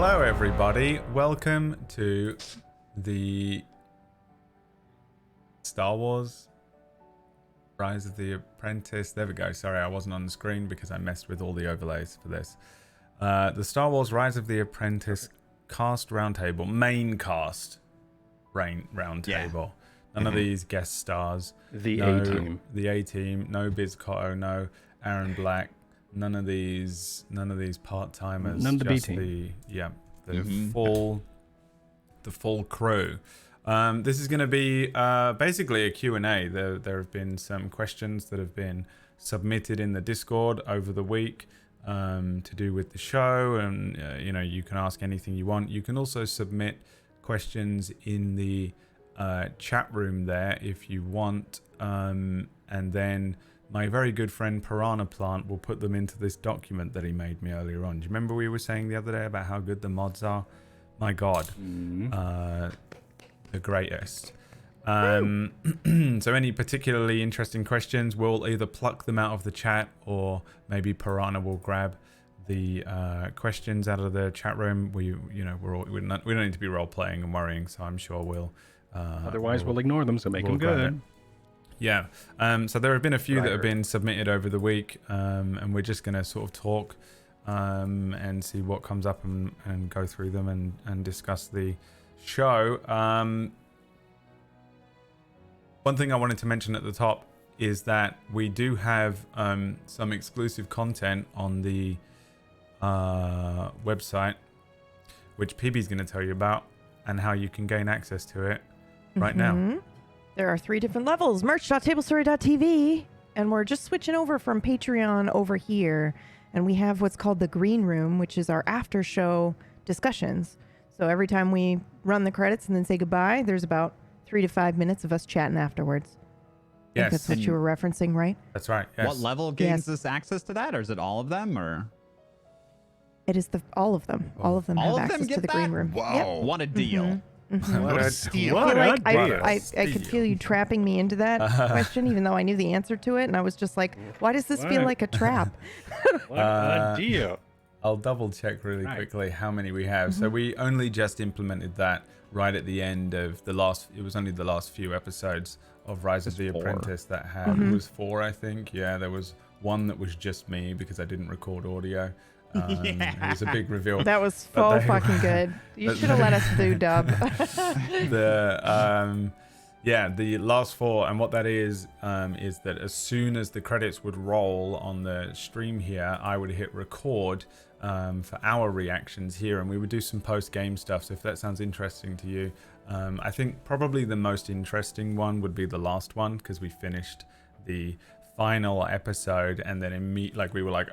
Hello everybody, welcome to the Star Wars Rise of the Apprentice. There we go, sorry I wasn't on the screen because I messed with all the overlays for this. The Star Wars Rise of the Apprentice cast roundtable, main cast roundtable. Yeah. None of these guest stars. The A-team. The A-team, no Biz Cotto, no Aaron Black. None of these part-timers. None of the B-team. The full crew. This is going to be basically a Q&A. There have been some questions that have been submitted in the Discord over the week to do with the show, and you can ask anything you want. You can also submit questions in the chat room there if you want, and then my very good friend Piranha Plant will put them into this document that he made me earlier on. Do you remember we were saying the other day about how good the mods are? My God, the greatest. So any particularly interesting questions, we'll either pluck them out of the chat, or maybe Piranha will grab the questions out of the chat room. We don't need to be role playing and worrying, so I'm sure we'll. Otherwise, we'll ignore them. So make them good. Yeah. So there have been a few that have been submitted over the week, and we're just going to sort of talk and see what comes up and go through them and discuss the show. One thing I wanted to mention at the top is that we do have some exclusive content on the website, which PB's going to tell you about and how you can gain access to it right now. There are 3 different levels: merch.tablestory.tv, and we're just switching over from Patreon over here, and we have what's called the Green Room, which is our after show discussions. So every time we run the credits and then say goodbye, there's about 3 to 5 minutes of us chatting afterwards. I think that's what you were referencing, right? That's right. Yes. What level gains us access to that, or is it all of them, or? It is all of them. All of them have access to the Green Room. Wow, what a deal! What a steal. I could feel you trapping me into that question, even though I knew the answer to it, and I was just like, why does this feel like a trap? What a deal. I'll double check really quickly how many we have. So we only just implemented that right at the end of it was only the last few episodes of Rise of the Apprentice that had, it was 4, I think. Yeah, there was one that was just me because I didn't record audio. It was a big reveal. That was so fucking good. You should have let us do dub. The last 4, and what that is that as soon as the credits would roll on the stream here, I would hit record for our reactions here, and we would do some post-game stuff. So if that sounds interesting to you, I think probably the most interesting one would be the last one, because we finished the final episode and then we were like,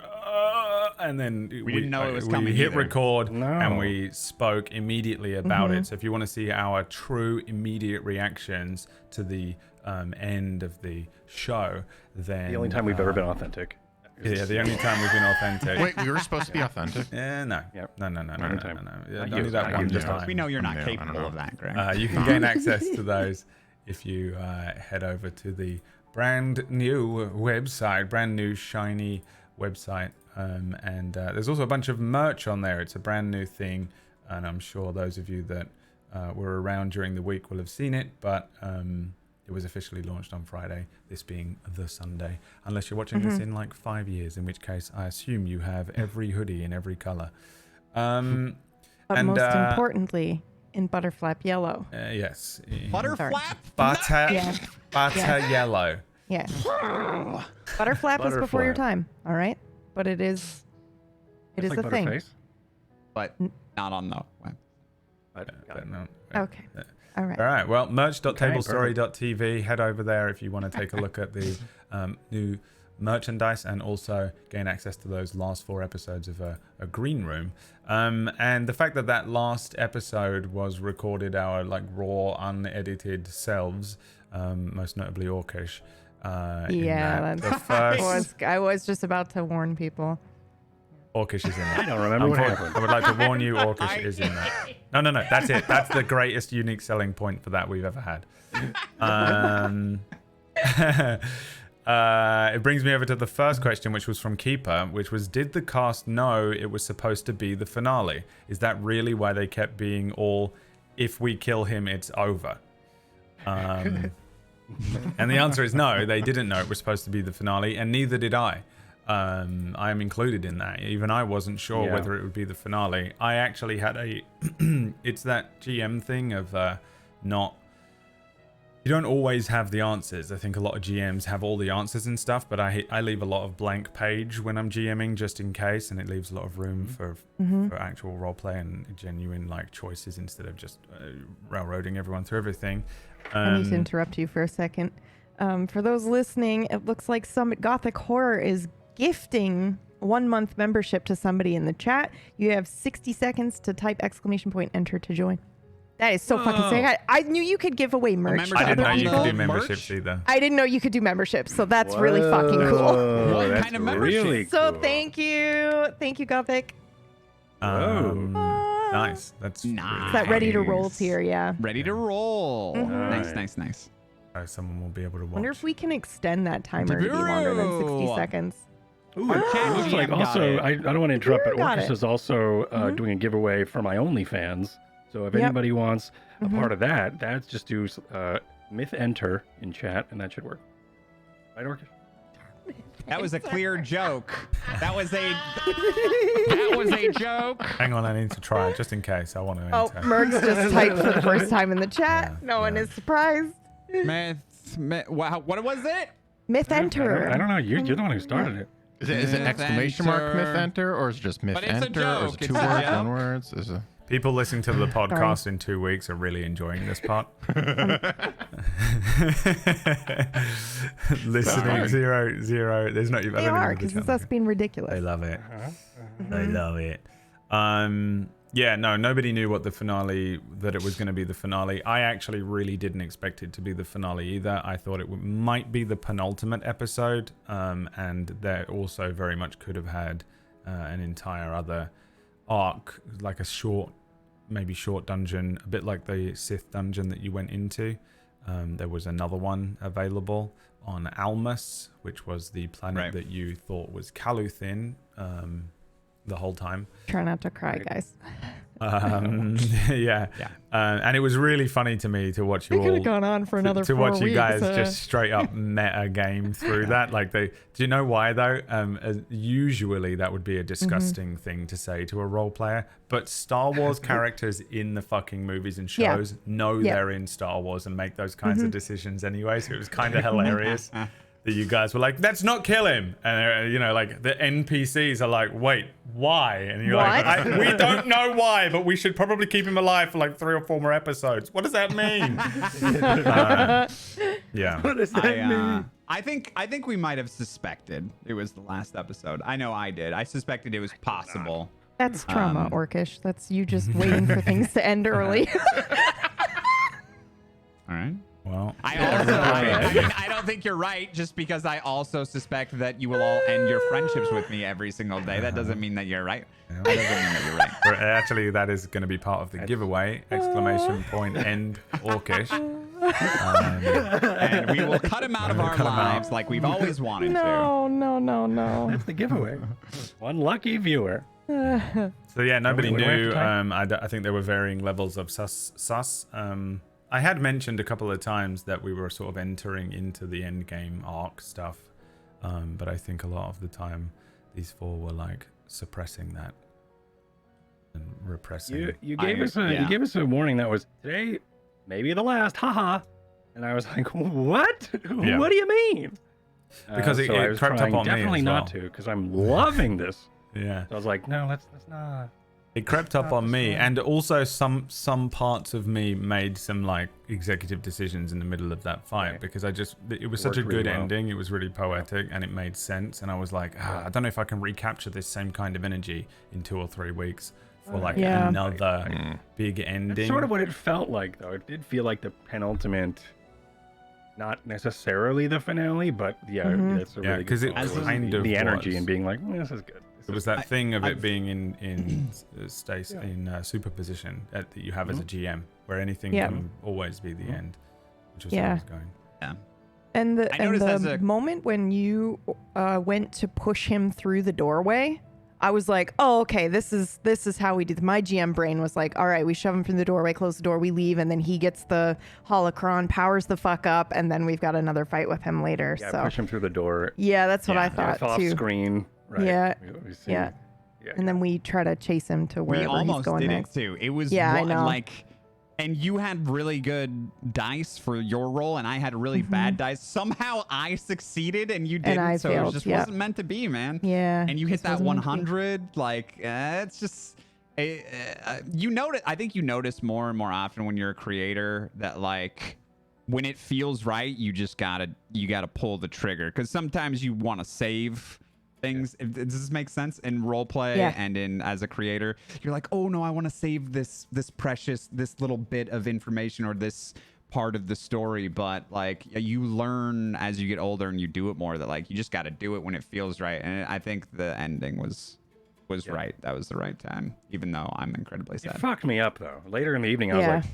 and then we didn't know it was coming. We hit either. record and we spoke immediately about it. So if you want to see our true immediate reactions to the end of the show, then The only time we've ever been authentic. Yeah, the only time we've been authentic. Wait, we were supposed to be authentic? No. Yep. No. Yeah, only that Not one you. time. We know you're not capable of that, Greg. You can gain access to those if you head over to the brand new website, brand new shiny website. And there's also a bunch of merch on there. It's a brand new thing, and I'm sure those of you that were around during the week will have seen it, but it was officially launched on Friday, this being the Sunday, unless you're watching this in like 5 years, in which case I assume you have every hoodie in every color. But most importantly, in butterflap yellow. Yes. Butterflap? Butter yellow. Yeah. Butterflap is before your time, all right? But it is It's like a thing. Butterface. But not on the web. Okay. All right. All right. Well, merch.tablestory.tv. Head over there if you want to take a look at the new merchandise and also gain access to those last 4 episodes of a Green Room. And the fact that last episode was recorded our raw, unedited selves, most notably Orcish. I was just about to warn people. Orcish is in there. I don't remember what happened. I would like to warn you, Orcish is in there. No. That's it. That's the greatest unique selling point for that we've ever had. it brings me over to the first question, which was from Keeper, which was, did the cast know it was supposed to be the finale? Is that really why they kept being all, if we kill him, it's over? And the answer is no, they didn't know it was supposed to be the finale, and neither did I. I am included in that. Even I wasn't sure whether it would be the finale. I actually had a... it's that GM thing of not... You don't always have the answers. I think a lot of GMs have all the answers and stuff, but I leave a lot of blank page when I'm GMing just in case, and it leaves a lot of room for actual roleplay and genuine like choices instead of just railroading everyone through everything. I need to interrupt you for a second. For those listening, it looks like Summit Gothic Horror is gifting 1 month membership to somebody in the chat. You have 60 seconds to type !enter to join. That is so fucking sick. I knew you could give away merch. I didn't know you could do Merch? memberships either. I didn't know you could do memberships, so that's really fucking cool. What That's kind of membership? really So cool. thank you, Gothic. Nice. That's Nice. Is that ready to roll tier? Yeah. Ready to roll. Mhm. Nice. so someone will be able to watch. Wonder if we can extend that timer to be longer than 60 True. seconds. Ooh, Our it chat looks like GM got also, it. I don't want to interrupt, but Got Orcus it. is also doing a giveaway for my OnlyFans. So if Yep. anybody wants a part of that, that's just do myth enter in chat, and that should work. Right, Orcus? That was a clear joke. That was a joke. Hang on, I need to try it just in case. I want to Oh, enter. Merck's just typed for the first time in the chat. Yeah, No one is surprised. Wow, what was it? Myth enter. I don't know. You're the one who started it. Is it Myth exclamation mark myth enter. enter, or is it just myth But it's a enter, or is joke. it two It's a words, joke. one words? Is it? People listening to the podcast in 2 weeks are really enjoying this part. Listening, zero. There's not even. They are, because it's us being ridiculous. They love it. They love it. Yeah, no, nobody knew what the finale, that it was going to be the finale. I actually really didn't expect it to be the finale either. I thought it might be the penultimate episode, and there also very much could have had an entire other arc, like a short dungeon, a bit like the Sith dungeon that you went into. There was another one available on Almus, which was the planet that you thought was Kaluthin the whole time. Try not to cry, guys. Yeah. And it was really funny to me to watch you We could all have gone on for another to 4 watch weeks. you guys just straight up meta game through that. Like do you know why though? Usually that would be a disgusting thing to say to a role player, but Star Wars characters in the fucking movies and shows know they're in Star Wars and make those kinds of decisions anyway. So it was kind of hilarious that you guys were like, let's not kill him. And, like the NPCs are like, wait, why? And you're like, we don't know why, but we should probably keep him alive for like 3 or 4 more episodes. What does that mean? Yeah. What does that mean? I think we might have suspected it was the last episode. I know I did. I suspected it was possible. That's trauma, Orcish. That's you just waiting for things to end early. All right. Well, I don't think you're right, just because I also suspect that you will all end your friendships with me every single day. That doesn't mean that you're right. That doesn't mean that you're right. actually, that is going to be part of the giveaway. ! End Orcish. And we will cut him out of our lives like we've always wanted to. No. That's the giveaway. One lucky viewer. So yeah, nobody We went knew. to time. I think there were varying levels of sus. I had mentioned a couple of times that we were sort of entering into the end game arc stuff, but I think a lot of the time these 4 were like suppressing that and repressing. You gave us a warning that was today, maybe the last, haha. And I was like, what? Yeah. What do you mean? Because it I was crept up trying on me definitely as not well. to, because I'm loving this. Yeah. So I was like, no, let's not. It crept up on me, and also some parts of me made some like executive decisions in the middle of that fight, because it was such a Worked good really well. ending. It was really poetic and it made sense, and I was like, I don't know if I can recapture this same kind of energy in 2 or 3 weeks for like another big ending. That's sort of what it felt like, though. It did feel like the penultimate, not necessarily the finale, but that's a really because good it point. kind of the energy was. and being like, this is good. It was that thing of it being in superposition that you have as a GM, where anything can always be the end, which was where I was going. Yeah. And I noticed as the a- moment when you went to push him through the doorway, I was like, oh, okay, this is how we do. My GM brain was like, all right, we shove him through the doorway, close the door, we leave, and then he gets the holocron, powers the fuck up, and then we've got another fight with him later. Yeah, so push him through the door. yeah, that's what I Yeah, thought fell off too. screen. Right. Yeah, We see- yeah. Yeah. And then we try to chase him to We wherever he's almost going did next. it too. It was Yeah, I know. like, and you had really good dice for your roll, and I had really bad dice. Somehow I succeeded and you didn't, I so it failed, just yeah. wasn't meant to be, man. Yeah. And you hit just that wasn't meant to be. 100, like it's just. You notice. I think you notice more and more often when you're a creator that like when it feels right, you gotta pull the trigger because sometimes you want to save things. Does this make sense in role play Yeah. and in as a creator? You're like, oh no, I want to save this precious little bit of information or this part of the story, but like you learn as you get older and you do it more that like you just got to do it when it feels right. And I think the ending was right. That was the right time, even though I'm incredibly It sad. fucked me up though. Later in the evening, I was Yeah. like,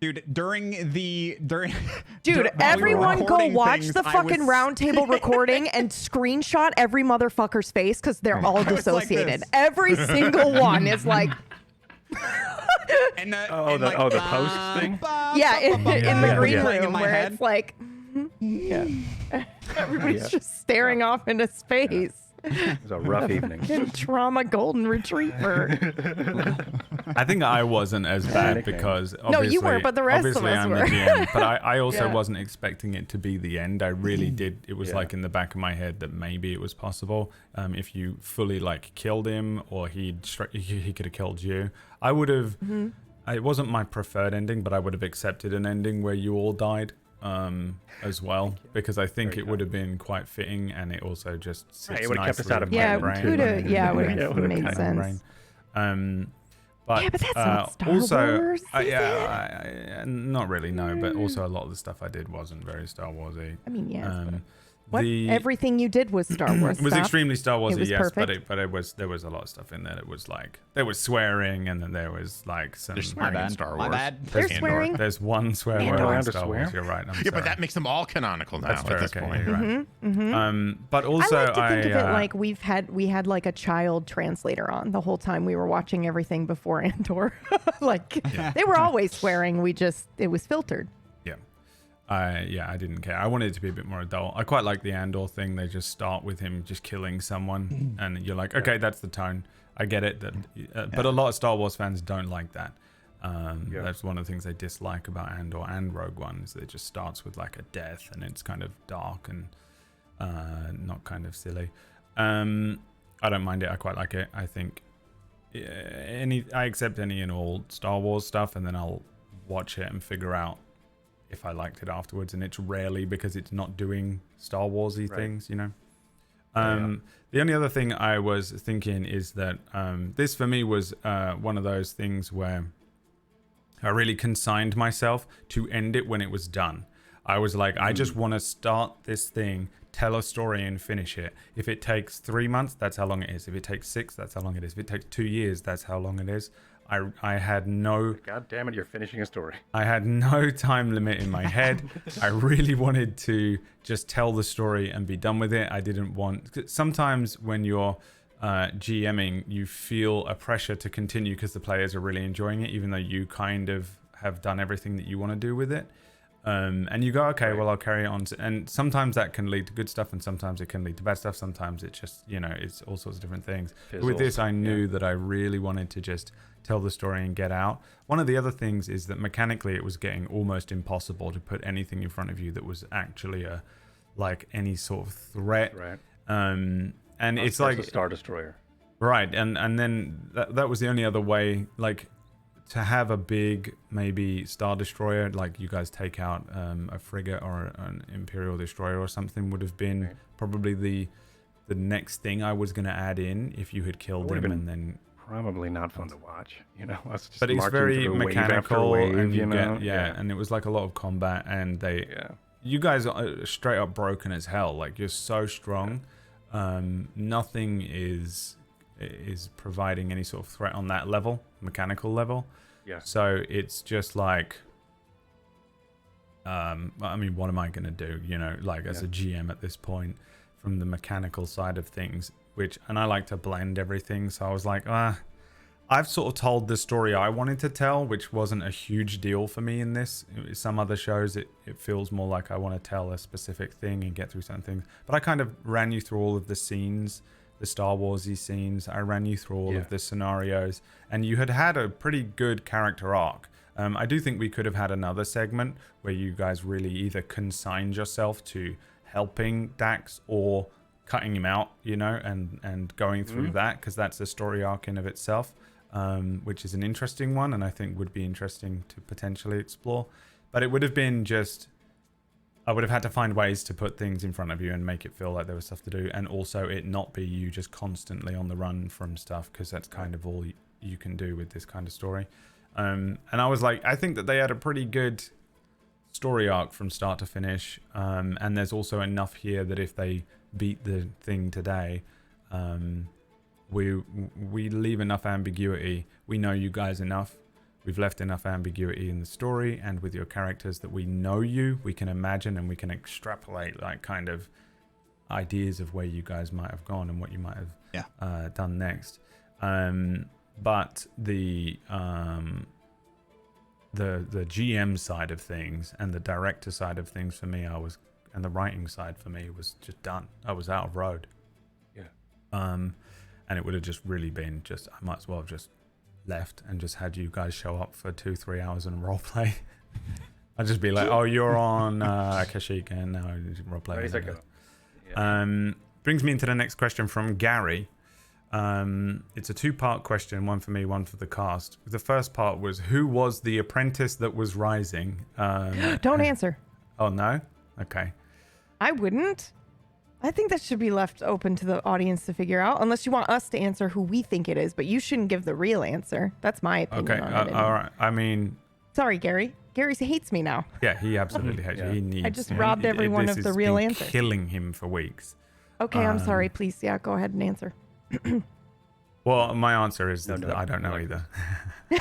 Dude, during Dude, while we were everyone go recording watch things, the I fucking was- roundtable recording and screenshot every motherfucker's face because they're all was like dissociated. this. Every single one is like, And the post thing? yeah, in the yeah, green yeah. room in my where head. it's like, yeah, everybody's just staring off into space. it was a rough evening. Trauma golden retriever. I think I wasn't as bad nickname. because No, obviously, you weren't, but the rest of obviously us I'm were. the GM, but I also Yeah. wasn't expecting it to be the end. I really did. It was Yeah. like in the back of my head that maybe it was possible if you fully like killed him or he could have killed you. I would have. It wasn't my preferred ending, but I would have accepted an ending where you all died as well because I think Very it would have been quite fitting, and it also just sits Right, it would've kept us nicely out of in my Yeah, brain. could have. Yeah, it would Yeah, it have would've made cut in my sense. brain. But Yeah, but that's not Star also, Wars, is yeah, not really, no. But also, a lot of the stuff I did wasn't very Star Warsy. I mean, yes. but Um, what? Everything You did was Star Wars it was stuff. extremely Star Warsy, It was yes, perfect. but there was a lot of stuff in there that was like there was swearing, and then there was like some. There's My swearing in bad. Star My Wars. bad. They're Andor. swearing. There's one swear Andor word in allowed to Star swear? Wars. You're right. I'm Yeah, sorry. but that makes them all canonical now That's at true. this Okay, point. you're right. Mm-hmm. But also, I like to think of it uh, like we had like a child translator on the whole time we were watching everything before Andor. Like they were always swearing. It was filtered. I didn't care. I wanted it to be a bit more adult. I quite like the Andor thing. They just start with him just killing someone, and you're like, okay, that's the tone. I get it. But a lot of Star Wars fans don't like that. That's one of the things they dislike about Andor and Rogue One is that it just starts with like a death, and it's kind of dark and not kind of silly. I don't mind it. I quite like it. I think I accept any and all Star Wars stuff, and then I'll watch it and figure out if I liked it afterwards, and it's rarely because it's not doing Star Warsy things, you know. The only other thing I was thinking is that this for me was one of those things where I really consigned myself to end it when it was done. I was like, I just want to start this thing, tell a story and finish it. If it takes 3 months, that's how long it is. If it takes 6, that's how long it is. If it takes 2 years, that's how long it is. I had no... God damn it, you're finishing a story. I had no time limit in my head. I really wanted to just tell the story and be done with it. I didn't want... Sometimes when you're GMing, you feel a pressure to continue because the players are really enjoying it, even though you kind of have done everything that you want to do with it. And you go, okay, well, I'll carry it on. And sometimes that can lead to good stuff, and sometimes it can lead to bad stuff. Sometimes it's just, it's all sorts of different things. But with this, I knew that I really wanted to just tell the story and get out. One of the other things is that mechanically it was getting almost impossible to put anything in front of you that was actually any sort of threat. Right. And it's That's like a Star Destroyer. right, and then that was the only other way, like, to have a big maybe Star Destroyer, like you guys take out a frigate or an Imperial Destroyer or something, would have been probably the next thing I was going to add in if you had killed Would've him, been and then. Probably not fun to watch, us just But it's marching very through wave after mechanical, wave, and you know? get, and it was like a lot of combat, and Yeah. you guys are straight up broken as hell. Like, you're so strong. Nothing is providing any sort of threat on that level, mechanical level. Yeah. So it's just like I mean, what am I going to do? You know, like as a GM at this point, from the mechanical side of things, and I like to blend everything. So I was like, I've sort of told the story I wanted to tell, which wasn't a huge deal for me in this. Some other shows, it feels more like I want to tell a specific thing and get through certain things. But I kind of ran you through all of the scenes, the Star Warsy scenes. I ran you through all of the scenarios, and you had a pretty good character arc. I do think we could have had another segment where you guys really either consigned yourself to helping Dax or cutting him out, you know, and going through that, because that's a story arc in of itself. Which is an interesting one, and I think would be interesting to potentially explore. But it would have been I would have had to find ways to put things in front of you and make it feel like there was stuff to do, and also it not be you just constantly on the run from stuff, because that's kind of all you can do with this kind of story. And I was like, I think that they had a pretty good story arc from start to finish, and there's also enough here that if they beat the thing today, we leave enough ambiguity. We know you guys enough. We've left enough ambiguity in the story and with your characters that we know you. We can imagine and we can extrapolate like kind of ideas of where you guys might have gone and what you might have done next. But the GM side of things and the director side of things for me, and the writing side for me was just done. I was out of road. Yeah. And it would have just really been I might as well have just left and just had you guys show up for 2-3 hours and roleplay. I'd just be like, oh, you're on Kashyyyk, and now roleplay. Ready to go. Brings me into the next question from Gary. It's a 2-part question, one for me, one for the cast. The first part was, who was the apprentice that was rising? Don't answer. Oh, no? Okay. I wouldn't. I think that should be left open to the audience to figure out, unless you want us to answer who we think it is, but you shouldn't give the real answer. That's my opinion on it. All right. I mean... Sorry, Gary. Gary hates me now. Yeah, he absolutely hates you. He needs... I just robbed everyone of the real answer. Killing him for weeks. Okay, I'm sorry. Please, go ahead and answer. Well, my answer is that I don't know either. I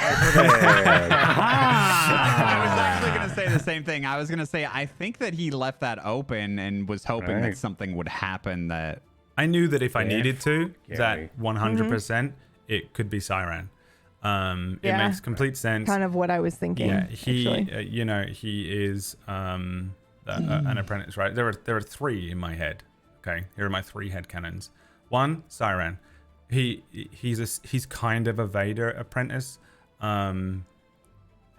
was actually going to say the same thing. I was going to say, I think that he left that open and was hoping that something would happen that... I knew that if I needed to, that 100% it could be Siren. It makes complete sense. Kind of what I was thinking. Yeah, he is an apprentice, right? There are 3 in my head. Okay, here are my 3 headcanons. 1, Siren. He's kind of a Vader apprentice, and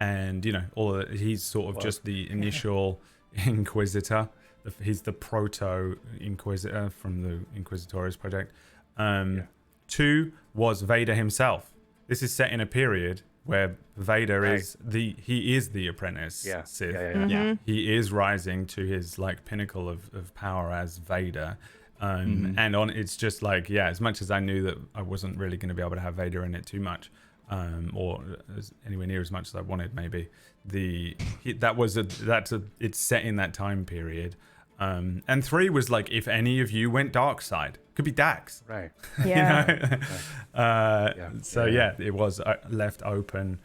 he's sort of just the initial Inquisitor. He's the proto Inquisitor from the Inquisitorius project. 2 was Vader himself. This is set in a period where Vader is the apprentice. Sith. Mm-hmm. He is rising to his like pinnacle of power as Vader. And it's just like, as much as I knew that I wasn't really going to be able to have Vader in it too much, or anywhere near as much as I wanted, maybe it's set in that time period. And 3 was like, if any of you went dark side, could be Dax, right? Yeah. It was left open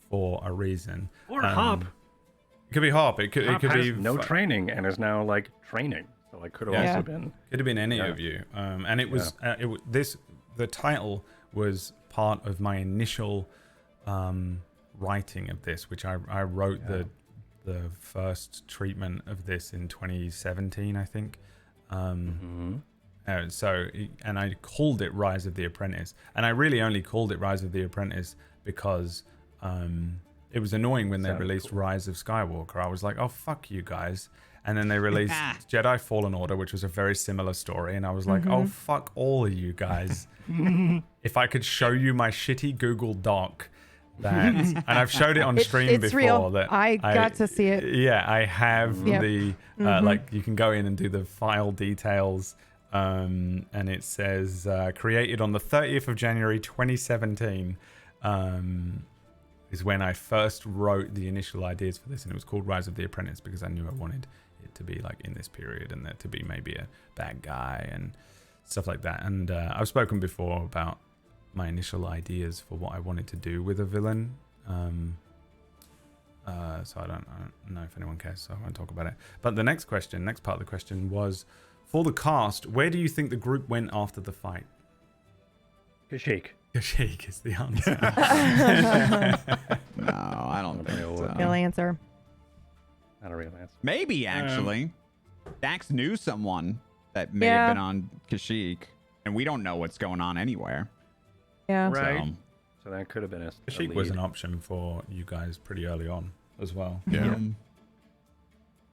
for a reason. Or Hop. It could be Hop. It could has be no training and is now like training. So like could have also been. Could have been any of you. And it was the title was part of my initial writing of this, which I wrote the first treatment of this in 2017, I think. And I called it Rise of the Apprentice, and I really only called it Rise of the Apprentice because it was annoying when they released Rise of Skywalker. I was like, oh, fuck you guys. And then they released Jedi Fallen Order, which was a very similar story. And I was like, oh, fuck all of you guys. If I could show you my shitty Google Doc, and I've showed it on stream before. Real. That I got to see it. Yeah, I have the, like, you can go in and do the file details. And it says, created on the 30th of January, 2017. Is when I first wrote the initial ideas for this, and it was called Rise of the Apprentice because I knew I wanted it to be like in this period and there to be maybe a bad guy and stuff like that. And I've spoken before about my initial ideas for what I wanted to do with a villain. So I don't know if anyone cares, so I won't talk about it. But the next part of the question was, for the cast, where do you think the group went after the fight? Kashyyyk. Kashyyyk is the answer. No, I don't think so. Real answer. Not a real answer. Maybe, actually. Dax knew someone that may have been on Kashyyyk, and we don't know what's going on anywhere. Yeah. Right. So, So that could have been a Kashyyyk was lead. an option for you guys pretty early on as well. Yeah.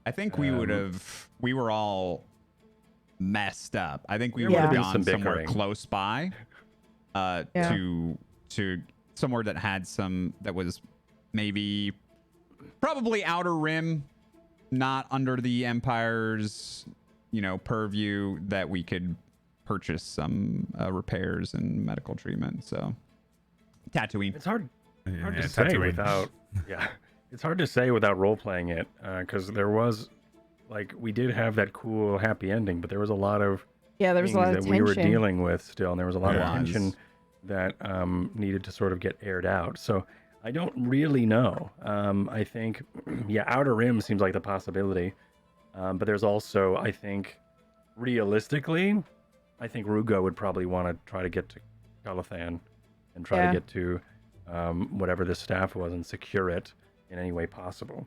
I think we would have. We were all messed up. I think we There would would have have been gone some somewhere bickering. close by, to somewhere that had some that was maybe probably outer rim, not under the Empire's purview, that we could purchase some repairs and medical treatment. So Tatooine. It's hard Yeah, to say Tatooine. without. Yeah, it's hard to say without role playing it, because there was, like, we did have that cool happy ending, but there was a lot of Yeah, there was a things lot of that we were tension. dealing with still, and there was a lot of There was. tension that needed to sort of get aired out. So I don't really know. I think, yeah, Outer Rim seems like the possibility, but there's also, I think, realistically, I think Rugo would probably want to try to get to Calathan and try to get to whatever the staff was and secure it in any way possible.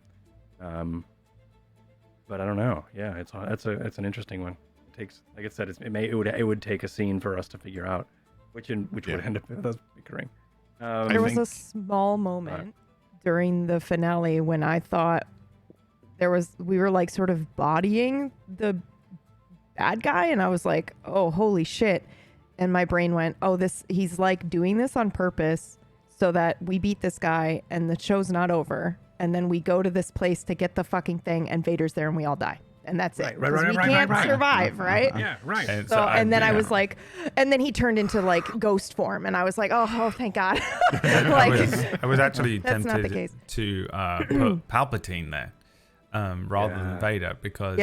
But I don't know. Yeah, it's an interesting one. It takes, like I said, it would take a scene for us to figure out which would end up with us bickering. There was a small moment during the finale when I thought we were like sort of bodying the bad guy, and I was like, oh, holy shit. And my brain went, oh, he's like doing this on purpose so that we beat this guy and the show's not over. And then we go to this place to get the fucking thing, and Vader's there and we all die. And that's it. Right, 'Cause we can't survive, right? Yeah, right. And And then I was like, and then he turned into like ghost form, and I was like, oh thank God. I was actually That's not the tempted case. to put Palpatine there rather than Vader, because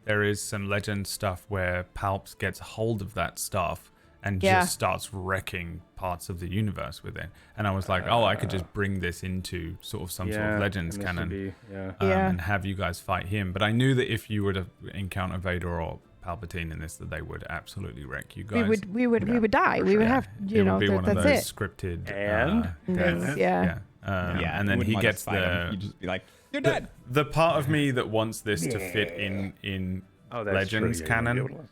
there is some legend stuff where Palps gets hold of that stuff and just starts wrecking parts of the universe with it. And I was like, I could just bring this into sort of some sort of Legends and this canon would be- and have you guys fight him. But I knew that if you were to encounter Vader or Palpatine in this, that they would absolutely wreck you guys. we would die. We would have, it would be one of that's those it. scripted And? deaths. Yeah. And then he gets You just be like, you're dead. the part of me that wants this to fit in Oh, that's true. Legends Yeah, canon you wouldn't be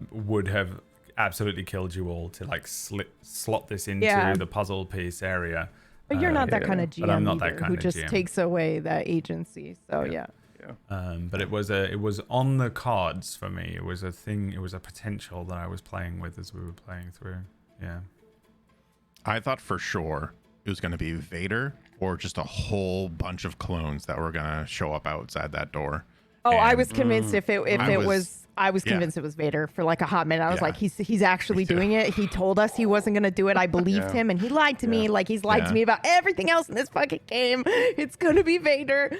able to- would have absolutely killed you all to like slot this into the puzzle piece area. But you're not that kind of GM But I'm not that either, kind who of just GM. takes away that agency. So yeah. But it was on the cards for me. It was a thing. It was a potential that I was playing with as we were playing through. Yeah. I thought for sure it was going to be Vader or just a whole bunch of clones that were going to show up outside that door. Oh, I And was convinced I was convinced it was Vader for like a hot minute. I was like, he's actually doing it. He told us he wasn't going to do it. I believed him, and he lied to me like he's lied to me about everything else in this fucking game. It's going to be Vader.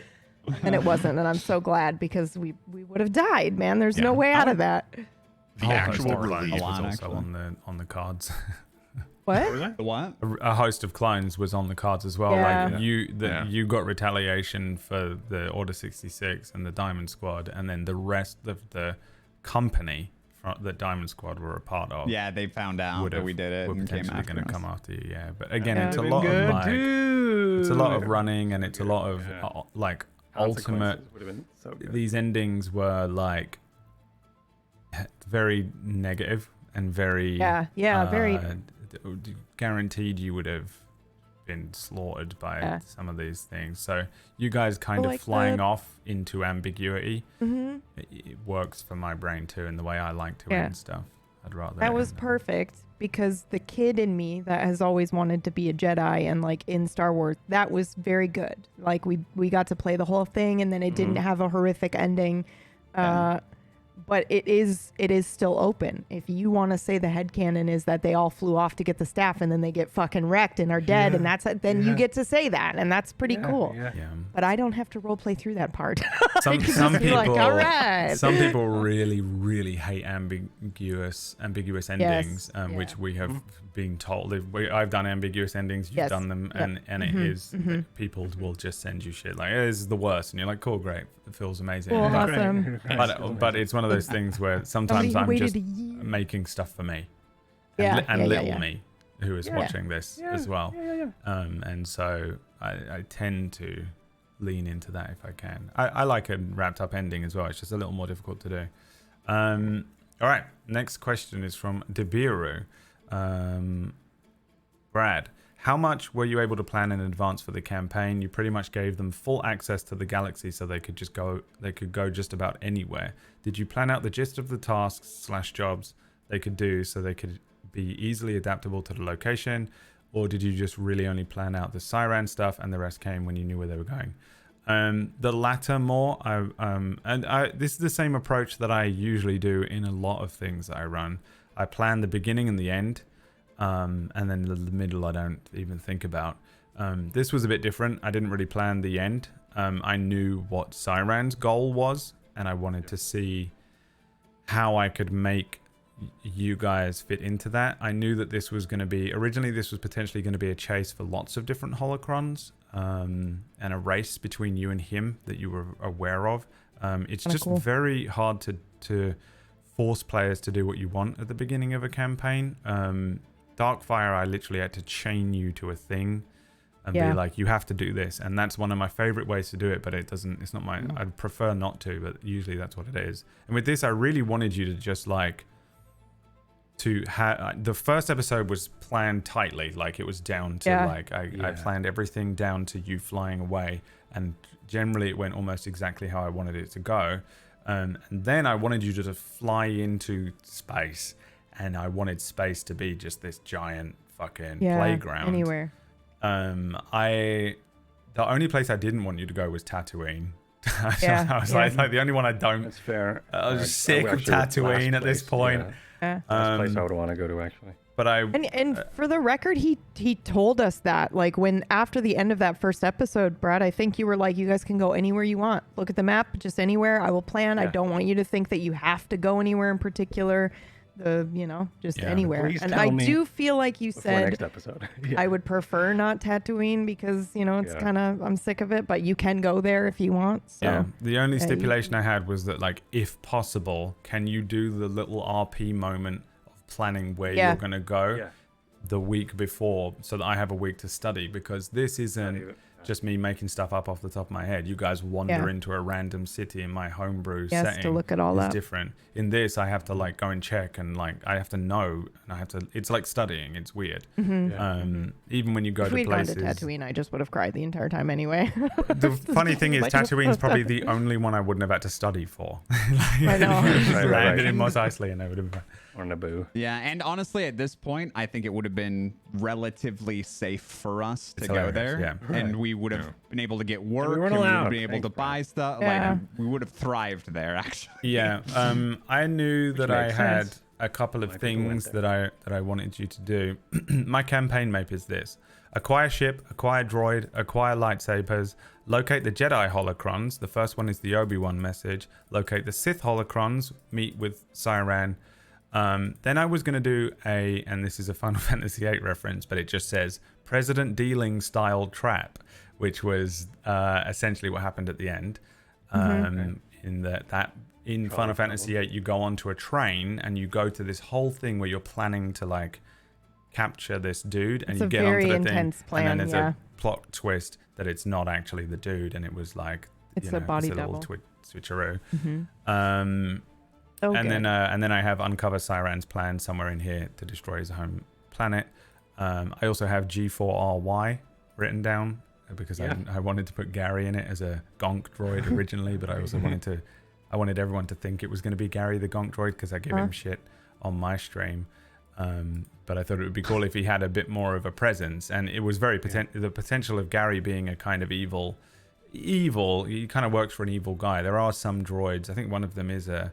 And it wasn't, and I'm so glad, because we would have died, man. There's no way out of that. The A actual host of clones release. was Line, also actually. on the cards. What? The what? A host of clones was on the cards as well. Yeah. Like you got retaliation for the Order 66 and the Diamond Squad, and then the rest of the company that Diamond Squad were a part of. Yeah, they found out that we did it were and came potentially after going to us. come after you. Yeah, but again, Yeah. it's a Been lot good, of like dude. it's a lot of running, and it's a lot of like ultimate. Consequences would have been so good. These endings were like very negative and very very. guaranteed you would have been slaughtered by some of these things. So you guys kind of like flying off into ambiguity, Mhm. it works for my brain too, and the way I like to end stuff. I'd rather That was end- perfect, because the kid in me that has always wanted to be a Jedi and like in Star Wars, that was very good. Like we got to play the whole thing, and then it didn't have a horrific ending. But it is still open. If you want to say the headcanon is that they all flew off to get the staff and then they get fucking wrecked and are dead, and that's then you get to say that, and that's pretty cool. Yeah. Yeah. but I don't have to role play through that part. Some Be people, like, all right. some people really, really hate ambiguous endings, which we have been told. I've done ambiguous endings, you've done them, and it is like, people will just send you shit like, this is the worst, and you're like, cool, great, it feels amazing. Cool, But, awesome. but it's one of those things where sometimes I'm just making stuff for me, and little me, who is watching this as well. And so I tend to lean into that if I can. I like a wrapped up ending as well. It's just a little more difficult to do. All right, next question is from Debiru. Brad, how much were you able to plan in advance for the campaign? You pretty much gave them full access to the galaxy, so they could go just about anywhere. Did you plan out the gist of the tasks / jobs they could do so they could be easily adaptable to the location, or did you just really only plan out the Siren stuff and the rest came when you knew where they were going? The latter more. This is the same approach that I usually do in a lot of things that I run. I plan the beginning and the end, and then the middle I don't even think about. This was a bit different. I didn't really plan the end. I knew what Siren's goal was, and I wanted to see how I could make you guys fit into that. I knew that this was going to be, originally this was potentially going to be a chase for lots of different holocrons, and a race between you and him that you were aware of. It's just very hard to force players to do what you want at the beginning of a campaign. Darkfire, I literally had to chain you to a thing and be like, you have to do this, and that's one of my favorite ways to do it, but it's not my, I'd prefer not to, but usually that's what it is. And with this, I really wanted you to just like to have, the first episode was planned tightly, like it was down to like I planned everything down to you flying away, and generally it went almost exactly how I wanted it to go. And then I wanted you to fly into space, and I wanted space to be just this giant fucking playground anywhere. The only place I didn't want you to go was Tatooine. I was like the only one I don't. That's fair. I was sick of Tatooine at this point. Last place I would want to go to, actually. But and for the record, he told us that, like, when after the end of that first episode, Brad, I think you were like, you guys can go anywhere you want. Look at the map, just anywhere. I will plan. I don't want you to think that you have to go anywhere in particular. Just anywhere. Please and tell I me do feel like you said next episode. I would prefer not Tatooine because it's kind of, I'm sick of it, but you can go there if you want. So the only stipulation I had was that, like, if possible, can you do the little RP moment of planning where you're going to go the week before, so that I have a week to study, because this isn't just me making stuff up off the top of my head. You guys wander into a random city in my homebrew setting. To look it all up. Different. In this, I have to like go and check, and like I have to know, and I have to. It's like studying. It's weird. Even when you go to places. If we'd gone to Tatooine, I just would have cried the entire time anyway. The funny thing is, Tatooine's probably the only one I wouldn't have had to study for. I know. Landed in Mos Eisley, and I would have been. Or Naboo. Yeah, and honestly, at this point, I think it would have been relatively safe for us to go there, and we would have been able to get work. We weren't and allowed. We would have been able to buy stuff. Like we would have thrived there, actually. Yeah. I knew that I had a couple of things that I wanted you to do. My campaign map is this: acquire ship, acquire droid, acquire lightsabers, locate the Jedi holocrons. The first one is the Obi-Wan message. Locate the Sith holocrons. Meet with Siren. Then I was going to do and this is a Final Fantasy VIII reference, but it just says President Dealing style trap, which was essentially what happened at the end. In that in Final Fantasy VIII, you go onto a train and you go to this whole thing where you're planning to like capture this dude, and you get onto the thing, plan, and then there's a plot twist that it's not actually the dude, and it was like it's a body double, little switcheroo. Okay. And then I have uncover Siren's plan somewhere in here to destroy his home planet. I also have G4RY written down because I wanted to put Gary in it as a Gonk droid originally, but I also wanted everyone to think it was going to be Gary the Gonk droid because I gave him shit on my stream. But I thought it would be cool if he had a bit more of a presence, and it was very the potential of Gary being a kind of evil. He kind of works for an evil guy. There are some droids. I think one of them is a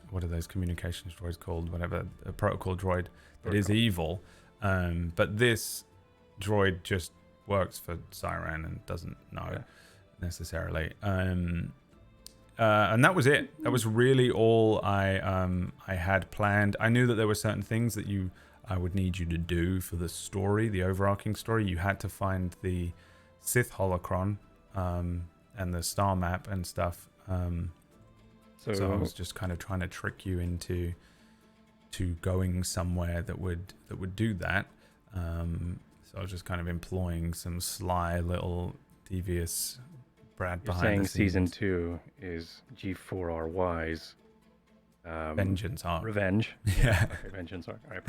what are those communications droids called? Whatever, a protocol droid that is evil. But this droid just works for Siren and doesn't know necessarily. And that was it. That was really all I had planned. I knew that there were certain things that I would need you to do for the story, the overarching story. You had to find the Sith holocron and the star map and stuff. So I was just kind of trying to trick you into going somewhere that would do that. So I was just kind of employing some sly little devious Brad You're behind saying the scenes. season 2 is G4RY's Vengeance arc. Revenge. Yeah. Okay, Vengeance arc. All right.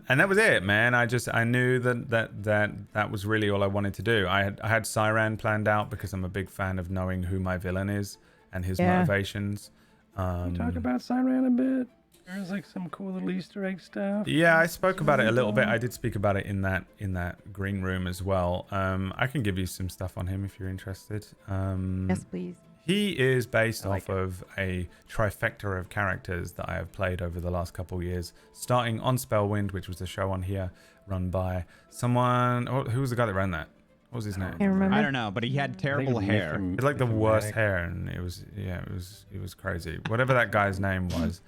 And that was it, man. I knew that was really all I wanted to do. I had Siren planned out because I'm a big fan of knowing who my villain is and his motivations. Can you talk about Siren a bit? There's like some cool little Easter egg stuff. Yeah, I spoke about it a little bit. I did speak about it in that green room as well. I can give you some stuff on him if you're interested. Yes, please. He is based off of a trifecta of characters that I have played over the last couple of years, starting on Spellwind, which was the show on here run by someone. Oh, who was the guy that ran that? What was his name? Can't remember. I don't know, but he had terrible hair. He had like the worst hair, and it was crazy. Whatever that guy's name was.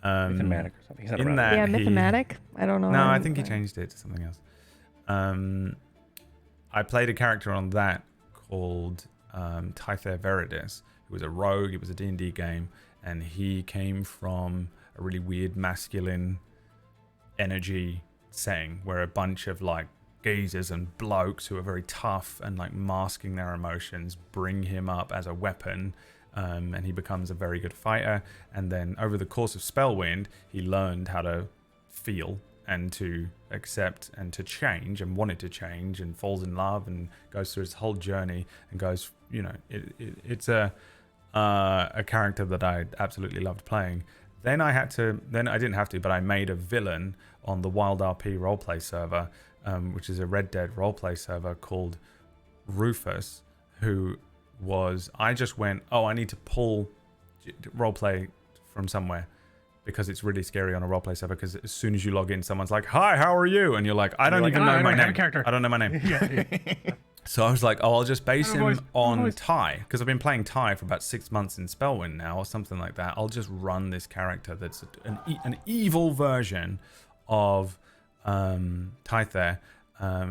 Mythomatic or something. He's not in around. that Yeah, he- Mythomatic. I don't know. No, I think he changed it to something else. I played a character on that called Tyther Veridis, who was a rogue. It was a D&D game, and he came from a really weird masculine energy setting where a bunch of like geezers and blokes who are very tough and like masking their emotions bring him up as a weapon. And he becomes a very good fighter. And then over the course of Spellwind, he learned how to feel and to accept and to change and wanted to change and falls in love and goes through his whole journey and goes, it's a character that I absolutely loved playing. Then I didn't have to, but I made a villain on the Wild RP roleplay server, which is a Red Dead roleplay server called Rufus, who I just went, I need to pull roleplay from somewhere because it's really scary on a roleplay server, because as soon as you log in, someone's like, hi, how are you? And you're like, I don't even know my name. I don't know my name. So I was like, I'll just base him on Ty, because I've been playing Ty for about 6 months in Spellwind now or something like that. I'll just run this character that's an evil version of Tyther,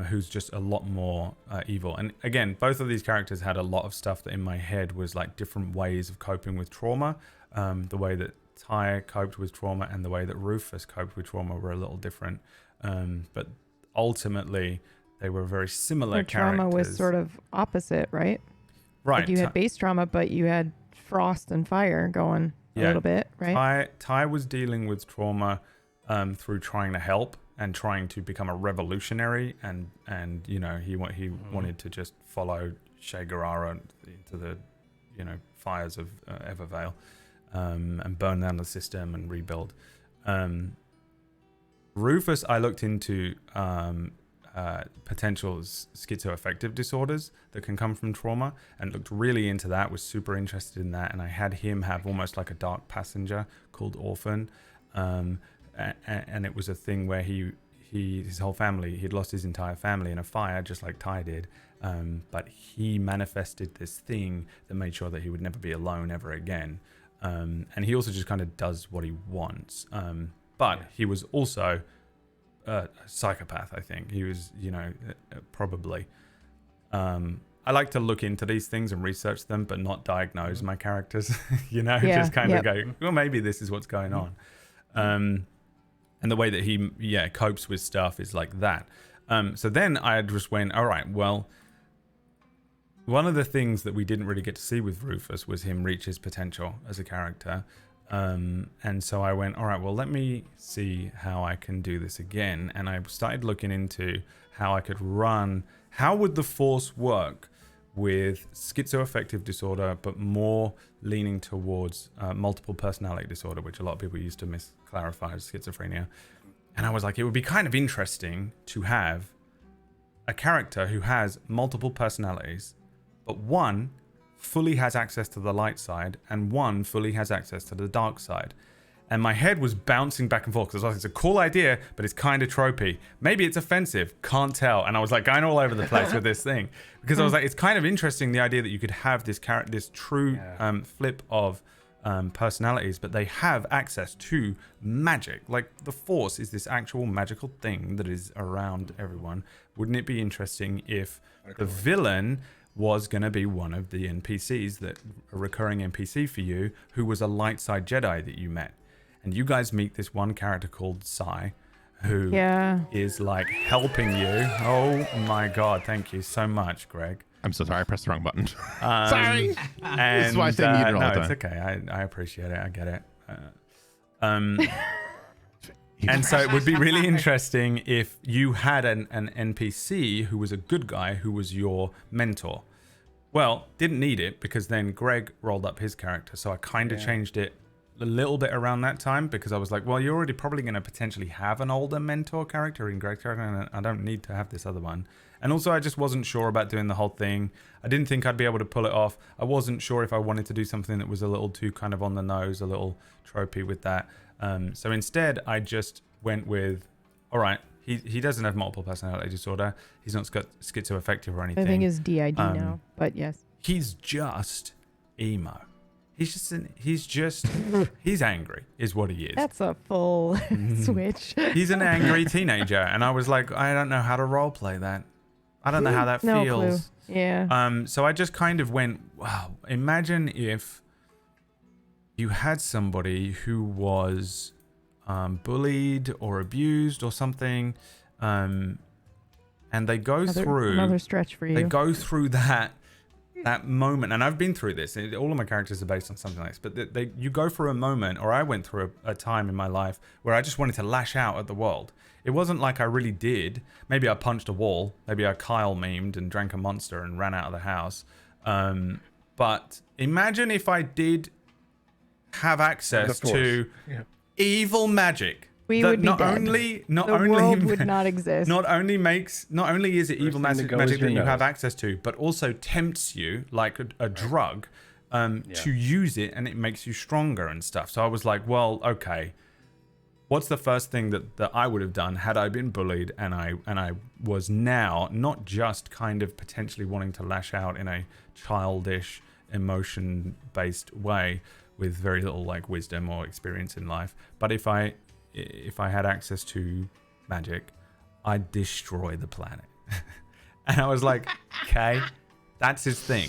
who's just a lot more evil. And again, both of these characters had a lot of stuff that in my head was like different ways of coping with trauma. The way that Ty coped with trauma and the way that Rufus coped with trauma were a little different. But ultimately, they were very similar Their characters. trauma was sort of opposite, right? Right. Like you had base trauma, but you had frost and fire going a little bit, right? Ty was dealing with trauma through trying to help and trying to become a revolutionary, and he wanted to just follow Shea Guerrero into the fires of Evervale, and burn down the system and rebuild. Rufus, I looked into potential schizoaffective disorders that can come from trauma and looked really into that, was super interested in that, and I had him have almost like a dark passenger called Orphan. And it was a thing where his whole family, he'd lost his entire family in a fire, just like Ty did. But he manifested this thing that made sure that he would never be alone ever again. And he also just kind of does what he wants. But he was also a psychopath, I think. He was, probably. I like to look into these things and research them, but not diagnose my characters, just kind of go, well, maybe this is what's going on. And the way that he copes with stuff is like that. So then I just went, all right, well, one of the things that we didn't really get to see with Rufus was him reach his potential as a character. And so I went, all right, well, let me see how I can do this again. And I started looking into how I could how would the Force work with schizoaffective disorder, but more leaning towards multiple personality disorder, which a lot of people used to misclarify as schizophrenia. And I was like, it would be kind of interesting to have a character who has multiple personalities, but one fully has access to the light side and one fully has access to the dark side. And my head was bouncing back and forth because I was like, it's a cool idea, but it's kind of tropey. Maybe it's offensive, can't tell. And I was like going all over the place with this thing because I was like, it's kind of interesting, the idea that you could have this true flip of personalities, but they have access to magic. Like the Force is this actual magical thing that is around everyone. Wouldn't it be interesting if the villain was going to be one of the NPCs, that a recurring NPC for you, who was a light side Jedi that you met? And you guys meet this one character called Sai, who is like helping you. Oh my God. Thank you so much, Greg. I'm so sorry. I pressed the wrong button. Sorry. And, This is why I say muted all the time. It's okay. I appreciate it. I get it. And so it would be really interesting if you had an NPC who was a good guy, who was your mentor. Well, didn't need it because then Greg rolled up his character. So I kind of changed it a little bit around that time because I was like, well, you're already probably going to potentially have an older mentor character in Greg's character, and I don't need to have this other one. And also, I just wasn't sure about doing the whole thing. I didn't think I'd be able to pull it off. I wasn't sure if I wanted to do something that was a little too kind of on the nose, a little tropey with that. So instead, I just went with, all right, he doesn't have multiple personality disorder. He's not schizoaffective or anything. I think it's DID now, but yes. He's just emo. He's angry is what he is. That's a full switch. He's an angry teenager. And I was like, I don't know how to role play that. I don't know how that No feels. clue. Yeah. So I just kind of went, wow, imagine if you had somebody who was bullied or abused or something, and they go another stretch for you. They go through that moment, and I've been through this. All of my characters are based on something like this, but you go through a moment, or I went through a time in my life where I just wanted to lash out at the world. It wasn't like I really did. Maybe I punched a wall. Maybe I Kyle memed and drank a Monster and ran out of the house. But imagine if I did have access to evil magic. We that would be not dead. only The world would not exist. Not only is it evil magic that goes that your you nose. have access to, but also tempts you like a drug to use it, and it makes you stronger and stuff. So I was like, well, okay, what's the first thing that I would have done had I been bullied and I was now not just kind of potentially wanting to lash out in a childish, emotion-based way with very little like wisdom or experience in life, but if I had access to magic, I'd destroy the planet. And I was like, okay, that's his thing.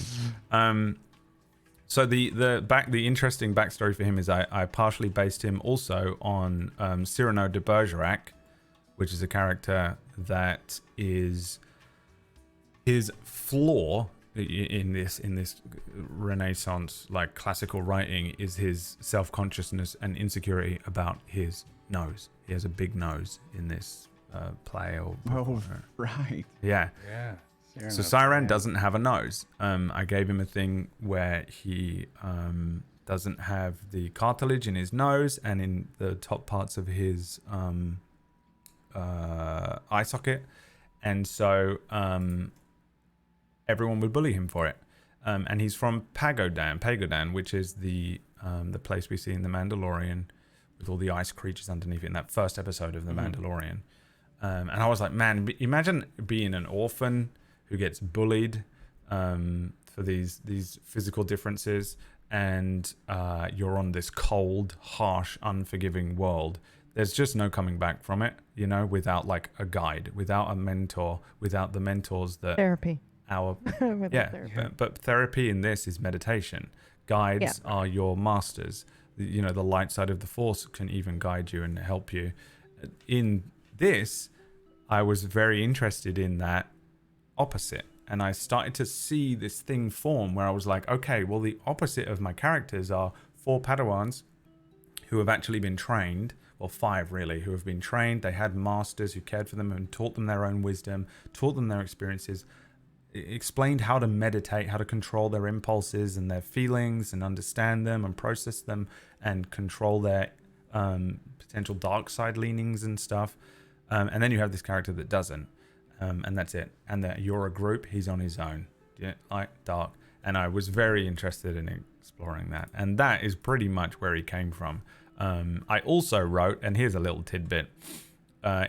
So the interesting backstory for him is I partially based him also on Cyrano de Bergerac, which is a character that is his flaw in this Renaissance like classical writing is his self-consciousness and insecurity about his nose. He has a big nose in this play. Right. Yeah. Yeah. So Siren doesn't have a nose. I gave him a thing where he doesn't have the cartilage in his nose and in the top parts of his eye socket, and so everyone would bully him for it. And he's from Pagodan, which is the place we see in The Mandalorian with all the ice creatures underneath it in that first episode of The Mandalorian. And I was like, man, imagine being an orphan who gets bullied for these physical differences, and you're on this cold, harsh, unforgiving world. There's just no coming back from it, without like a guide, without a mentor, without the mentors that Therapy. Therapy. But therapy in this is meditation. Guides are your masters. The light side of the Force can even guide you and help you. In this, I was very interested in that opposite, and I started to see this thing form where I was like, okay, well, the opposite of my characters are 4 Padawans who have actually been trained, or 5 really, who have been trained. They had masters who cared for them and taught them their own wisdom, taught them their experiences, explained how to meditate, how to control their impulses and their feelings and understand them and process them and control their potential dark side leanings and stuff. And then you have this character that doesn't, and that's it. And that you're a group, he's on his own, light, dark. And I was very interested in exploring that. And that is pretty much where he came from. I also wrote, and here's a little tidbit.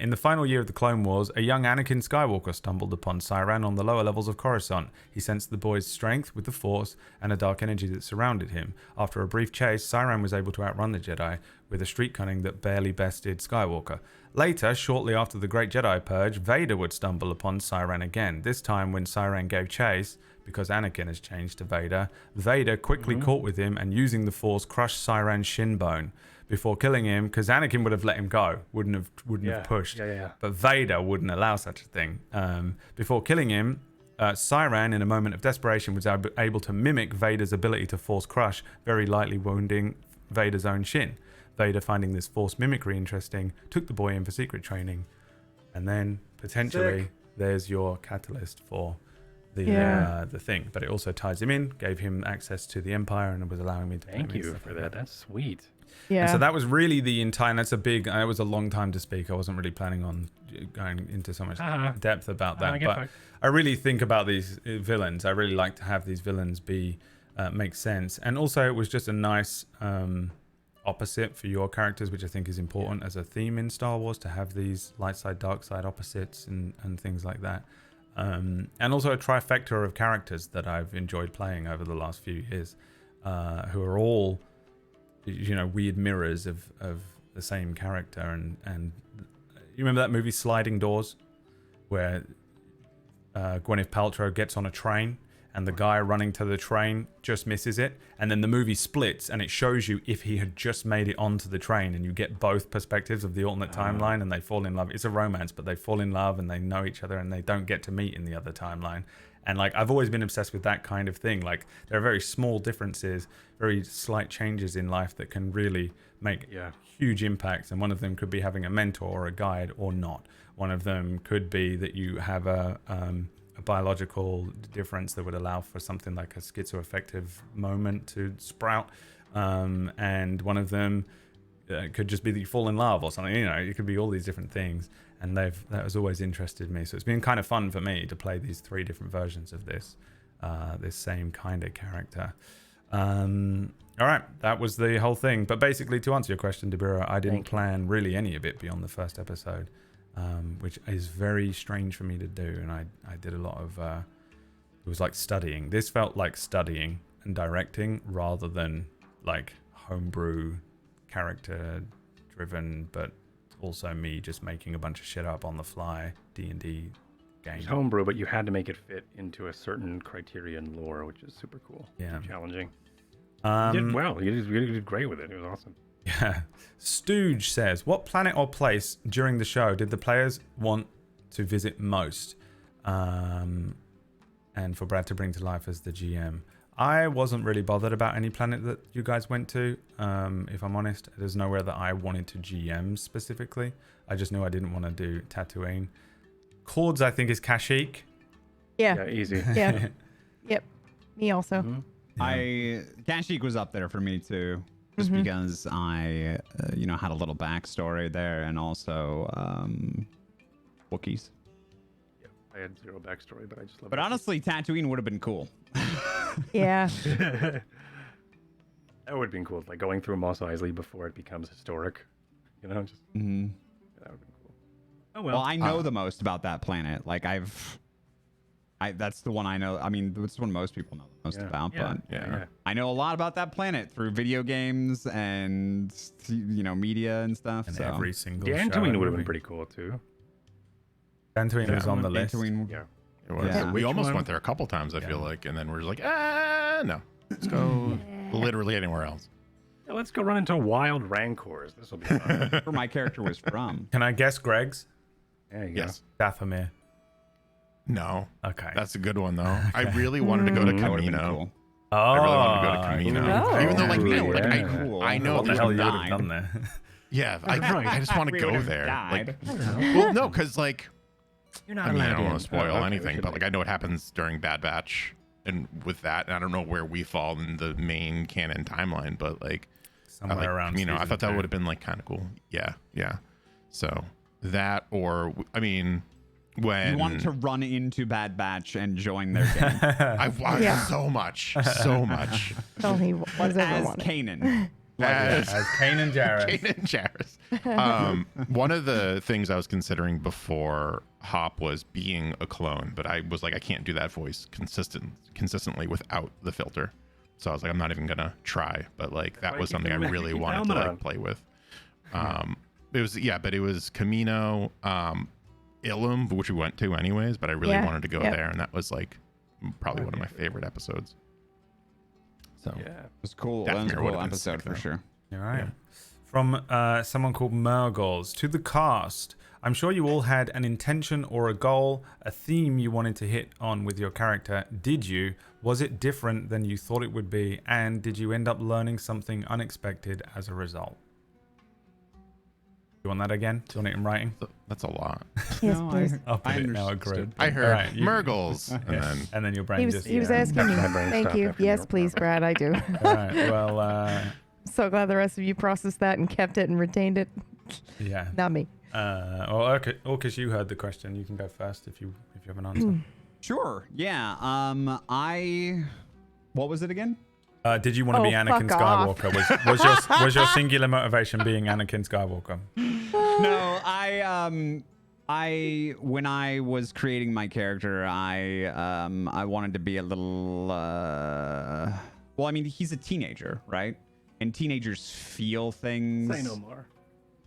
In the final year of the Clone Wars, a young Anakin Skywalker stumbled upon Siren on the lower levels of Coruscant. He sensed the boy's strength with the Force and a dark energy that surrounded him. After a brief chase, Siren was able to outrun the Jedi with a street cunning that barely bested Skywalker. Later, shortly after the Great Jedi Purge, Vader would stumble upon Siren again. This time when Siren gave chase, because Anakin has changed to Vader, Vader quickly caught with him and using the Force crushed Siren's shin bone before killing him, because Anakin would have let him go, wouldn't have pushed. But Vader wouldn't allow such a thing. Before killing him, Siren, in a moment of desperation, was able to mimic Vader's ability to Force crush, very lightly wounding Vader's own shin. Vader, finding this Force mimicry interesting, took the boy in for secret training, and then potentially there's your catalyst for the thing. But it also ties him in, gave him access to the Empire, and it was allowing me to. Thank you for that. That's sweet. Yeah. And so that was really the entire. And that's a big. It was a long time to speak. I wasn't really planning on going into so much depth about that. But I really think about these villains. I really like to have these villains be make sense. And also, it was just a nice opposite for your characters, which I think is important as a theme in Star Wars, to have these light side, dark side opposites and things like that. And also a trifecta of characters that I've enjoyed playing over the last few years, who are all, weird mirrors of the same character. And you remember that movie Sliding Doors, where Gwyneth Paltrow gets on a train and the guy running to the train just misses it, and then the movie splits and it shows you if he had just made it onto the train, and you get both perspectives of the alternate timeline, and they fall in love. It's a romance, but they fall in love and they know each other and they don't get to meet in the other timeline. And I've always been obsessed with that kind of thing. There are very small differences, very slight changes in life that can really make huge impacts. And one of them could be having a mentor or a guide or not. One of them could be that you have a biological difference that would allow for something like a schizoaffective moment to sprout. And one of them could just be that you fall in love or something. It could be all these different things. And that has always interested me. So it's been kind of fun for me to play these three different versions of this same kind of character. All right, that was the whole thing. But basically, to answer your question, Debira, I didn't plan really any of it beyond the first episode, which is very strange for me to do. And I did a lot of, it was like studying. This felt like studying and directing rather than like homebrew character driven, but also me just making a bunch of shit up on the fly D&D game. It's homebrew, but you had to make it fit into a certain criterion lore, which is super cool. Yeah. Challenging. You did well. You did great with it. It was awesome. Yeah. Stooge says, what planet or place during the show did the players want to visit most? And for Brad to bring to life as the GM. I wasn't really bothered about any planet that you guys went to, if I'm honest. There's nowhere that I wanted to GM specifically. I just knew I didn't want to do Tatooine. Chords, I think, is Kashyyyk. Yeah, easy. Yeah. Yep. Me also. Mm-hmm. Kashyyyk was up there for me too, just because I, had a little backstory there, and also Wookiees. Yeah, I had zero backstory, but I just love. But honestly, Tatooine would have been cool. Yeah. That would have been cool, like going through Mos Eisley before it becomes historic. Just that would have been cool. Oh well. Well, I know the most about that planet. That's the one I know. I mean, it's the one most people know the most about. But I know a lot about that planet through video games and media and stuff. And so every single Dantooine would have been pretty cool too. Dantooine was on the list. Yeah. It was. Yeah. We almost went there a couple times, I feel like, and then we're just like, no. Let's go literally anywhere else. Yeah, let's go run into wild rancors. This will be fun. where my character was from. Can I guess Greg's? There you Yes. Dathomir. No. Okay. That's a good one, though. I really wanted to go to That would have been Camino. cool. Oh, I really wanted to go to Camino. Oh. Even though, Cool. I know what the there's hell a you would have died. done there? Yeah, I just want to We go would've there. died. Well, no, because You're not I mean, I allowed don't in. want to spoil Oh, okay, anything, we but should I know what happens during Bad Batch, and with that, and I don't know where we fall in the main canon timeline, but Somewhere around. I season thought that 2. would have been kind of cool. Yeah. So that, or I mean, when You want to run into Bad Batch and join their gang I wanted so much. That's all he was ever as wanted. Kanan. as Kane and Jarrus. Kane and Jarrus. One of the things I was considering before Hop was being a clone, but I was like, I can't do that voice consistently without the filter. So I was like, I'm not even gonna try. But like that was something I really wanted to like play with. It was Camino, Ilum, which we went to anyways, but I really wanted to go there, and that was like probably one of my favorite episodes. So it was cool. Dathomir That was a would've cool been episode sick, for though. sure. All right. From someone called Murgles. To the cast, I'm sure you all had an intention or a goal, a theme you wanted to hit on with your character. Did you? Was it different than you thought it would be? And did you end up learning something unexpected as a result? You want that again? Do you want it in writing? That's a lot. Yes, No, please. I'll put it now a group. understood. I heard Alright, Murgles, and then your brain He was, just... he was asking me. My brain Thank stopped you. after Yes, you. please, Brad. I do. All right. Well, So glad the rest of you processed that and kept it and retained it. yeah. Not me. Orcus, you heard the question. You can go first if you have an answer. Sure. Yeah. What was it again? Did you want to be Anakin fuck off. Skywalker? Was your singular motivation being Anakin Skywalker? No, I when I was creating my character, I wanted to be a little well, I mean, he's a teenager, right? And teenagers feel things Say no more.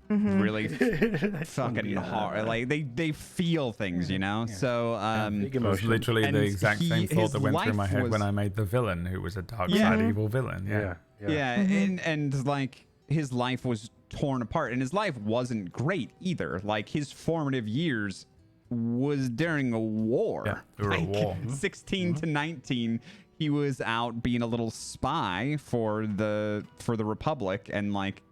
really fucking hard. Like they feel things, you know? So Big It was emotion. literally And the exact same thought his that went through my life head was- when I made the villain, who was a dark Yeah. side evil villain. Yeah. yeah, and like his life was torn apart, and his life wasn't great either. Like his formative years was during a war. Yeah, during a war. 16 to 19, he was out being a little spy for the Republic, and like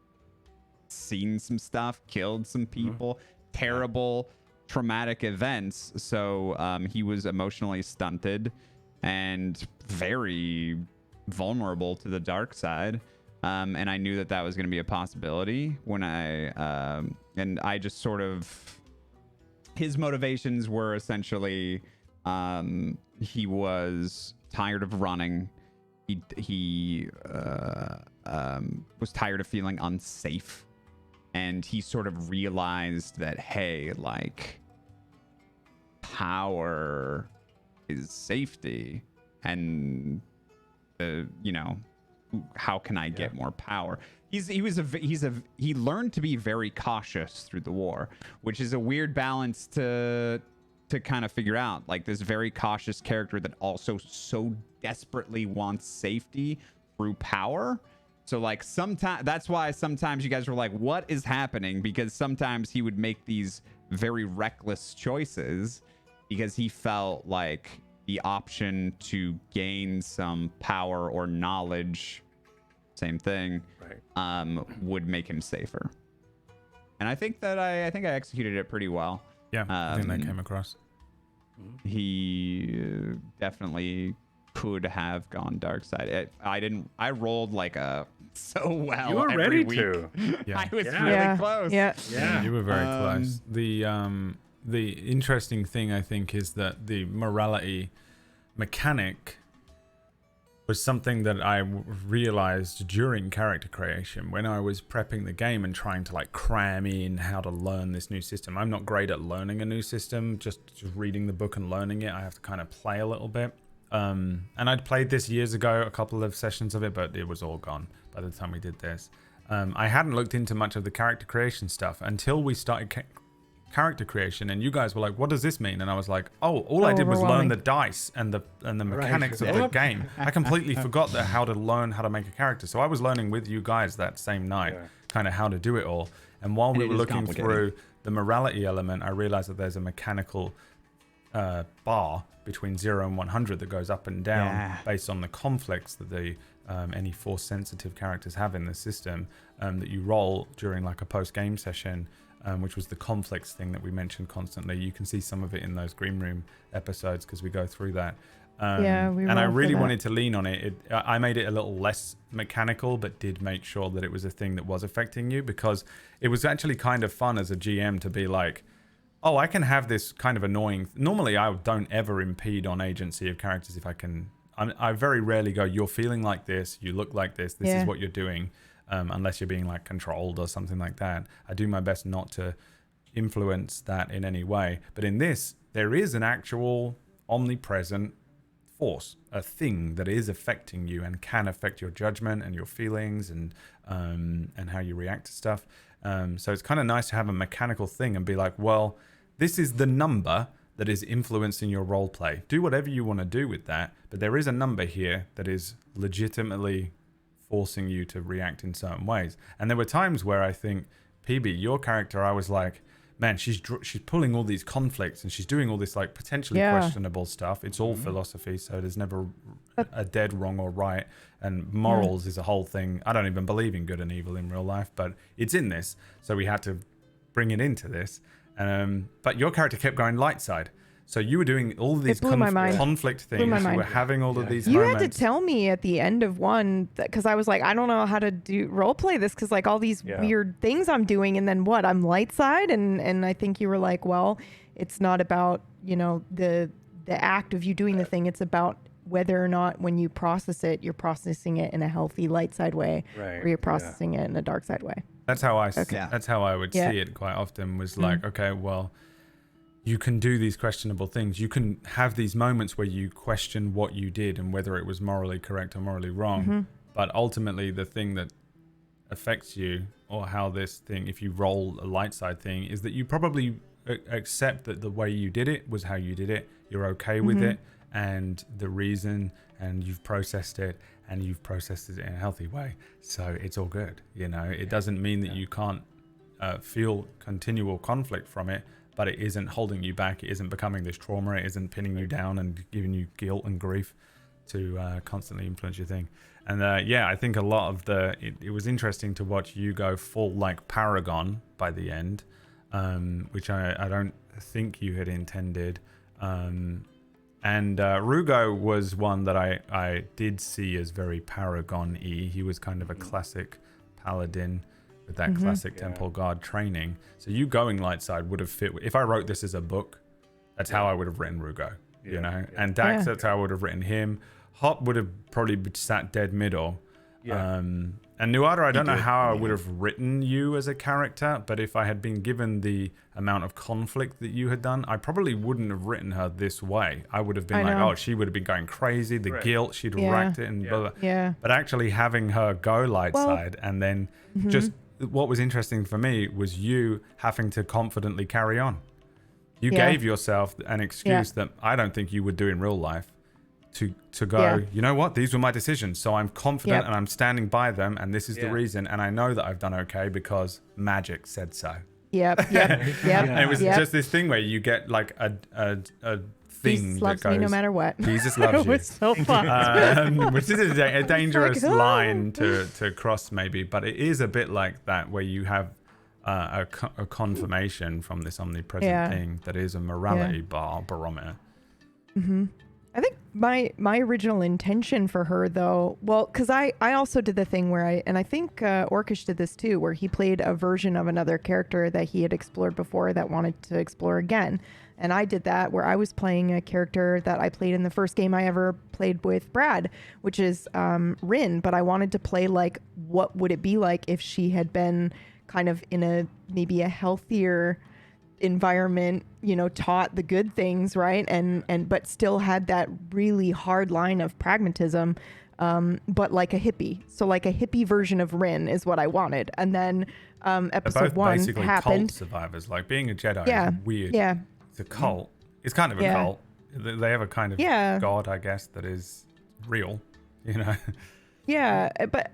seen some stuff, killed some people, terrible traumatic events. So he was emotionally stunted and very vulnerable to the dark side. And I knew that that was going to be a possibility when and I just sort of, his motivations were essentially, he was tired of running. He was tired of feeling unsafe. And he sort of realized that, hey, like, power is safety. And, you know, how can I get more power? He learned to be very cautious through the war, which is a weird balance to kind of figure out. Like, this very cautious character that also so desperately wants safety through power. So like sometimes, that's why sometimes you guys were like, what is happening? Because sometimes he would make these very reckless choices because he felt like the option to gain some power or knowledge, same thing, Right. would make him safer. And I think that I executed it pretty well. Yeah, I think that came across. He definitely could have gone dark side. I rolled like so well. You were every ready week. to. Yeah. I was Yeah. really close. Yeah. Yeah. You were very close. The interesting thing, I think, is that the morality mechanic was something that I realized during character creation when I was prepping the game and trying to like cram in how to learn this new system. I'm not great at learning a new system, just reading the book and learning it. I have to kind of play a little bit. And I'd played this years ago, a couple of sessions of it, but it was all gone by the time we did this. I hadn't looked into much of the character creation stuff until we started character creation, and you guys were like, what does this mean? And I was like, oh, all I did was learn the dice and the mechanics of the game. I completely forgot how to learn how to make a character. So I was learning with you guys that same night, kind of how to do it all. And while we were looking through the morality element, I realized that there's a mechanical bar between 0 and 100 that goes up and down based on the conflicts that the any force sensitive characters have in the system, that you roll during like a post game session, which was the conflicts thing that we mentioned constantly. You can see some of it in those green room episodes because we go through that. And I really wanted to lean on it. I made it a little less mechanical, but did make sure that it was a thing that was affecting you, because it was actually kind of fun as a GM to be like, oh, I can have this kind of annoying. Normally, I don't ever impede on agency of characters if I can. I very rarely go, you're feeling like this, you look like this is what you're doing. unless you're being like controlled or something like that. I do my best not to influence that in any way. But in this, there is an actual omnipresent force, a thing that is affecting you and can affect your judgment and your feelings and how you react to stuff. So it's kind of nice to have a mechanical thing and be like, well, this is the number that is influencing your role play. Do whatever you want to do with that, but there is a number here that is legitimately forcing you to react in certain ways. And there were times where I think, PB, your character, I was like, man, she's pulling all these conflicts and she's doing all this like potentially questionable stuff. It's all philosophy, so there's never a dead wrong or right. And morals is a whole thing. I don't even believe in good and evil in real life, but it's in this, so we had to bring it into this. But your character kept going light side. So you were doing all of these conflict things. You were having all of these moments. You had to tell me at the end of one, because I was like, I don't know how to do role play this, because like all these weird things I'm doing, and then what? I'm light side, and I think you were like, well, it's not about, you know, the act of you doing the thing. It's about whether or not when you process it, you're processing it in a healthy light side way, or you're processing it in a dark side way. That's how I would see it quite often. Was like, okay, well, you can do these questionable things. You can have these moments where you question what you did and whether it was morally correct or morally wrong. But ultimately, the thing that affects you, or how this thing, if you roll a light side thing, is that you probably accept that the way you did it was how you did it. You're okay with it, and the reason, and you've processed it, and you've processed it in a healthy way. So it's all good. You know, it doesn't mean that you can't feel continual conflict from it, but it isn't holding you back. It isn't becoming this trauma. It isn't pinning you down and giving you guilt and grief to constantly influence your thing. And I think a lot of it was interesting to watch you go full like Paragon by the end, which I don't think you had intended. And Rugo was one that I did see as very Paragon-y. He was kind of a classic paladin with that classic temple guard training. So you going light side would have fit. If I wrote this as a book, that's how I would have written Rugo, you know? And Dax, that's how I would have written him. Hop would have probably sat dead middle. And Nuada, I don't know how I would have written you as a character, but if I had been given the amount of conflict that you had done, I probably wouldn't have written her this way. I would have been she would have been going crazy, the guilt, she'd racked it, and blah, blah. But actually having her go light side, and then just what was interesting for me was you having to confidently carry on. You gave yourself an excuse that I don't think you would do in real life. To go, you know what? These were my decisions, so I'm confident and I'm standing by them, and this is the reason, and I know that I've done okay because magic said so. And it was just this thing where you get like a thing Jesus that loves goes, me no matter what. Jesus loves you. It was so fun. Which is a dangerous like, line to cross maybe, but it is a bit like that where you have a confirmation from this omnipresent thing that is a morality barometer. I think my original intention for her, though, well, because I also did the thing where I think Orcish did this too, where he played a version of another character that he had explored before that wanted to explore again. And I did that where I was playing a character that I played in the first game I ever played with Brad, which is Rin. But I wanted to play like, what would it be like if she had been kind of in maybe a healthier environment, you know, taught the good things, right, and but still had that really hard line of pragmatism, but like a hippie. So like a hippie version of Rin is what I wanted. And then episode 1 basically happened. Cult survivors, like being a Jedi is weird. It's a cult. It's kind of a cult. They have a kind of god, I guess, that is real, you know. But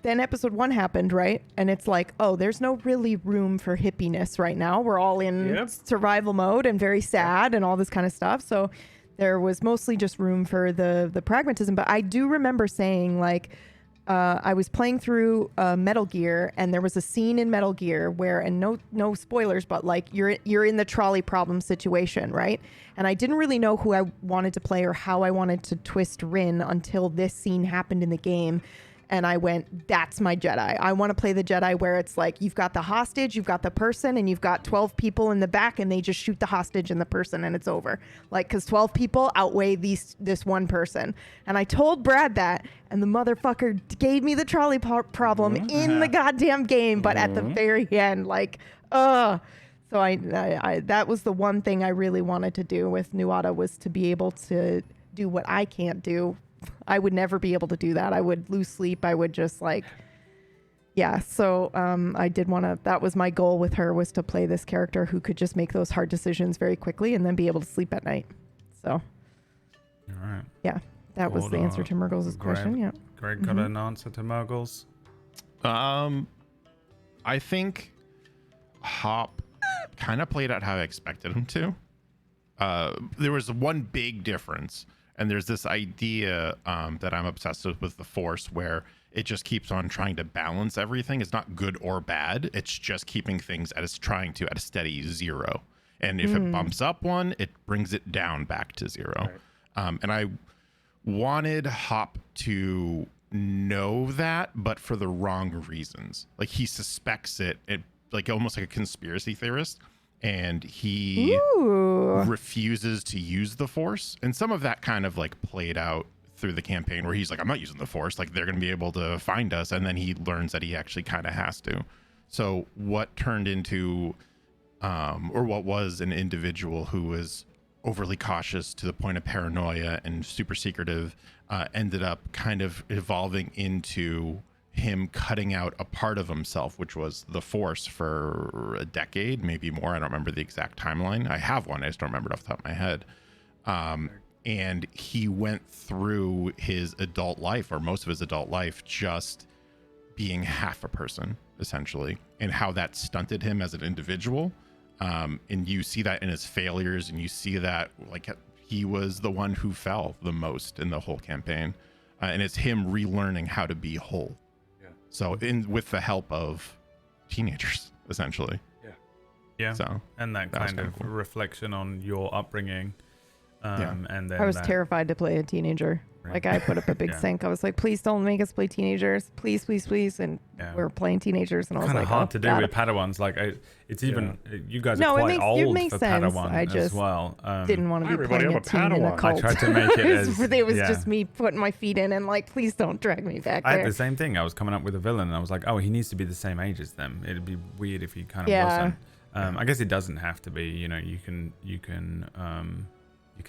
then episode 1 happened, right? And it's like, oh, there's no really room for hippiness right now. We're all in survival mode and very sad and all this kind of stuff. So there was mostly just room for the pragmatism. But I do remember saying, like, I was playing through Metal Gear, and there was a scene in Metal Gear where, and no spoilers, but like you're in the trolley problem situation, right? And I didn't really know who I wanted to play or how I wanted to twist Rin until this scene happened in the game. And I went, that's my Jedi. I want to play the Jedi where it's like you've got the hostage, you've got the person, and you've got 12 people in the back, and they just shoot the hostage and the person, and it's over. Like, because 12 people outweigh this one person. And I told Brad that, and the motherfucker gave me the trolley problem in the goddamn game, but at the very end, like, So I that was the one thing I really wanted to do with ROTA, was to be able to do what I can't do. I would never be able to do that. I would lose sleep. I would just like, yeah. So I did want to, that was my goal with her, was to play this character who could just make those hard decisions very quickly and then be able to sleep at night. So, All right. yeah, that was the answer to Murgles' question. Yeah. Greg got an answer to Murgles. I think Hop kind of played out how I expected him to. There was one big difference, and there's this idea that I'm obsessed with the Force, where it just keeps on trying to balance everything. It's not good or bad. It's just keeping things at a steady 0. And if it bumps up one, it brings it down back to 0. Right. And I wanted Hop to know that, but for the wrong reasons. Like, he suspects it like almost like a conspiracy theorist. And he refuses to use the Force. And some of that kind of like played out through the campaign, where he's like, I'm not using the Force. Like, they're going to be able to find us. And then he learns that he actually kind of has to. So what turned into, or what was an individual who was overly cautious to the point of paranoia and super secretive, ended up kind of evolving into him cutting out a part of himself, which was the Force, for a decade, maybe more. I don't remember the exact timeline. I have one, I just don't remember it off the top of my head. And he went through his adult life, or most of his adult life, just being half a person, essentially, and how that stunted him as an individual. And you see that in his failures, and you see that like he was the one who fell the most in the whole campaign. And it's him relearning how to be whole. So with the help of teenagers, essentially. Yeah. So and that kind of cool reflection on your upbringing. And then I was terrified to play a teenager. Right. Like, I put up a big sink. I was like, please don't make us play teenagers. Please, please, please. And we're playing teenagers. And I was like, kind of hard to do with Padawans. Like, it's even, you guys are quite old for Padawan I just as well. Didn't want to be playing a teen in a cult. I tried to make it it was just me putting my feet in and like, please don't drag me back there. I had the same thing. I was coming up with a villain and I was like, oh, he needs to be the same age as them. It'd be weird if he kind of wasn't. I guess it doesn't have to be, you can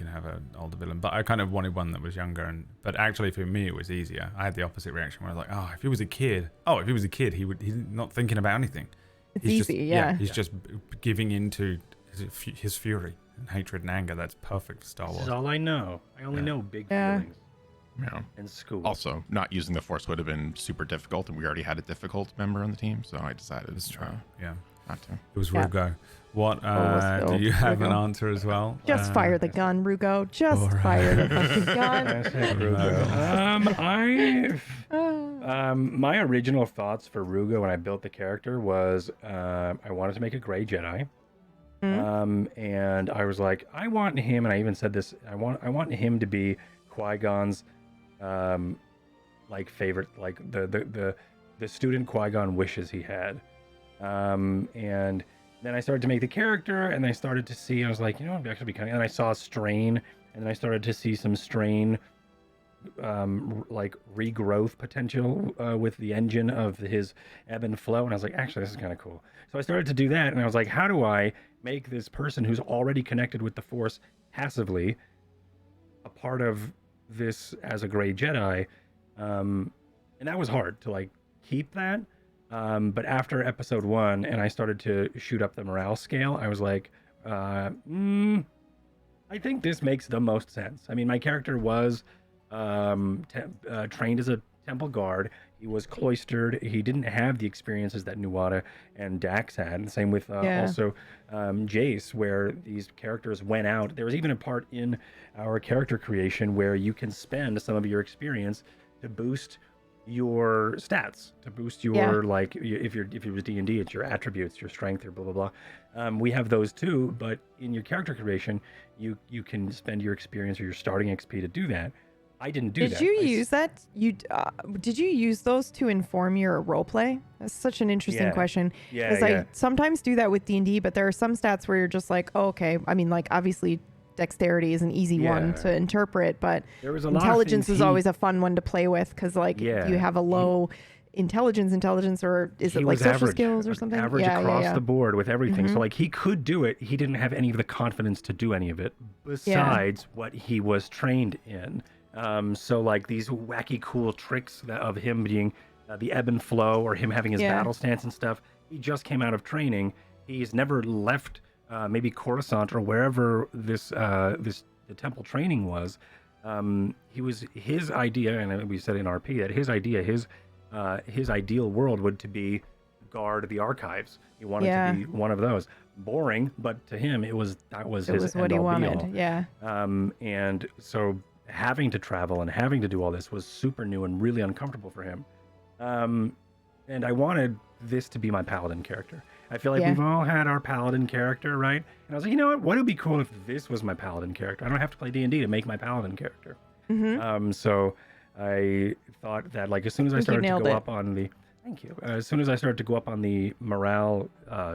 have an older villain, but I kind of wanted one that was younger. But actually, for me, it was easier. I had the opposite reaction where I was like, "Oh, if he was a kid, he's not thinking about anything. He's easy, He's just giving into his fury and hatred and anger. That's perfect for Star Wars. This is all I know. I only know big feelings. Yeah. In school. Also, not using the Force would have been super difficult, and we already had a difficult member on the team, so I decided. It's true. Not to. It was Rugo. What do you have an answer as well? Just fire the gun, Rugo. Just fire the fucking gun. My original thoughts for Rugo when I built the character was I wanted to make a gray Jedi. And I was like, I want him, and I even said this, I want him to be Qui-Gon's like favorite, like the student Qui-Gon wishes he had. And then I started to make the character, and I started to see, I was like, it'd actually be kind of, and I saw Strain, and then I started to see some Strain, like regrowth potential with the engine of his ebb and flow, and I was like, actually, this is kind of cool. So I started to do that, and I was like, how do I make this person who's already connected with the Force passively a part of this as a gray Jedi? And that was hard to like keep that. But after episode 1 and I started to shoot up the morale scale, I was like, I think this makes the most sense. I mean, my character was trained as a temple guard. He was cloistered. He didn't have the experiences that ROTA and Dax had. The same with also Jace, where these characters went out. There was even a part in our character creation where you can spend some of your experience to boost your stats, to boost your like if it was D&D, it's your attributes, your strength, your blah blah blah. We have those too, but in your character creation you can spend your experience or your starting XP to do that. I didn't do that. Did you use that? Did you use those to inform your role play? That's such an interesting question. Yeah, Because I sometimes do that with D&D, but there are some stats where you're just like, oh, okay. I mean, like obviously dexterity is an easy one to interpret, but there was a intelligence lot of is always a fun one to play with because like you have a low intelligence, or is it like social average, skills or something? Average across the board with everything. Mm-hmm. So like he could do it. He didn't have any of the confidence to do any of it besides what he was trained in. So like these wacky cool tricks of him being the ebb and flow, or him having his battle stance and stuff. He just came out of training. He's never left maybe Coruscant or wherever the temple training was. He was his idea, and we said in RP that his idea, his ideal world would to be guard the archives. He wanted to be one of those. Boring, but to him it was what he wanted. Yeah. And so having to travel and having to do all this was super new and really uncomfortable for him. And I wanted this to be my paladin character. I feel like we've all had our paladin character, right? And I was like, you know what would be cool if this was my paladin character? I don't have to play D&D to make my paladin character. Mm-hmm. So I thought that like as soon as I started to go up on the as soon as I started to go up on the morale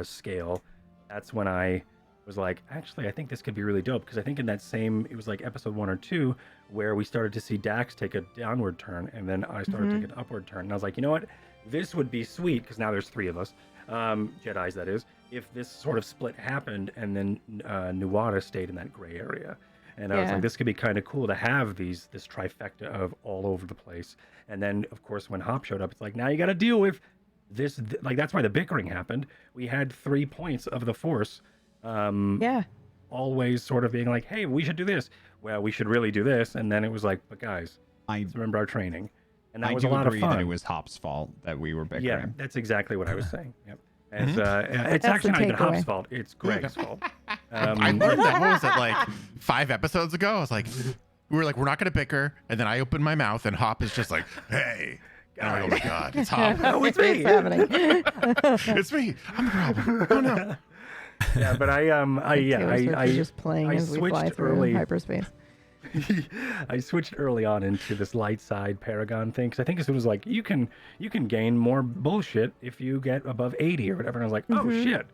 scale, that's when I was like, actually, I think this could be really dope, because I think in that same, it was like episode 1 or 2 where we started to see Dax take a downward turn, and then I started to take an upward turn, and I was like, you know what, this would be sweet, because now there's 3 of us, Jedis that is, if this sort of split happened and then Nuada stayed in that gray area. And I was like, this could be kind of cool to have this trifecta of all over the place. And then, of course, when Hop showed up, it's like, now you got to deal with this. Like, that's why the bickering happened. We had 3 points of the Force. Always sort of being like, hey, we should do this. Well, we should really do this. And then it was like, but guys, let's remember our training. And that was a lot of fun. I agree that it was Hop's fault that we were bickering. Yeah, that's exactly what I was saying. Yep. It's actually not even Hop's fault. It's Greg's fault. I learned that, what was it, like 5 episodes ago? I was like, we were like, we're not going to bicker. And then I opened my mouth and Hop is just like, hey. And I'm like, oh my God, it's Hop. Oh, it's me. It's happening. It's me. I'm the problem. Oh no. Yeah, but I just playing as we fly through hyperspace. I switched early on into this light side Paragon thing, because I think as soon as like you can gain more bullshit if you get above 80 or whatever, and I was like, oh shit,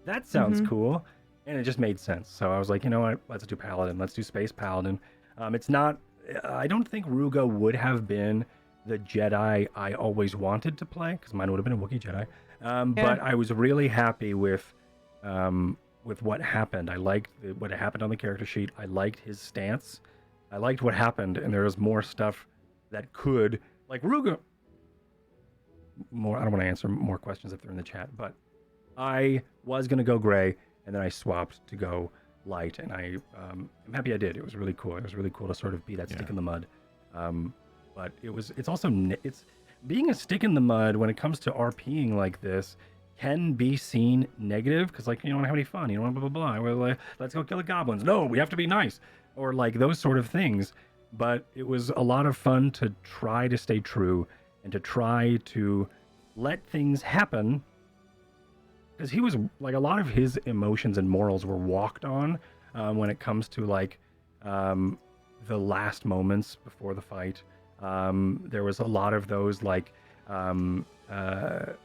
that sounds cool, and it just made sense. So I was like, you know what, let's do Paladin, let's do Space Paladin. It's not, I don't think Ruga would have been the Jedi I always wanted to play, because mine would have been a Wookiee Jedi. But I was really happy with what happened. I liked what happened on the character sheet. I liked his stance. I liked what happened, and there was more stuff that could, like Ruga. I don't want to answer more questions if they're in the chat, but I was going to go gray, and then I swapped to go light, and I'm happy I did. It was really cool. It was really cool to sort of be that stick in the mud. But it's also being a stick in the mud when it comes to RPing like this can be seen negative, because like you don't have any fun, you don't blah blah blah. We're like, let's go kill the goblins. No, we have to be nice, or like those sort of things. But it was a lot of fun to try to stay true and to try to let things happen, because he was like, a lot of his emotions and morals were walked on when it comes to like the last moments before the fight. There was a lot of those like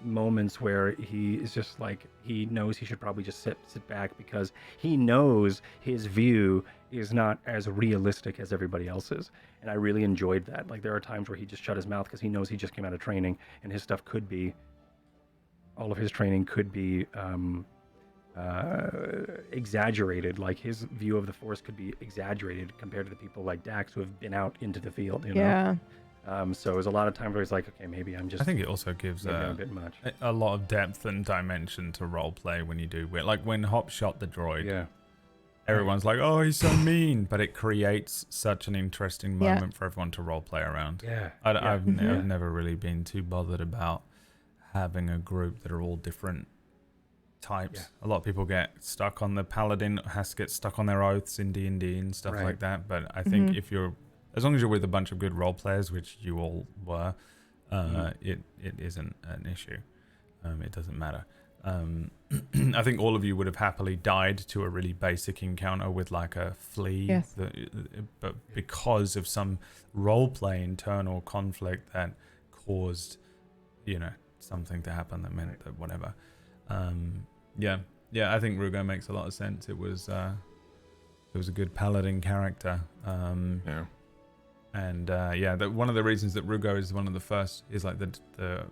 moments where he is just like, he knows he should probably just sit back, because he knows his view is not as realistic as everybody else's. And I really enjoyed that. Like, there are times where he just shut his mouth because he knows he just came out of training, and his stuff could be, all of his training could be exaggerated. Like, his view of the Force could be exaggerated compared to the people like Dax who have been out into the field, you know? So there's a lot of times where he's like, okay, maybe I'm just, I think it also gives a bit much. A lot of depth and dimension to role play when you do it. Like when Hop shot the droid, everyone's like, oh, he's so mean, but it creates such an interesting moment for everyone to role play around. I've never really been too bothered about having a group that are all different types. A lot of people get stuck on the Paladin, has to get stuck on their oaths in D&D and stuff like that. But I think if you're, as long as you're with a bunch of good role players, which you all were, it isn't an issue. It doesn't matter. I think all of you would have happily died to a really basic encounter with like a flea, Yes. but because of some roleplay internal conflict that caused, something to happen that meant that whatever. Yeah, I think Rugo makes a lot of sense. It was a good paladin character. Yeah. And one of the reasons that Rugo is one of the first is like the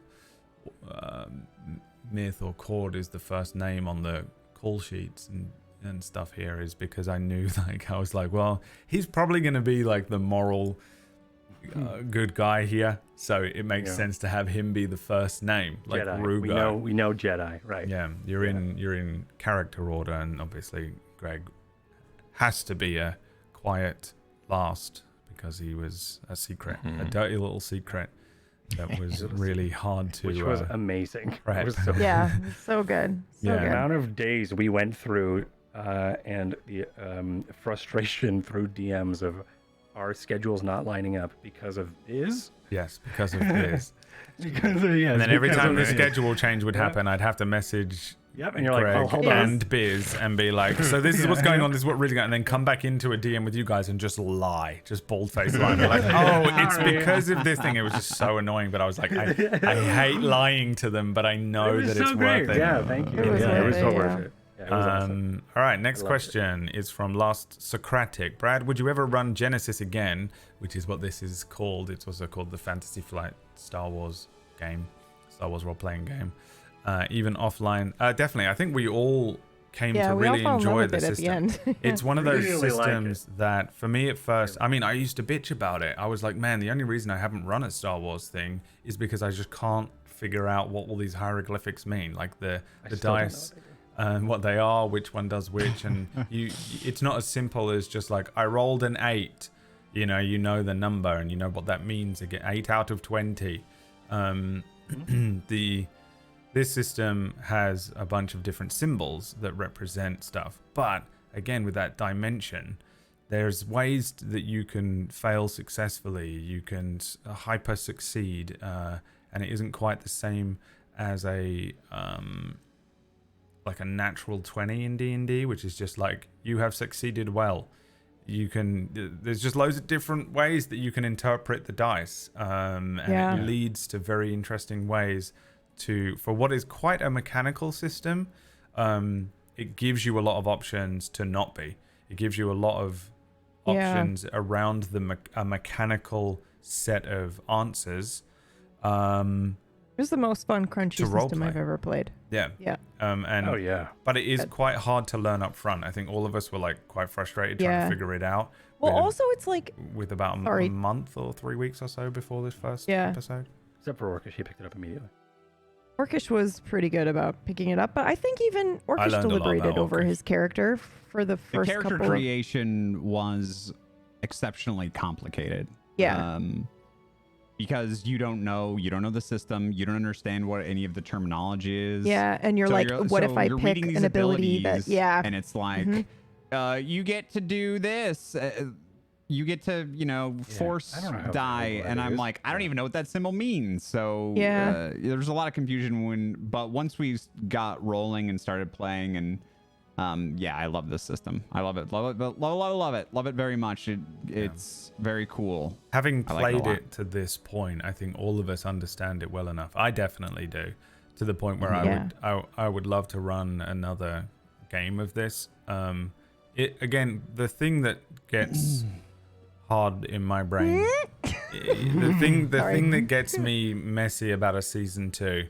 myth or chord is the first name on the call sheets and stuff here is because I knew I was like, well, he's probably going to be like the moral good guy here, so it makes sense to have him be the first name, like Jedi. Rugo. We know Jedi, right? Yeah, you're in character order, and obviously Greg has to be a quiet last because he was a secret, a dirty little secret that was really hard to. Which was amazing. Prep. It was so Yeah, so good. So Yeah. The good. amount of days we went through and the frustration through DMs of our schedules not lining up because of Biz. Yes, because of this. Because of, And then every time the this schedule change would happen, I'd have to message Yep, and you're like, Greg oh, hold Yeah. on. and Biz and be like, so this is what's going on, this is what really going on, and then come back into a DM with you guys and just lie, just bald-faced lie. Be like, oh, it's because of this thing. It was just so annoying, but I was like, I hate lying to them, but I know It was that so it's great. worth it. Yeah, thank you. It was It was so worth it, worth it. Yeah, it was awesome. All right, next I loved question is from Last Socratic. Brad, would you ever run Genesis again, which is what this is called? It's also called the Fantasy Flight Star Wars role-playing game. Even offline. Definitely. I think we all came to we all really fell in love enjoy with the it system. at the end. It's one of those Really like systems that, for me at first, I mean, I used to bitch about it. I was like, man, the only reason I haven't run a Star Wars thing is because I just can't figure out what all these hieroglyphics mean. Like the still don't know dice, what they are, which one does which, and it's not as simple as just like, I rolled an 8. You know the number and you know what that means. Again, 8 out of 20. This system has a bunch of different symbols that represent stuff, but again, with that dimension, there's ways that you can fail successfully, you can hyper succeed, and it isn't quite the same as a like a natural 20 in D&D, which is just like, you have succeeded well. There's just loads of different ways that you can interpret the dice, and it leads to very interesting ways for what is quite a mechanical system. It gives you a lot of options to not be. It gives you a lot of options around a mechanical set of answers. It was the most fun crunchy system I've ever played. Yeah. And but it is quite hard to learn up front. I think all of us were like quite frustrated trying to figure it out. Well, also it's like with about a month or 3 weeks or so before this first episode. Except for Orcish, he picked it up immediately. Orcish was pretty good about picking it up, but I think even Orcish deliberated over his character for the first character couple creation was exceptionally complicated. Yeah. Because you don't know the system, you don't understand what any of the terminology is. Yeah, and you're like, what if I pick an ability that, and it's like, you get to do this. You get to, force die. And I'm like, I don't even know what that symbol means. So there's a lot of confusion but once we got rolling and started playing, and I love this system. I love it. Love it very much. It's very cool. Having played it to this point, I think all of us understand it well enough. I definitely do, to the point where I would love to run another game of this. The thing that gets hard in my brain, the thing that gets me messy about a season 2.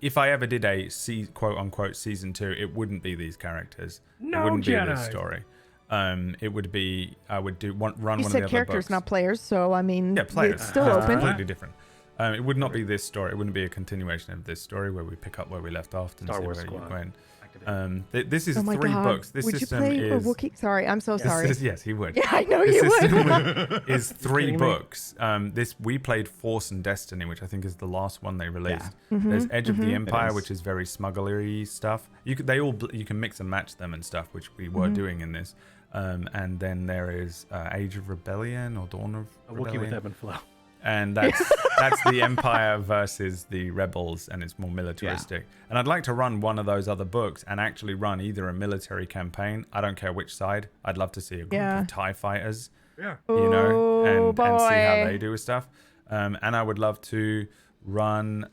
If I ever did a quote unquote season 2, it wouldn't be these characters. It wouldn't be this story. It would be, I would run one of the other books. You said characters, not players, so I mean, players. it's still open. Completely different. It would not be this story. It wouldn't be a continuation of this story where we pick up where we left off and Star see Wars where Squad. you went. This is 3 God. books. This would system you play is. a Wookiee? Sorry, I'm so sorry. Yes, he would. Yeah, I know This you system would. is 3 books. We played Force and Destiny, which I think is the last one they released. There's Edge of the Empire, which is very smugglery stuff. You can mix and match them and stuff, which we were doing in this. And then there is Age of Rebellion or Dawn of A Rebellion. Wookiee with ebb and flow. and that's the Empire versus the Rebels, and it's more militaristic. And I'd like to run one of those other books and actually run either a military campaign. I don't care which side. I'd love to see a group of TIE fighters, Yeah. you know, and see how boy. they do with stuff. And I would love to run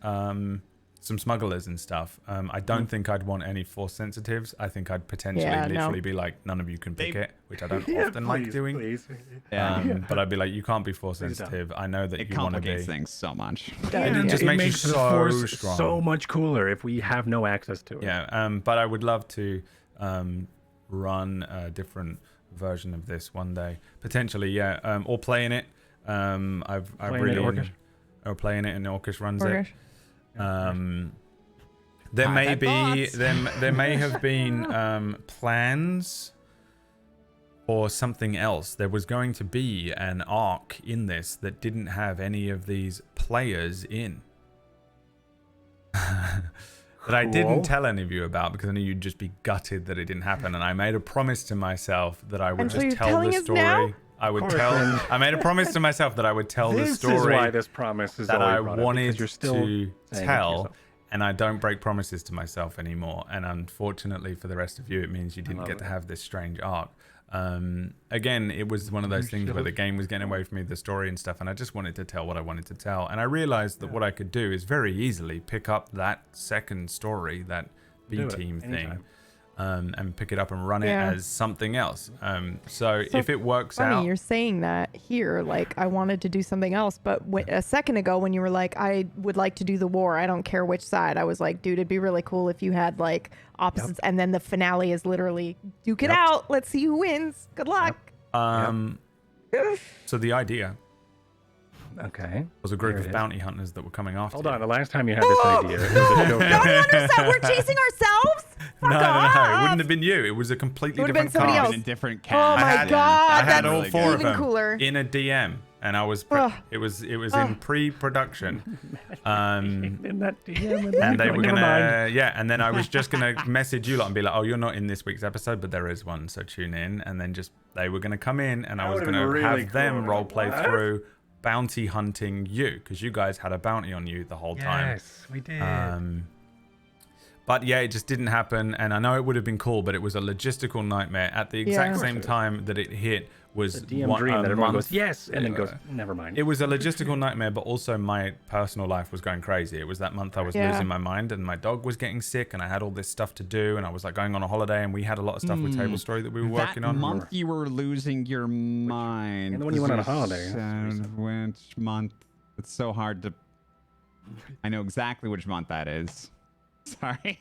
some smugglers and stuff. I don't think I'd want any force sensitives. I think I'd potentially literally be like, none of you can pick it, which I don't often like doing. Please. But I'd be like, you can't be force sensitive. I know that It you want to complicates be. things so much. It just makes you the so Force strong. so much cooler if we have no access to it. Yeah, but I would love to run a different version of this one day, potentially. Or playing it. I've Playing it, Orcish? or playing it, and Orcish runs Orcish. it. There may had be thoughts. there may have been plans or something else. There was going to be an arc in this that didn't have any of these players in. That I didn't Cool. tell any of you about because I knew you'd just be gutted that it didn't happen. And I made a promise to myself that I would And so just you're tell telling the us story. now? I would course, tell. and- I made a promise to myself that I would tell the This story is why this promise is that always I brought up, wanted because you're still to saying it tell, yourself. and I don't break promises to myself anymore. And unfortunately for the rest of you, it means you didn't love get to it. have this strange arc. Again, it was one of those things where the game was getting away from me, the story and stuff, and I just wanted to tell what I wanted to tell. And I realized that what I could do is very easily pick up that second story, that B Do it team thing, anytime. and pick it up and run it Yeah. as something else. So So if it works Funny, out, you're saying that here. Like, I wanted to do something else, but a second ago, when you were like, I would like to do the war, I don't care which side, I was like, dude, it'd be really cool if you had like opposites, and then the finale is literally duke it Yep. out. Let's see who wins. Good luck. so the idea Okay. was a group There of it is. bounty hunters that were coming after Hold you. on. The last time you had this idea, it was a joke. Bounty hunters that we're chasing ourselves. Fuck No, off. it wouldn't have been you. It was a completely It would've been different somebody cast. else. In a different Oh cast. my I had- god, I had that's all four of even them cooler. in a DM, and I was Ugh. it was in pre-production, In that DM, and they were never mind. gonna and then I was just gonna message you lot and be like, oh, you're not in this week's episode, but there is one, so tune in. And then just they were gonna come in, and I That was would've gonna been really have them cool. role play What? through bounty hunting you, because you guys had a bounty on you the whole time. Yes, we did. But yeah, it just didn't happen, and I know it would have been cool, but it was a logistical nightmare. At the exact Yeah. same time that it hit was the DM one, dream a that everyone month- goes yes, and then goes never mind. It was a logistical nightmare, but also my personal life was going crazy. It was that month I was Yeah. losing my mind, and my dog was getting sick, and I had all this stuff to do, and I was like going on a holiday, and we had a lot of stuff with Tablestory that we were working That on. month you were losing your mind. and the one you went on a holiday, that's Which month? It's so hard to. I know exactly which month that is. Sorry.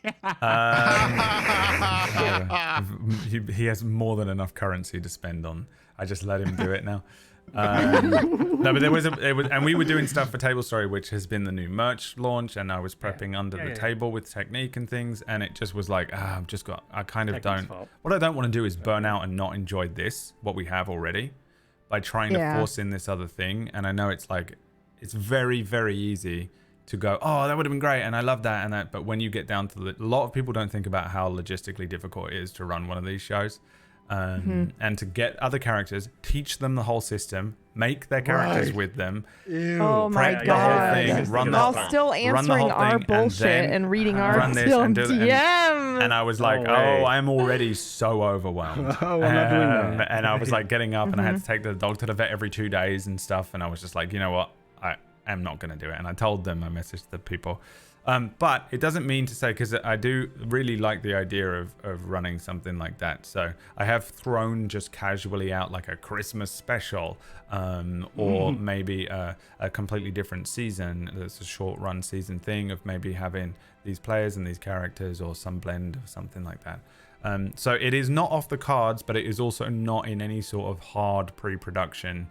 He has more than enough currency to spend on. I just let him do it now. No, but and we were doing stuff for Tablestory, which has been the new merch launch, and I was prepping under the table with technique and things, and it just was like, I kind of Technique's don't. fault. What I don't want to do is burn out and not enjoy this, what we have already, by trying to Yeah. force in this other thing. And I know it's like, it's very, very easy to go, oh, that would have been great, and I love that and that. But when you get down to a lot of people don't think about how logistically difficult it is to run one of these shows, and to get other characters, teach them the whole system, make their characters Right. with them, Oh my prep the god. whole thing, run the While whole, still run the answering whole our thing, bullshit and, then and reading our run this and do DM. and I was like, No way. oh, I'm already so overwhelmed. Oh, I'm not doing that. And I was like getting up, and I had to take the dog to the vet every 2 days and stuff. And I was just like, you know what? I am not going to do it. And I told them, I messaged the people. But it doesn't mean to say, because I do really like the idea of running something like that. So I have thrown just casually out like a Christmas special, or maybe a completely different season. That's a short run season thing of maybe having these players and these characters, or some blend of something like that. So it is not off the cards, but it is also not in any sort of hard pre-production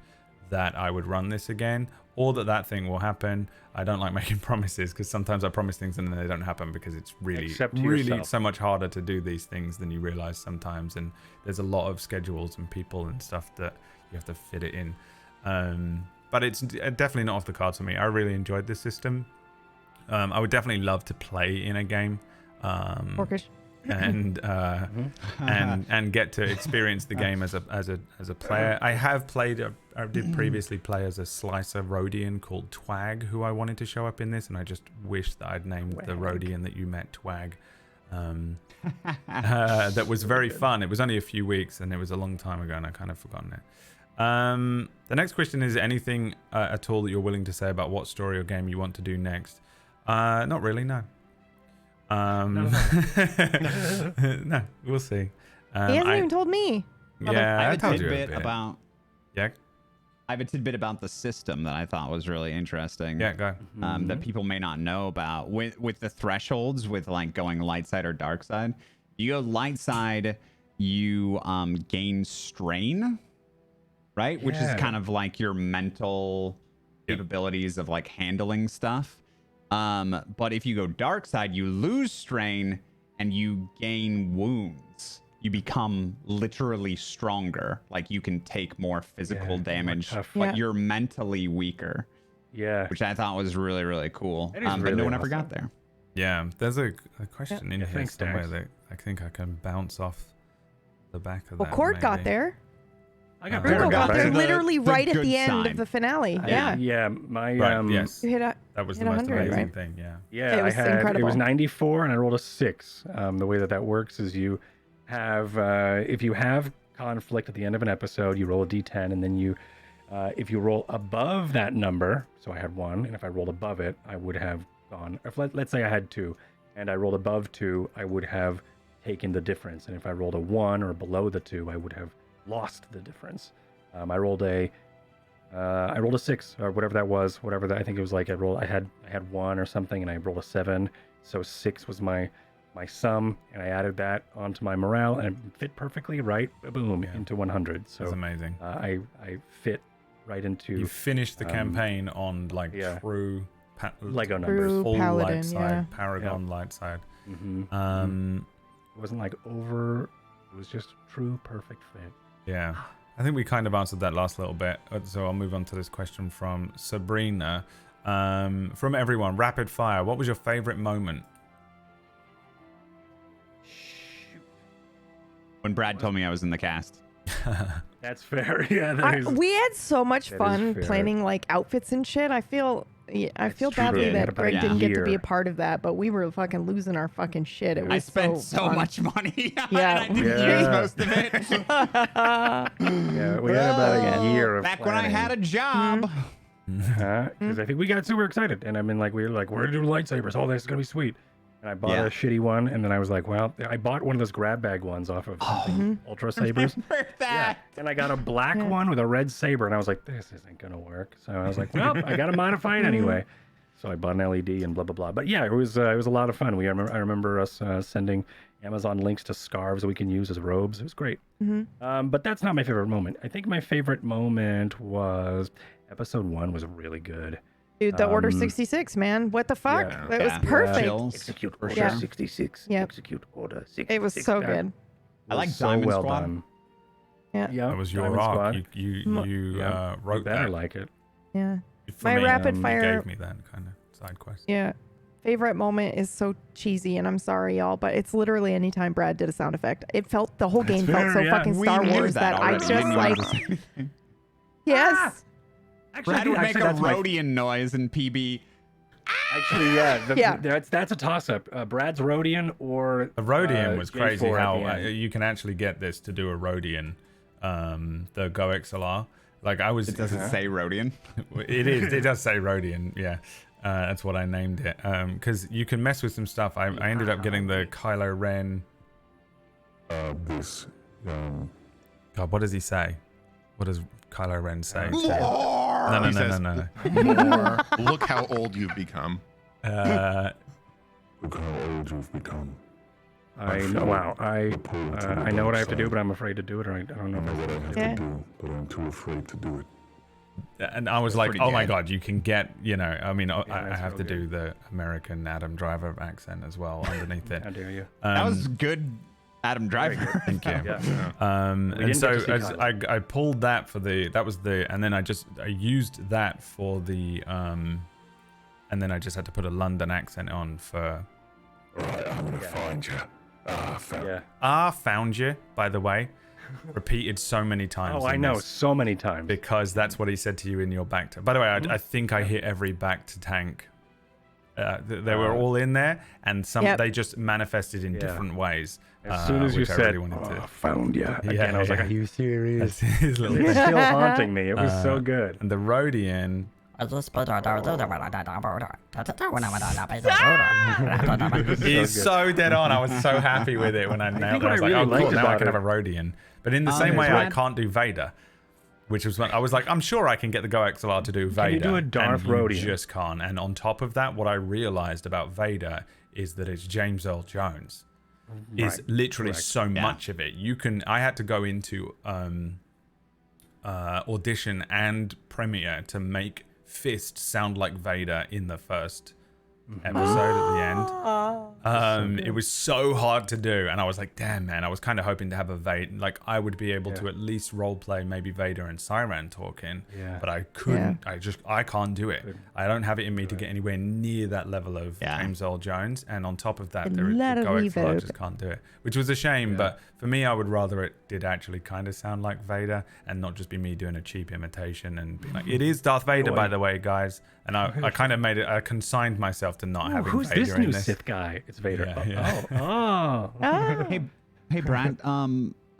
that I would run this again, or that thing will happen. I don't like making promises, because sometimes I promise things and then they don't happen, because it's really Except to yourself. so much harder to do these things than you realize sometimes, and there's a lot of schedules and people and stuff that you have to fit it in. But it's definitely not off the cards for me. I really enjoyed this system. I would definitely love to play in a game. Orcish. and and get to experience the game as a player. I did previously play as a slicer Rhodian called Twag, who I wanted to show up in this, and I just wish that I'd named the Rhodian that you met Twag. That was very fun. It was only a few weeks, and it was a long time ago, and I kind of forgotten it. The next question is anything at all that you're willing to say about what story or game you want to do next? Not really, no. No, we'll see. He hasn't even told me. Yeah, I told you a bit bit about. Yeah. I have a tidbit about the system that I thought was really interesting. Yeah, go. That people may not know about with the thresholds, with like going light side or dark side. You go light side, you gain strain, right? Which is kind of like your mental capabilities of like handling stuff. But if you go dark side, you lose strain and you gain wounds. You become literally stronger. Like you can take more physical damage, but you're mentally weaker. Yeah. Which I thought was really, really cool. It is But really no one ever awesome. got there. Yeah, there's a question in here thanks, somewhere Dax. that I think I can bounce off the back of Well, that. Cord got maybe. there. I got Rico Cord got there back. literally The right at good the end side. of the finale. Yeah. Yeah, my Right, yes. You hit a, That was hit the most 100, amazing right? thing, yeah. Yeah, It was I had incredible. it was 94 and I rolled a 6. The way that works is you have if you have conflict at the end of an episode, you roll a d10 and then you if you roll above that number, so I had 1, and if I rolled above it, I would have gone. If let's say I had 2 and I rolled above 2, I would have taken the difference, and if I rolled a 1 or below the 2, I would have lost the difference. I rolled a 6 or whatever that was, I think it was like I had 1 or something, and I rolled a 7, so 6 was my sum, and I added that onto my morale, and it fit perfectly right, boom, into 100. So That's amazing. I fit right into You finished the campaign on like true Lego numbers. True full Paladin, light side, Paragon light side. It wasn't like over. It was just true, perfect fit. Yeah. I think we kind of answered that last little bit. So I'll move on to this question from Sabrina. From everyone, rapid fire. What was your favorite moment? When Brad told me I was in the cast. That's fair. Yeah, that is. We had so much that is fun fair. planning like outfits and shit. I feel true. badly Yeah. that About Greg a didn't get to be year. a part of that, but we were fucking losing our fucking shit. It was I spent so fun. much money. Yeah. and I didn't use most of it. Yeah, we had about a year of Back when I had a job. because I think we got super excited, and I mean, like we were like, we're gonna do lightsabers. Oh, this is gonna be sweet. And I bought a shitty one, and then I was like, well, I bought one of those grab bag ones off of Ultra Sabers. Remember that? And I got a black one with a red saber, and I was like, this isn't gonna work. So I was like, well, I gotta modify it anyway. So I bought an LED and blah blah blah. But yeah, it was a lot of fun. I remember us sending Amazon links to scarves that we can use as robes. It was great. But that's not my favorite moment. I think my favorite moment was episode 1 was really good. Dude, the Order 66, man. What the fuck? yeah. That was Yeah. perfect. Chills. Execute For Order sure. 66. Yep. Execute Order 66. It was so good. I like so Diamond well Squad. done. Yeah. Yeah, That was your Diamond arc. Squad. You wrote better that. like it. Yeah. For My me, rapid you fire- gave me that kind of side quest. Yeah. Favorite moment is so cheesy, and I'm sorry, y'all, but it's literally anytime Brad did a sound effect. It felt, the whole game felt fair, so yeah. fucking We Star knew Wars that I already. just You didn't even like, have to say anything. yes. Actually, Brad would make a that's my- Rhodian noise in PB. Actually, yeah. Yeah. That's a toss-up. Brad's Rhodian or The Rhodian was J4 crazy at the how end. you can actually get this to do a Rhodian, the Go XLR. Like I was, It doesn't say Rhodian. it does say Rhodian, yeah. That's what I named it. Because you can mess with some stuff. I ended up getting the Kylo Ren. God, what does he say? What does Kylo Ren say? He No. says, No. More. Look how old you've become. Look how old you've become. I know. Wow. I know what I have to do, but I'm afraid to do it, or I don't know I know if what I I have Yeah. to do, but I'm too afraid to do it. And I was like, pretty oh my good. God, you can get, I mean, I that's have to real do the American Adam Driver accent as well underneath it. How dare you? That was good, Adam Driver. Thank you. Yeah. And didn't so get to see as I pulled that for and then I used that for the, and then I just had to put a London accent on for, All right, I'm gonna find you. Yeah. Found you, by the way. Repeated so many times. Oh, I in know, this, so many times. because that's what he said to you in your back to. By the way, I think I hit every back to tank. They were all in there, and they just manifested in different ways. As soon as you which I said, really wanted to. found you, again, I was like, are you serious? That's his little It's still haunting me. It was so good. And the Rhodian, he's so dead on. I was so happy with it when I nailed it. I was like, really oh, cool, liked now I about can it- have a Rhodian. But in the same way, I Brad- can't do Vader. Which was when I was like, I'm sure I can get the Go XLR to do Vader. you do a Darth and you Rhodian? just can't. And on top of that, what I realized about Vader is that it's James Earl Jones. Is literally correct. so much of it. I had to go into audition and premiere to make Fist sound like Vader in the first episode at the end. It was so hard to do, and I was like, damn, man, I was kind of hoping to have a Vader, like I would be able to at least role play maybe Vader and Siren talking, but I couldn't. I can't do it. I don't have it in me to get anywhere near that level of James Earl Jones, and on top of that, the Go XLR just can't do it, which was a shame. But for me, I would rather it did actually kind of sound like Vader and not just be me doing a cheap imitation and be like, it is Darth Vader, by the way, guys. And I kind of made it. I consigned myself to not having Who's Vader this in new this. Sith guy? It's Vader. Yeah, Hey, Brad.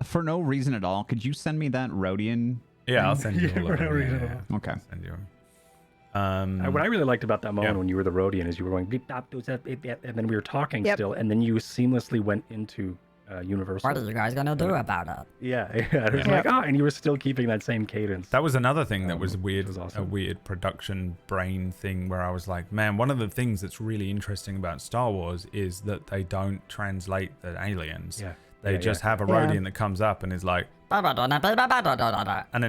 For no reason at all, could you send me that Rhodian? Yeah, I'll send you all of for no them. reason Yeah, at yeah. Okay. I'll send you them. What I really liked about that moment Yeah. when you were the Rhodian is you were going beep, bop, doop, zap, beep, beep, and then we were talking Yep. still, and then you seamlessly went into Universal. What are you guys gonna do about it? Yeah, it was like, and you were still keeping that same cadence. That was another thing that was weird, was a awesome. weird production brain thing where I was like, man, one of the things that's really interesting about Star Wars is that they don't translate the aliens. Yeah. They Yeah, just yeah. have a Rhodian that comes up and is like, and then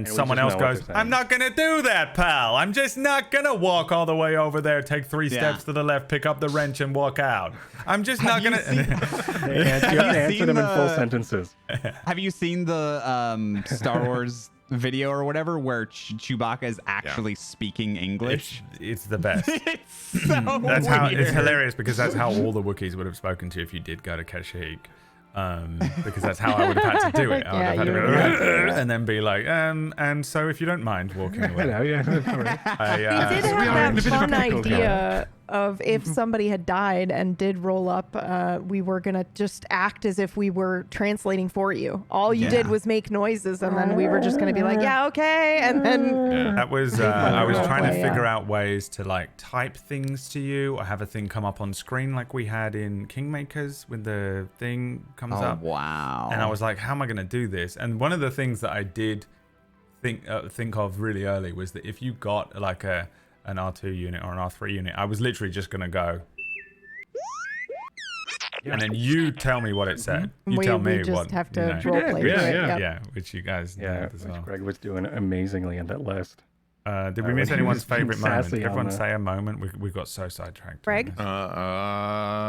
we someone just else know what goes, they're saying. I'm not going to do that, pal. I'm just not going to walk all the way over there, take 3 steps to the left, pick up the wrench and walk out. I'm just not going to. You have to answer seen them in full the- sentences. Have you seen the Star Wars video or whatever where Chewbacca is actually speaking English? It's the best. It's so That's how it's weird. hilarious because that's how all the Wookiees would have spoken to you if you did go to Kashyyyk. Because that's how I would have had to do it. I would have had to go, and then be like, and so if you don't mind walking away. Yeah, that's all right. He did are in have a that bit of a fun pickle, idea of if somebody had died and did roll up, we were going to just act as if we were translating for you. All you did was make noises, and then we were just going to be like, yeah, okay. And then That was I was trying to Role play, figure out ways to like type things to you or have a thing come up on screen like we had in Kingmakers when the thing comes up. Wow. And I was like, how am I going to do this? And one of the things that I did think of really early was that if you got like an R2 unit or an R3 unit, I was literally just going to go. And then you tell me what it said. You tell me we just what. have to you know. role play Yeah, through it. yeah. Yep. Yeah, which you guys Yeah, nailed as which well. Greg was doing amazingly in that list. Did we miss he anyone's was being favorite moment? sassy on Everyone the- say a moment. We got so sidetracked. Greg? I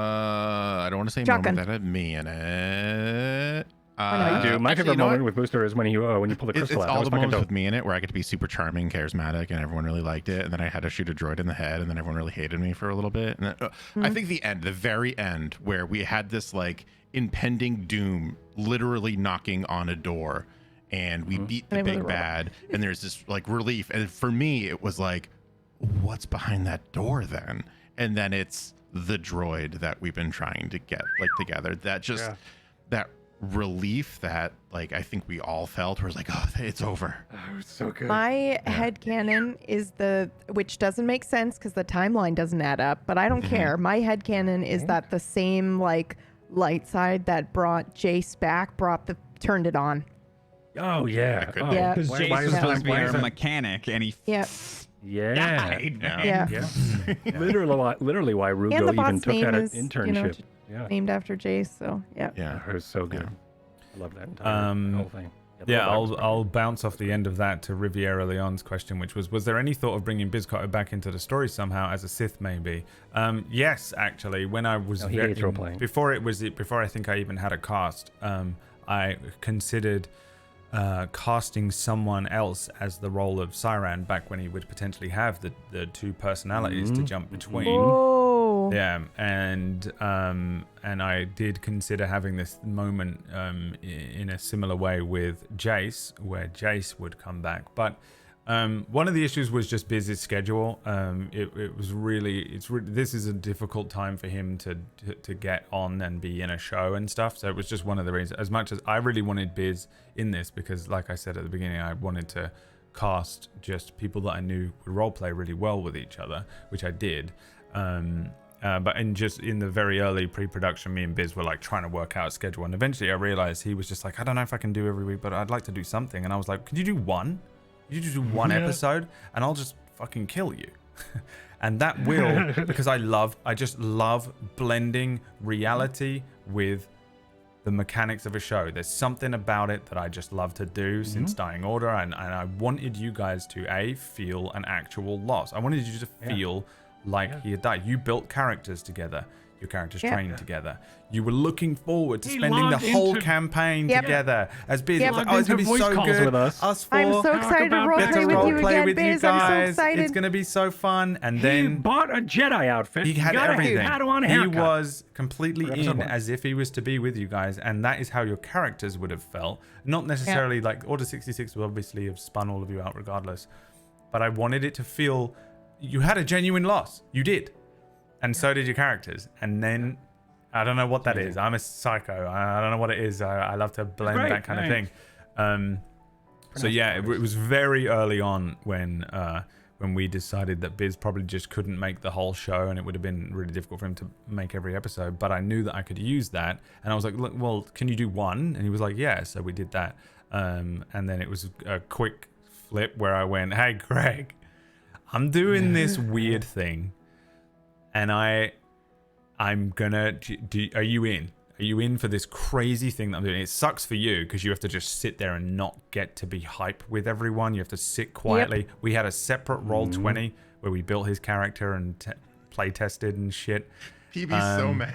don't want to say a Shotgun. moment that had me in it. I do. My actually, favorite you know moment what? with Booster is when you pull the It's crystal out. That all was the fucking moments dope. with me in it where I get to be super charming, charismatic, and everyone really liked it. And then I had to shoot a droid in the head, and then everyone really hated me for a little bit. And then, I think the very end, where we had this like impending doom literally knocking on a door, and we beat the And it was a big robot. bad, and there's this like relief. And for me, it was like, what's behind that door then? And then it's the droid that we've been trying to get like together. That just that relief that like I think we all felt was like, oh, it's over. It was so good. My headcanon is which doesn't make sense because the timeline doesn't add up, but I don't care. My headcanon is that the same like light side that brought Jace back turned it on. Oh yeah. That could Oh, be. Yeah. Because why Jace was is supposed that- to be why our is that- mechanic, and he Yep. Yeah. died. Yeah. Literally why And the Rugo even boss took name that is, internship. named after Jace, so yeah. Yeah. It was so good. I love that entire whole thing. the Yeah, whole box I'll bounce off the end of that to Riviera Leon's question, which was there any thought of bringing Bizcotter back into the story somehow as a Sith, maybe? Yes, actually, when I was No, he hates role-playing. before I think I even had a cast, I considered casting someone else as the role of Siren back when he would potentially have the two personalities to jump between. Oh, Oh. Yeah, and I did consider having this moment in a similar way with Jace, where Jace would come back, but one of the issues was just Biz's schedule. It was really, this is a difficult time for him to get on and be in a show and stuff. So it was just one of the reasons. As much as I really wanted Biz in this, because like I said at the beginning, I wanted to cast just people that I knew would roleplay really well with each other, which I did. But in the very early pre-production, me and Biz were like trying to work out a schedule, and eventually I realized he was just like, I don't know if I can do every week, but I'd like to do something. And I was like, could you do one? You just do one episode and I'll just fucking kill you. And that will, because I just love blending reality with the mechanics of a show. There's something about it that I just love to do since Dying Order, and I wanted you guys to feel an actual loss. I wanted you to feel like he had died. You built characters together. Your characters trained together. You were looking forward to spending the whole campaign together as Biz. Yep. Like, oh, it's gonna be so good. With us. I'm so excited to roleplay with you again, Biz. I'm so excited. It's gonna be so fun. And He then bought a Jedi outfit. he had got everything. A Padawan He haircut. was completely in one. as if he was to be with you guys, and that is how your characters would have felt. Not necessarily like Order 66 would obviously have spun all of you out regardless, but I wanted it to feel you had a genuine loss. You did, and so did your characters. And then I don't know what that is. I'm a psycho. I don't know what it is. I love to blend that kind of thing. So yeah, it was very early on when we decided that Biz probably just couldn't make the whole show, and it would have been really difficult for him to make every episode. But I knew that I could use that, and I was like, look, well, can you do one? And he was like, yeah. So we did that, and then it was a quick flip where I went, hey, Greg, I'm doing this weird thing, and I'm gonna are you in? Are you in for this crazy thing that I'm doing? It sucks for you because you have to just sit there and not get to be hype with everyone. You have to sit quietly. Yep. We had a separate Roll20 where we built his character and play tested and shit. PB's so mad.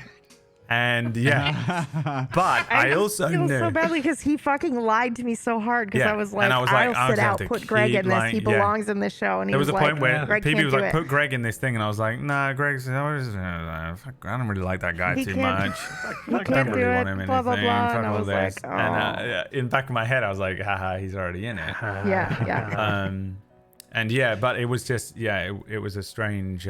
And yeah, but I also feel knew so badly because he fucking lied to me so hard because I was like, I'll sit out, put Greg in this. He belongs in this show. And there was a point where Greg PB was like, it. put Greg in this thing, and I was like, nah, Greg's. I don't really like that guy too much. I don't really want him in blah, blah, anything. blah. Fuck And I all was this. like, And in the back of my head, I was like, haha, he's already in it. Yeah. And yeah, but it was just it was a strange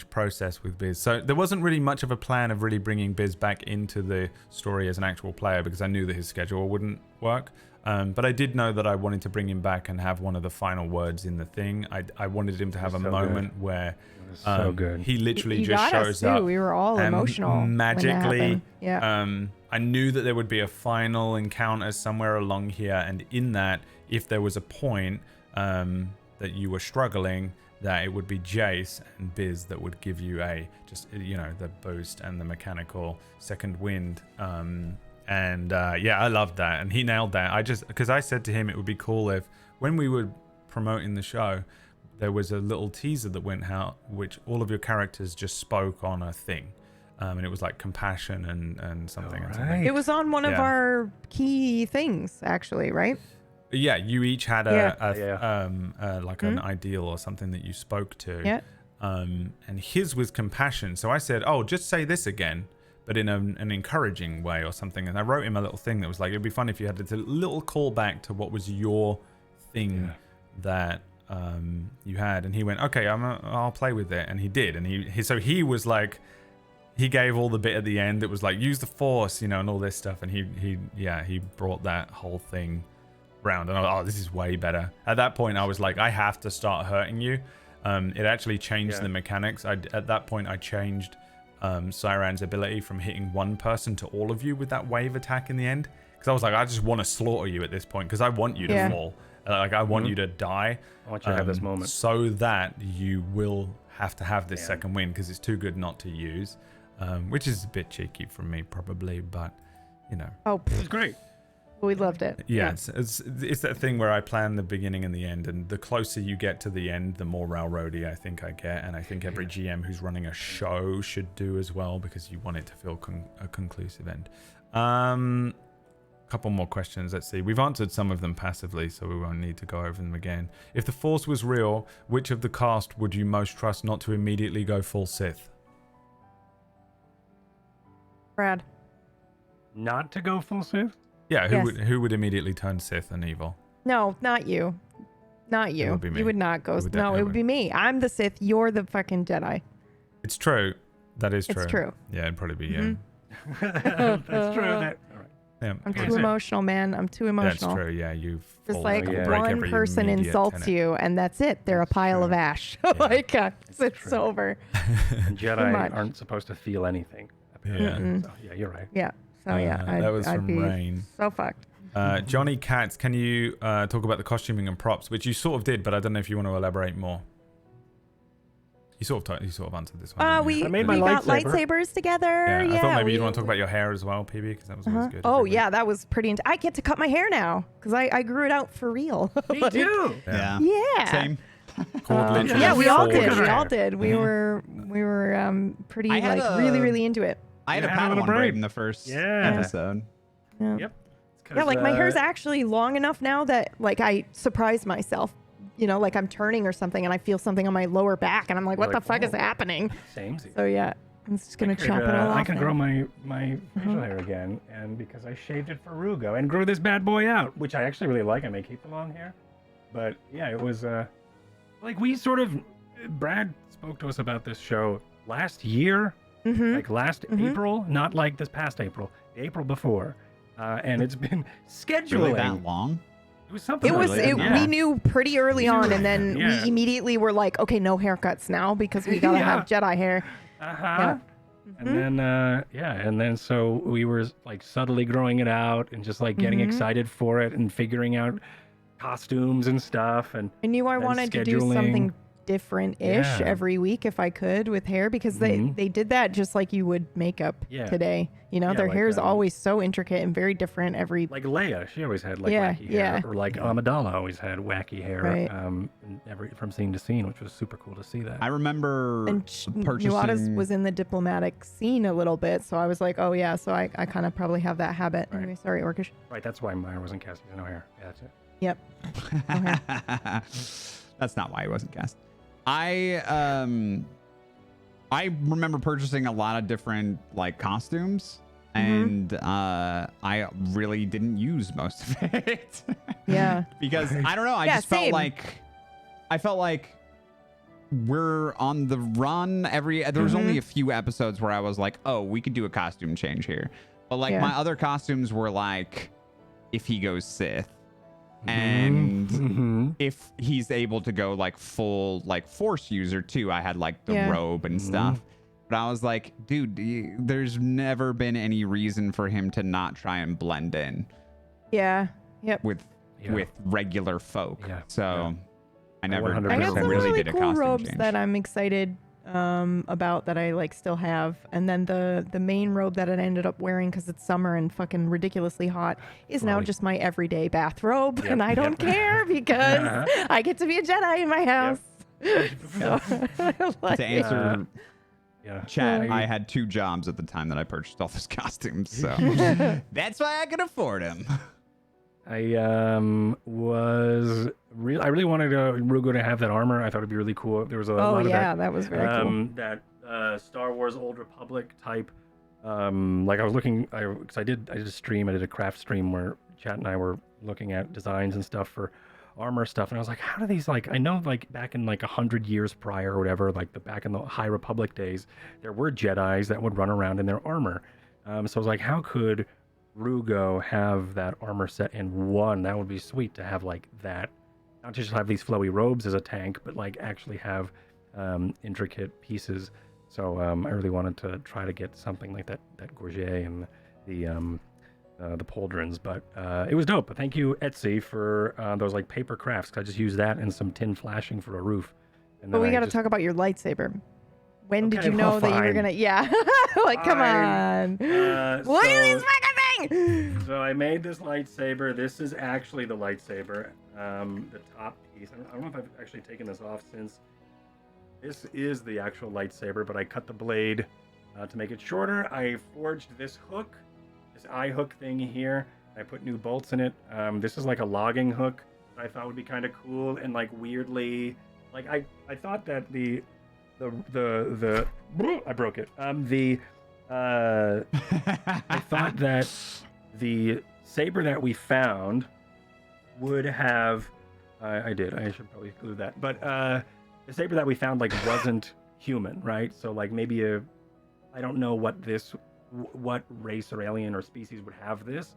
process with Biz. So there wasn't really much of a plan of really bringing Biz back into the story as an actual player because I knew that his schedule wouldn't work. But I did know that I wanted to bring him back and have one of the final words in the thing. I wanted him to have a moment where so good. He literally you just got shows us up. Too. We were all emotional. Magically, yeah. I knew that there would be a final encounter somewhere along here, and in that, if there was a point that you were struggling, that it would be Jace and Biz that would give you the boost and the mechanical second wind. I loved that, and he nailed that. Because I said to him it would be cool if when we were promoting the show, there was a little teaser that went out, which all of your characters just spoke on a thing. And it was like compassion and something. And something. It was on one of our key things, actually, right? Yeah, you each had an ideal or something that you spoke to. Yeah. And his was compassion. So I said, oh, just say this again, but in an encouraging way or something. And I wrote him a little thing that was like, it'd be fun if you had a little callback to what was your thing that you had. And he went, okay, I'll play with it. And he did. And he was like, he gave all the bit at the end that was like, use the force, and all this stuff. And he brought that whole thing round, and I was like, oh, this is way better. At that point I was like, I have to start hurting you. It actually changed the mechanics. At that point I changed Siren's ability from hitting one person to all of you with that wave attack in the end, because I was like, I just want to slaughter you at this point because I want you to fall. I want you to die. I want you to have this moment so that you will have to have this second win, because it's too good not to use, which is a bit cheeky from me probably, but oh, it's great. We loved it. Yeah, it's that thing where I plan the beginning and the end, and the closer you get to the end, the more railroady I think I get, and I think every GM who's running a show should do as well, because you want it to feel a conclusive end. Couple more questions. Let's see. We've answered some of them passively, so we won't need to go over them again. If the Force was real, which of the cast would you most trust not to immediately go full Sith? Brad. Not to go full Sith? Yeah, Yes. who would immediately turn Sith and evil? No, not you. Not you. would be me. You would not go. It would No, it definitely would be me. I'm the Sith. You're the fucking Jedi. It's true. That is true. It's true. Yeah, it'd probably be Mhm. That's true. All right. Yeah, I'm Okay. too emotional, man. I'm too emotional. That's true. Yeah, you've Just fall- like yeah. break one every person immediate insults tenet. you, and that's it. They're That's a pile true. of ash. Yeah. Like it's true. over. And Jedi much. aren't supposed to feel anything. Yeah. Mm-mm. So, yeah, you're right. Yeah. So yeah, That was I'd from be Rain. so fucked. Johnny Katz, can you talk about the costuming and props, which you sort of did, but I don't know if you want to elaborate more. You sort of answered this one. didn't you? We I made my got lightsaber. Yeah, lightsabers together. I thought maybe we- you'd want to talk about your hair as well, PB, because that was always Uh-huh. good. Oh every week. yeah, that was pretty. I get to cut my hair now because I grew it out for real. Me Like, too. Yeah. Yeah. Same. Called literally Yeah, we all four did. We hair. all did. We were pretty I had like a- really into it. I had You a had a little Padawan braid braid. in the first Yeah. episode. Yeah. Yep. Yeah, like my uh, hair's actually long enough now that like I surprise myself. You know, like I'm turning or something and I feel something on my lower back and I'm like, what You're the like, fuck is "Whoa." happening? Same. So yeah, I'm just gonna I could, chop it all off. I can now. grow my facial hair again, and because I shaved it for Rugo and grew this bad boy out, which I actually really like. I may keep the long hair, but yeah, it was like we sort of Brad spoke to us about this show last year, Mhm. like last Mhm. April, not like this past April, the April before, and it's been scheduling. Really that long? It was something. It was. Really? It, We knew pretty early on, and then Yeah. we immediately were like, okay, no haircuts now because we gotta have Jedi hair. Uh-huh. And then and then so we were like subtly growing it out and just like getting Mhm. excited for it and figuring out costumes and stuff and I knew I and wanted to do scheduling. something different-ish Yeah. every week if I could with hair because Mhm. they did that just like you would makeup Yeah. today. You know, Yeah, their like, hair is um, always so intricate and very different every. like Leia, she always had like Yeah, wacky hair, yeah. or like Amidala always had wacky hair, Right. from scene to scene, which was super cool to see that. I remember And Nuada's purchasing. was in the diplomatic scene a little bit, so I was like, oh yeah, so I kind of probably have that habit. Right. Anyway, sorry, Orcish. Right, that's why Maya wasn't cast with no hair. Yeah, that's it. Yep. That's not why he wasn't cast. I remember purchasing a lot of different like costumes, and I really didn't use most of it. Yeah. Because I don't know, I Yeah, just felt same. like we're on the run there was only a few episodes where I was like, oh, we could do a costume change here. But like Yeah. my other costumes were like if he goes Sith and Mhm. if he's able to go like full like Force user too. I had like the Yeah. robe and stuff. But I was like, dude, there's never been any reason for him to not try and blend in Yeah. Yep. with Yeah. with regular folk. Yeah, So yeah. I never 100% I got Never some really really did a cool costume robes change. that I'm excited about that I like still have, and then the main robe that I ended up wearing because it's summer and fucking ridiculously hot is now Flowy. just my everyday bathrobe, Yep, and I don't yep. care because Uh-huh. I get to be a Jedi in my house. So, I like to it. answer Yeah. chat, I- I had 2 jobs at the time that I purchased all those costumes. So that's why I could afford them. I I really wanted Rugo to have that armor. I thought it'd be really cool. There was a Oh lot yeah, of that was very cool. that Star Wars Old Republic type. Like I was looking, because I did a stream, I did a craft stream where Chat and I were looking at designs and stuff for armor stuff, and I was like, how do these, like, I know like back in like 100 years prior or whatever, like back in the High Republic days, there were Jedis that would run around in their armor. So I was like, how could Rugo have that armor set in one? That would be sweet to have like that, not just have these flowy robes as a tank, but like actually have intricate pieces. So I really wanted to try to get something like that gorget and the pauldrons, but it was dope. Thank you, Etsy, for those like paper crafts. 'Cause I just used that and some tin flashing for a roof. And But then we I got to just- talk about your lightsaber. When did Okay, you well, know that you were fine. gonna? Yeah, like come on. Fine. Look at so- these fucking things. So I made this lightsaber. This is actually the lightsaber, the top piece. I don't know if I've actually taken this off since. This is the actual lightsaber, but I cut the blade to make it shorter. I forged this hook, this eye hook thing here. I put new bolts in it. This is like a logging hook that I thought would be kind of cool and like weirdly, like I thought that the I broke it. I thought that the saber that we found would have. I did. I should probably include that. But the saber that we found like wasn't human, right? So like maybe I don't know what race or alien or species would have this,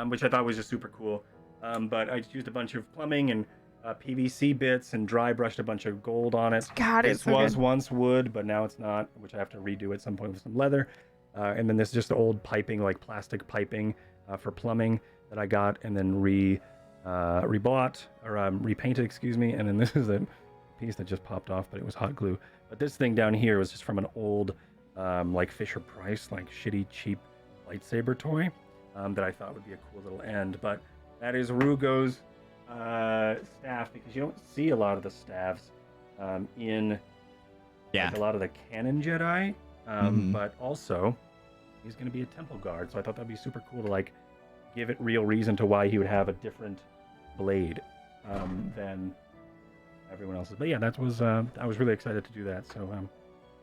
which I thought was just super cool. But I just used a bunch of plumbing and PVC bits and dry brushed a bunch of gold on it. God, it's this so was good. once wood, but now it's not, which I have to redo at some point with some leather. And then this is just old piping, like plastic piping for plumbing that I got and then rebought or repainted, excuse me. And then this is a piece that just popped off, but it was hot glue. But this thing down here was just from an old, like Fisher Price, like shitty cheap lightsaber toy that I thought would be a cool little end. But that is Rugo's staff, because you don't see a lot of the staffs in like, a lot of the canon Jedi. But also he's going to be a temple guard, so I thought that'd be super cool to like give it real reason to why he would have a different blade than everyone else's. But yeah, that was I was really excited to do that. So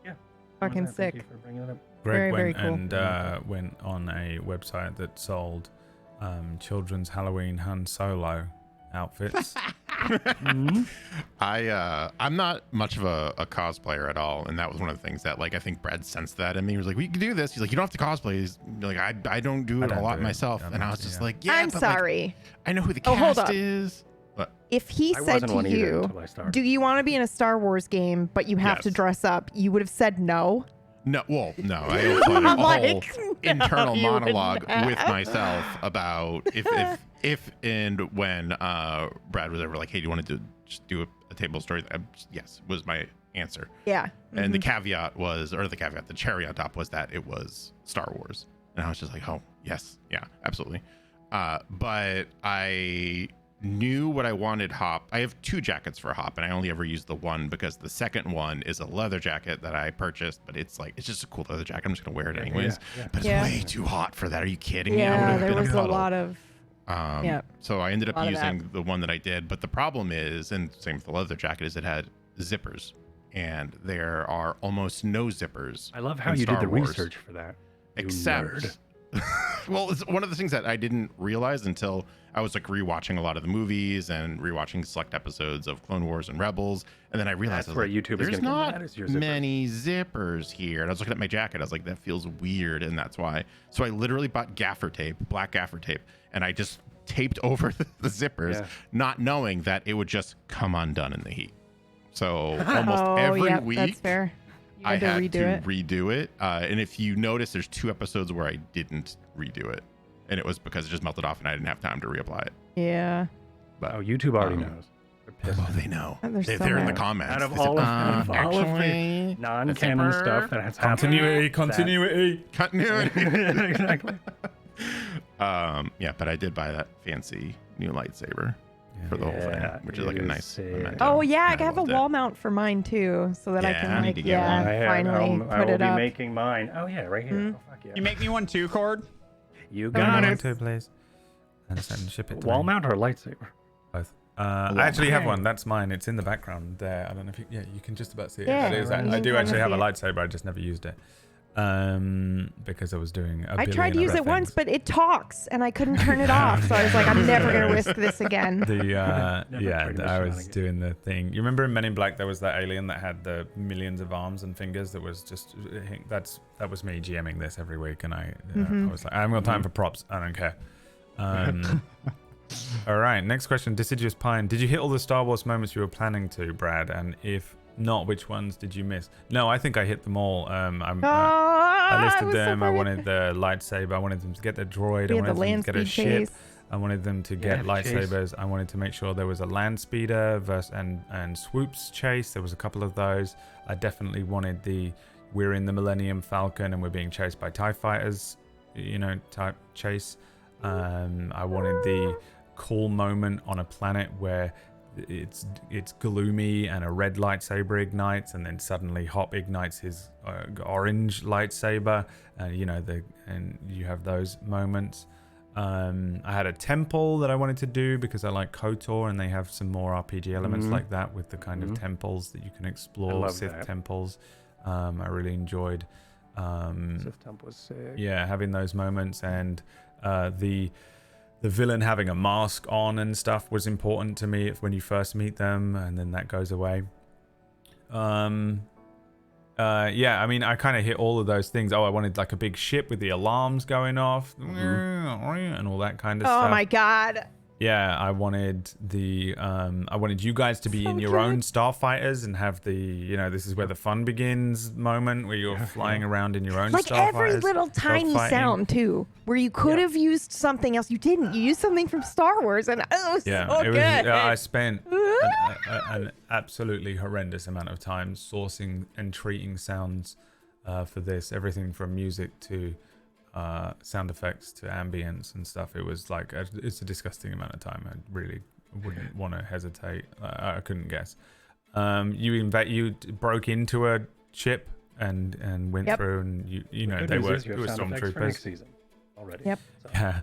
yeah, Fucking Thank you sick. for bringing it up. Greg Very, went very cool. and went on a website that sold children's Halloween Han Solo outfits. I'm not much of a cosplayer at all, and that was one of the things that like I think Brad sensed that in me. He was like, "We can do this." He's like, "You don't have to cosplay." He's like, "I don't do it a lot myself," and I was just like, "Yeah, I'm but, like, sorry. I know who the Oh, hold cast up. is." But If he I said wasn't to one either you, until I started. "Do you want to be in a Star Wars game, but you have to Yes. dress up?" You would have said no. no, well, no, I also had a I'm whole like, internal no, you would monologue not. with myself about if and when Brad was ever like, "Hey, do you want to just do a table story?" Yes, was my answer. Yeah. And the caveat was, the cherry on top was that it was Star Wars. And I was just like, oh, yes, yeah, absolutely. But I knew what I wanted Hop. I have 2 jackets for Hop, and I only ever use the one because the second one is a leather jacket that I purchased, but it's just a cool leather jacket. I'm just going to wear it anyways. Yeah. But it's Yeah. way too hot for that. Are you kidding me? I Yeah, would've there been was a puddle. lot of. Yeah. So I ended up lot of that. using the one that I did, but the problem is, and same with the leather jacket, is it had zippers, and there are almost no zippers. I love how in you Star did the Wars, research for that. You except nerd. well, it's one of the things that I didn't realize until I was like rewatching a lot of the movies and rewatching select episodes of Clone Wars and Rebels, and then I realized That's I was where like, YouTube is there's gonna get not mad, is your zipper. many zippers here. And I was looking at my jacket. I was like, that feels weird, and that's why. So I literally bought gaffer tape, black gaffer tape, and I just taped over the zippers, Yeah. not knowing that it would just come undone in the heat. So almost every yep, week, that's fair. You I had to had redo to it. redo it. And if you notice, there's 2 episodes where I didn't redo it. And it was because it just melted off and I didn't have time to reapply it. Yeah. But Oh, YouTube already knows. They're pissed. oh, they know. And there's so They're in the many. comments. Out of They said, all of actually, the non-canon zipper. stuff that has happened. Continuity. continuity. Exactly. Yeah, but I did buy that fancy new lightsaber for the whole thing, Yeah, which is like a it nice is sick. memento. Oh yeah, I And have a loved it. wall mount for mine too, so that I Yeah, can I need like to get one. finally I put will it be up. making mine. Oh yeah, right here. Mhm. Oh fuck yeah. You make me one too, Cord? You Very got nice. it. Please. And send ship it. To Wall me. mount or lightsaber? Both. I actually have Okay. one. That's mine. It's in the background there. I don't know if you can just about see it. Yeah, It is. you I can do kinda actually have a see lightsaber. I just never used it because I was doing. I tried to use it once, things. but it talks, and I couldn't turn it off. So I was like, I'm never gonna risk this again. The Never yeah, tried to I mission was on it. doing the thing. You remember in Men in Black there was that alien that had the millions of arms and fingers that was just that was me GMing this every week, and I was like, I haven't got time for props. I don't care. All right, next question. Deciduous Pine. Did you hit all the Star Wars moments you were planning to, Brad? And if not, which ones did you miss? No, I think I hit them all. I listed was so them. I funny. wanted the lightsaber. I wanted them to get the droid. I We had wanted the them to land get a speed ship. chase. I wanted them to get the chase. lightsabers. I wanted to make sure there was a land speeder and swoops chase. There was a couple of those. I definitely wanted we're in the Millennium Falcon and we're being chased by TIE fighters, type chase. I wanted the cool moment on a planet where it's gloomy and a red lightsaber ignites, and then suddenly Hop ignites his orange lightsaber, and you have those moments. I had a temple that I wanted to do because I like KOTOR, and they have some more RPG elements like that with the kind of temples that you can explore, love Sith that. temples. I really enjoyed Sith Temp was sick. Yeah, having those moments, and the villain having a mask on and stuff was important to me when you first meet them, and then that goes away. Yeah, I mean, I kind of hit all of those things. I wanted like a big ship with the alarms going off and all that kind of stuff. Oh my god. Yeah, I wanted you guys to be in your own starfighters and have the, this is where the fun begins moment where you're flying around in your own Like starfighters. every little tiny dogfighting. sound too, where you could have used something else. You didn't. You used something from Star Wars, and it was so It was. good. I spent an absolutely horrendous amount of time sourcing and treating sounds for this. Everything from music to sound effects to ambience and stuff. It was like it's a disgusting amount of time. I really wouldn't want to hesitate. I couldn't guess. You broke into a ship and went through, and you know they were stormtroopers. Season already. Yep. So. Yeah.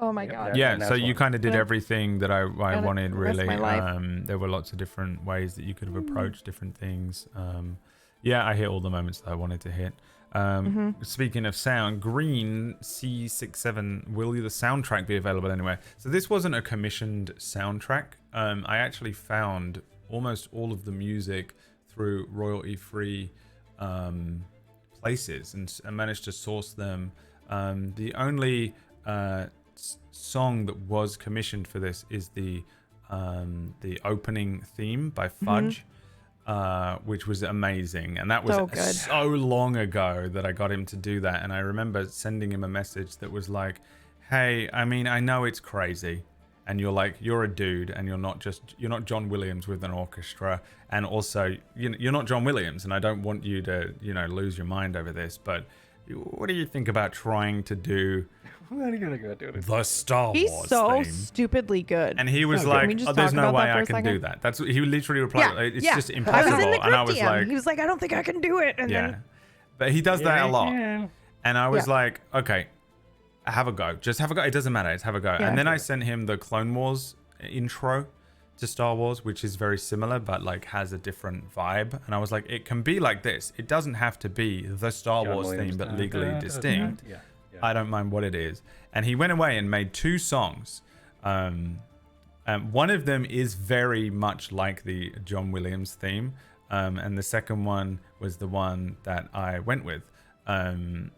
Oh my god. Yeah, so you kind of did Yeah. everything that I wanted, rest really. my life. There were lots of different ways that you could have approached different things. Yeah, I hit all the moments that I wanted to hit. Speaking of sound, Green C67, will the soundtrack be available anywhere? So this wasn't a commissioned soundtrack. I actually found almost all of the music through royalty-free places and managed to source them. The only song that was commissioned for this is the opening theme by Fudge. Which was amazing, and that was so long ago that I got him to do that. And I remember sending him a message that was like, hey, I mean, I know it's crazy, and you're a dude, and you're not John Williams with an orchestra, and also you're not John Williams, and I don't want you to lose your mind over this, but what do you think about trying to do What are you gonna go do it? the Star He's Wars so theme? stupidly good. And he was Can like, we just there's talk no about way that for I a can second? do that. That's what he literally replied. It's just I impossible. was in the And I group was DM. like, he was like, I don't think I can do it. And then but he does that a lot. Yeah. And I was Yeah. like, okay, have a go. Just have a go. It doesn't matter. Just have a go. Yeah. And then I sent him the Clone Wars intro to Star Wars, which is very similar, but like has a different vibe. And I was like, it can be like this. It doesn't have to be the Star John Wars Williams theme, but time. legally distinct. Yeah. I don't mind what it is. And he went away and made 2 songs. One of them is very much like the John Williams theme. And the second one was the one that I went with. And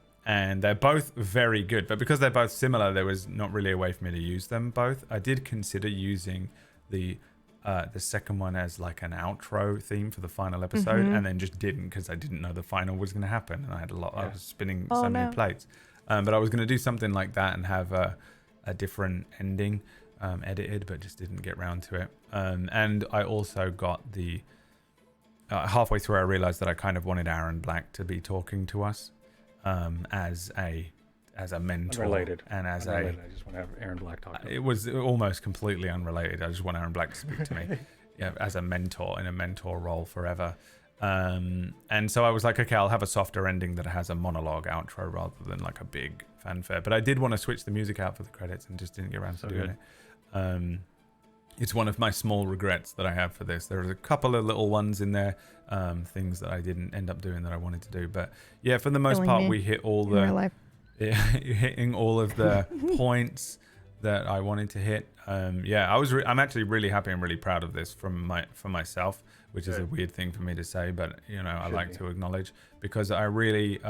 they're both very good. But because they're both similar, there was not really a way for me to use them both. I did consider using the second one as like an outro theme for the final episode, and then just didn't because I didn't know the final was going to happen. And I had I was spinning so many plates. But I was going to do something like that and have a different ending edited, but just didn't get round to it. And I also got the halfway through, I realized that I kind of wanted Aaron Black to be talking to us as a mentor. Unrelated. And as I just want to have Aaron Black talk to me. it was almost completely unrelated. I just want Aaron Black to speak to me as a mentor in a mentor role forever. And so I was like, okay, I'll have a softer ending that has a monologue outro rather than like a big fanfare. But I did want to switch the music out for the credits and just didn't get around to doing it. It's one of my small regrets that I have for this. There's a couple of little ones in there, things that I didn't end up doing that I wanted to do. But yeah, for the most part, we hit all the hitting all of the points that I wanted to hit. I'm actually really happy and really proud of this for myself, which is a weird thing for me to say, but I like to acknowledge, because I really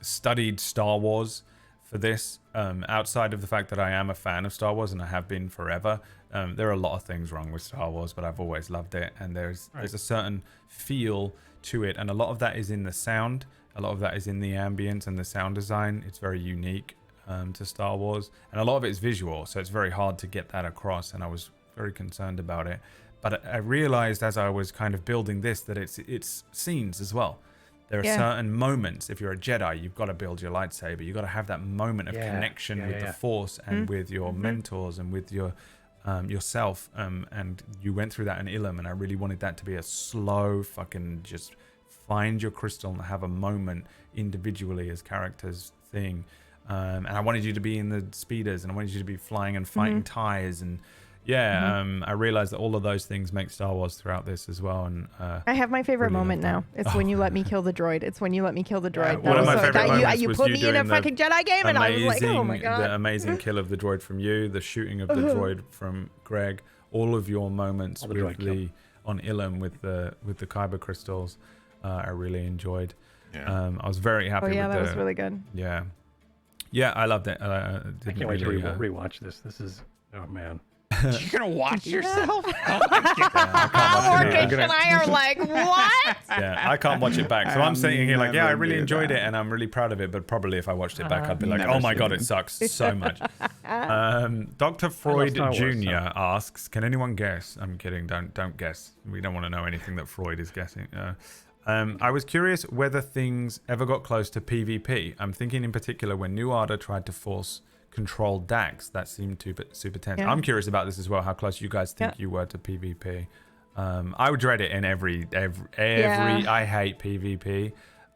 studied Star Wars for this. Outside of the fact that I am a fan of Star Wars and I have been forever, there are a lot of things wrong with Star Wars, but I've always loved it, and there's a certain feel to it, and a lot of that is in the sound, a lot of that is in the ambience and the sound design. It's very unique to Star Wars, and a lot of it is visual, so it's very hard to get that across, and I was very concerned about it. But I realized as I was kind of building this that it's scenes as well. There are certain moments. If you're a Jedi, you've got to build your lightsaber. You've got to have that moment of connection with the Force and with your mentors and with your yourself. And you went through that in Ilum, and I really wanted that to be a slow fucking just find your crystal and have a moment individually as characters thing. And I wanted you to be in the speeders, and I wanted you to be flying and fighting TIEs, and I realized that all of those things make Star Wars throughout this as well. And I have my favorite really moment love now. It's when you let me kill the droid. It's when you let me kill the droid. one of my favorite moments you was put you me in a doing the fucking Jedi game, and I was like, oh my god. The amazing kill of the droid from you, the shooting of the droid from Greg, all of your moments with on Ilum with the kyber crystals, I really enjoyed. Yeah. I was very happy with that was really good. Yeah, I loved it. I can't wait to rewatch this. This is, oh man. You're gonna watch yourself? Morgan and I are like, what? Yeah, I can't watch it back. So I'm sitting here like, I really enjoyed that. it and I'm really proud of it. But probably if I watched it back, I'd be like, Never oh my God, seen it sucks so much. Dr. Freud Star Wars, Jr. asks, can anyone guess? I'm kidding. Don't guess. We don't want to know anything that Freud is guessing. I was curious whether things ever got close to PvP. I'm thinking in particular when New Order tried to force control Dax. That seemed super tense. Yeah. I'm curious about this as well, how close you guys think you were to PvP. I would dread it in every I hate PvP,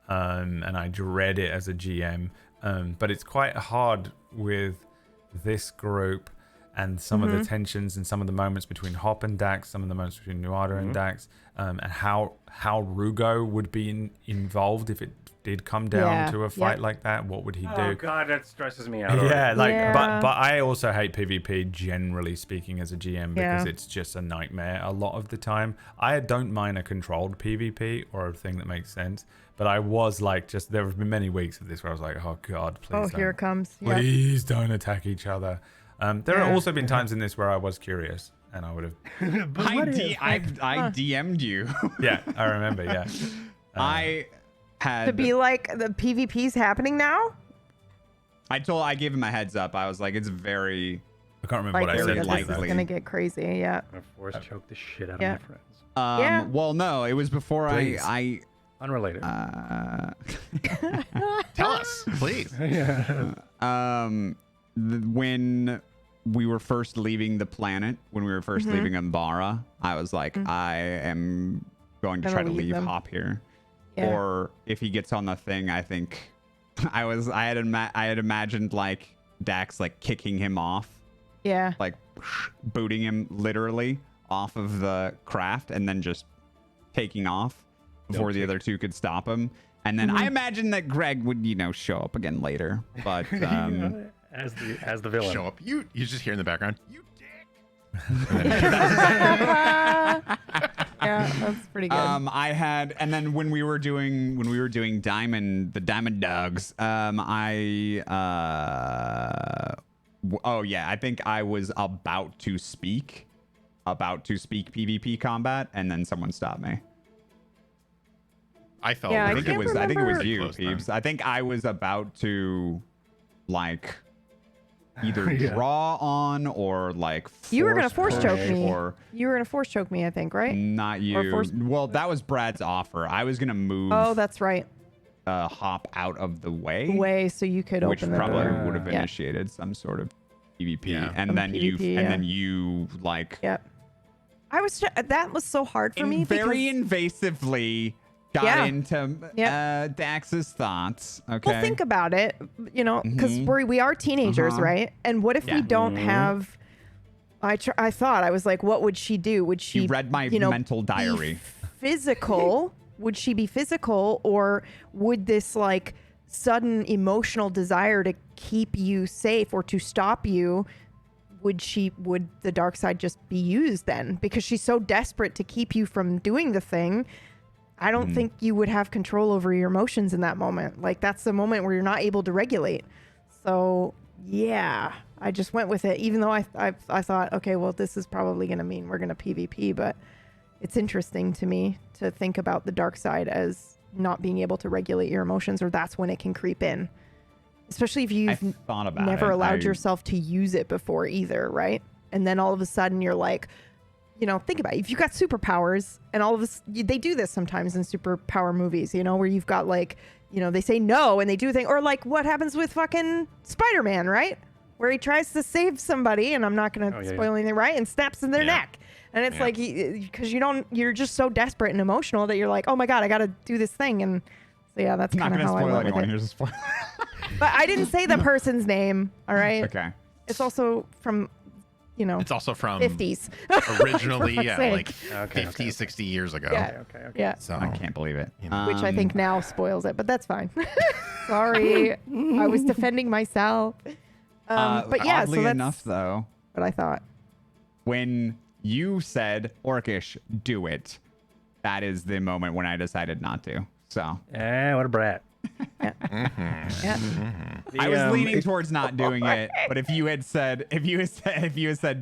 and I dread it as a GM, but it's quite hard with this group and some of the tensions and some of the moments between Hop and Dax, some of the moments between New Order and Dax, and how Rugo would be involved if it did come down to a fight like that. What would he do? Oh god, that stresses me out. But I also hate PvP generally speaking as a GM because it's just a nightmare a lot of the time. I don't mind a controlled PvP or a thing that makes sense, but I was like, just there have been many weeks of this where I was like, oh god, please here it comes. please don't attack each other. There have also been times in this where I was curious and I would have I DM'd you. yeah, I remember. I had To be like, the PvP's happening now? I gave him a heads up. I was like, it's very I can't remember what I said. This is likely. gonna get crazy. Yeah. I'm gonna force choke the shit out of my friends. well no, it was before Please. I Unrelated. Tell us, please. When we were first leaving the planet, when we were first leaving Umbara, I was like, I am going to try to leave Hop here. Yeah. Or if he gets on the thing, I think I had imagined like Dax like kicking him off, Yeah. like booting him literally off of the craft and then just taking off before the other two could stop him. And then I imagine that Greg would, show up again later. But as the villain. Show up. You just hear in the background, you dick. Yeah, that's pretty good. I had, and then when we were doing the Diamond Dogs, I think I was about to speak PvP combat, and then someone stopped me. I felt. Yeah, I think it was you, close Peeps. then. I think I was about to, like, either draw on or like. You were gonna force choke me. Or You were gonna force choke me, I think, right? not you. Well, that was Brad's offer. I was gonna move. Oh, that's right. Hop out of the way. So you could Which open the probably door. would have Yeah. initiated some sort of PvP, Yeah. and Some then PvP, you like Yep. That was so hard for me very because invasively got into Dax's thoughts. Okay. well, think about it, because we are teenagers, right? And what if we don't have? I thought I was like, what would she do? Would she? You read my mental diary. Be physical? Would she be physical, or would this like sudden emotional desire to keep you safe or to stop you? Would the dark side just be used then? Because she's so desperate to keep you from doing the thing. I don't think you would have control over your emotions in that moment. Like, that's the moment where you're not able to regulate. So yeah, I just went with it, even though I thought, okay, well, this is probably going to mean we're going to PvP, but it's interesting to me to think about the dark side as not being able to regulate your emotions, or that's when it can creep in. Especially if you've never allowed yourself to use it before either, right? And then all of a sudden you're like, think about it. If you've got superpowers, and all of this, they do this sometimes in superpower movies, where you've got like, they say no and they do things, or like what happens with fucking Spider-Man, right? Where he tries to save somebody, and I'm not going to spoil anything, right? And snaps in their neck. And it's like, because you're just so desperate and emotional that you're like, oh my God, I got to do this thing. And so, yeah, that's kind of how I went with it. Here's a spoiler. But I didn't say the person's name, all right? Okay. It's also from It's also from 50s. originally, For yeah, fuck's like sake. 50, 60 years ago. Yeah. Okay. Yeah. So I can't believe it. You know. Which I think now spoils it, but that's fine. Sorry. I was defending myself. But yeah, oddly so that's enough, though, what I thought. when you said Orcish, do it, that is the moment when I decided not to. So What a brat. Yeah. I was leaning towards not doing it, but if you had said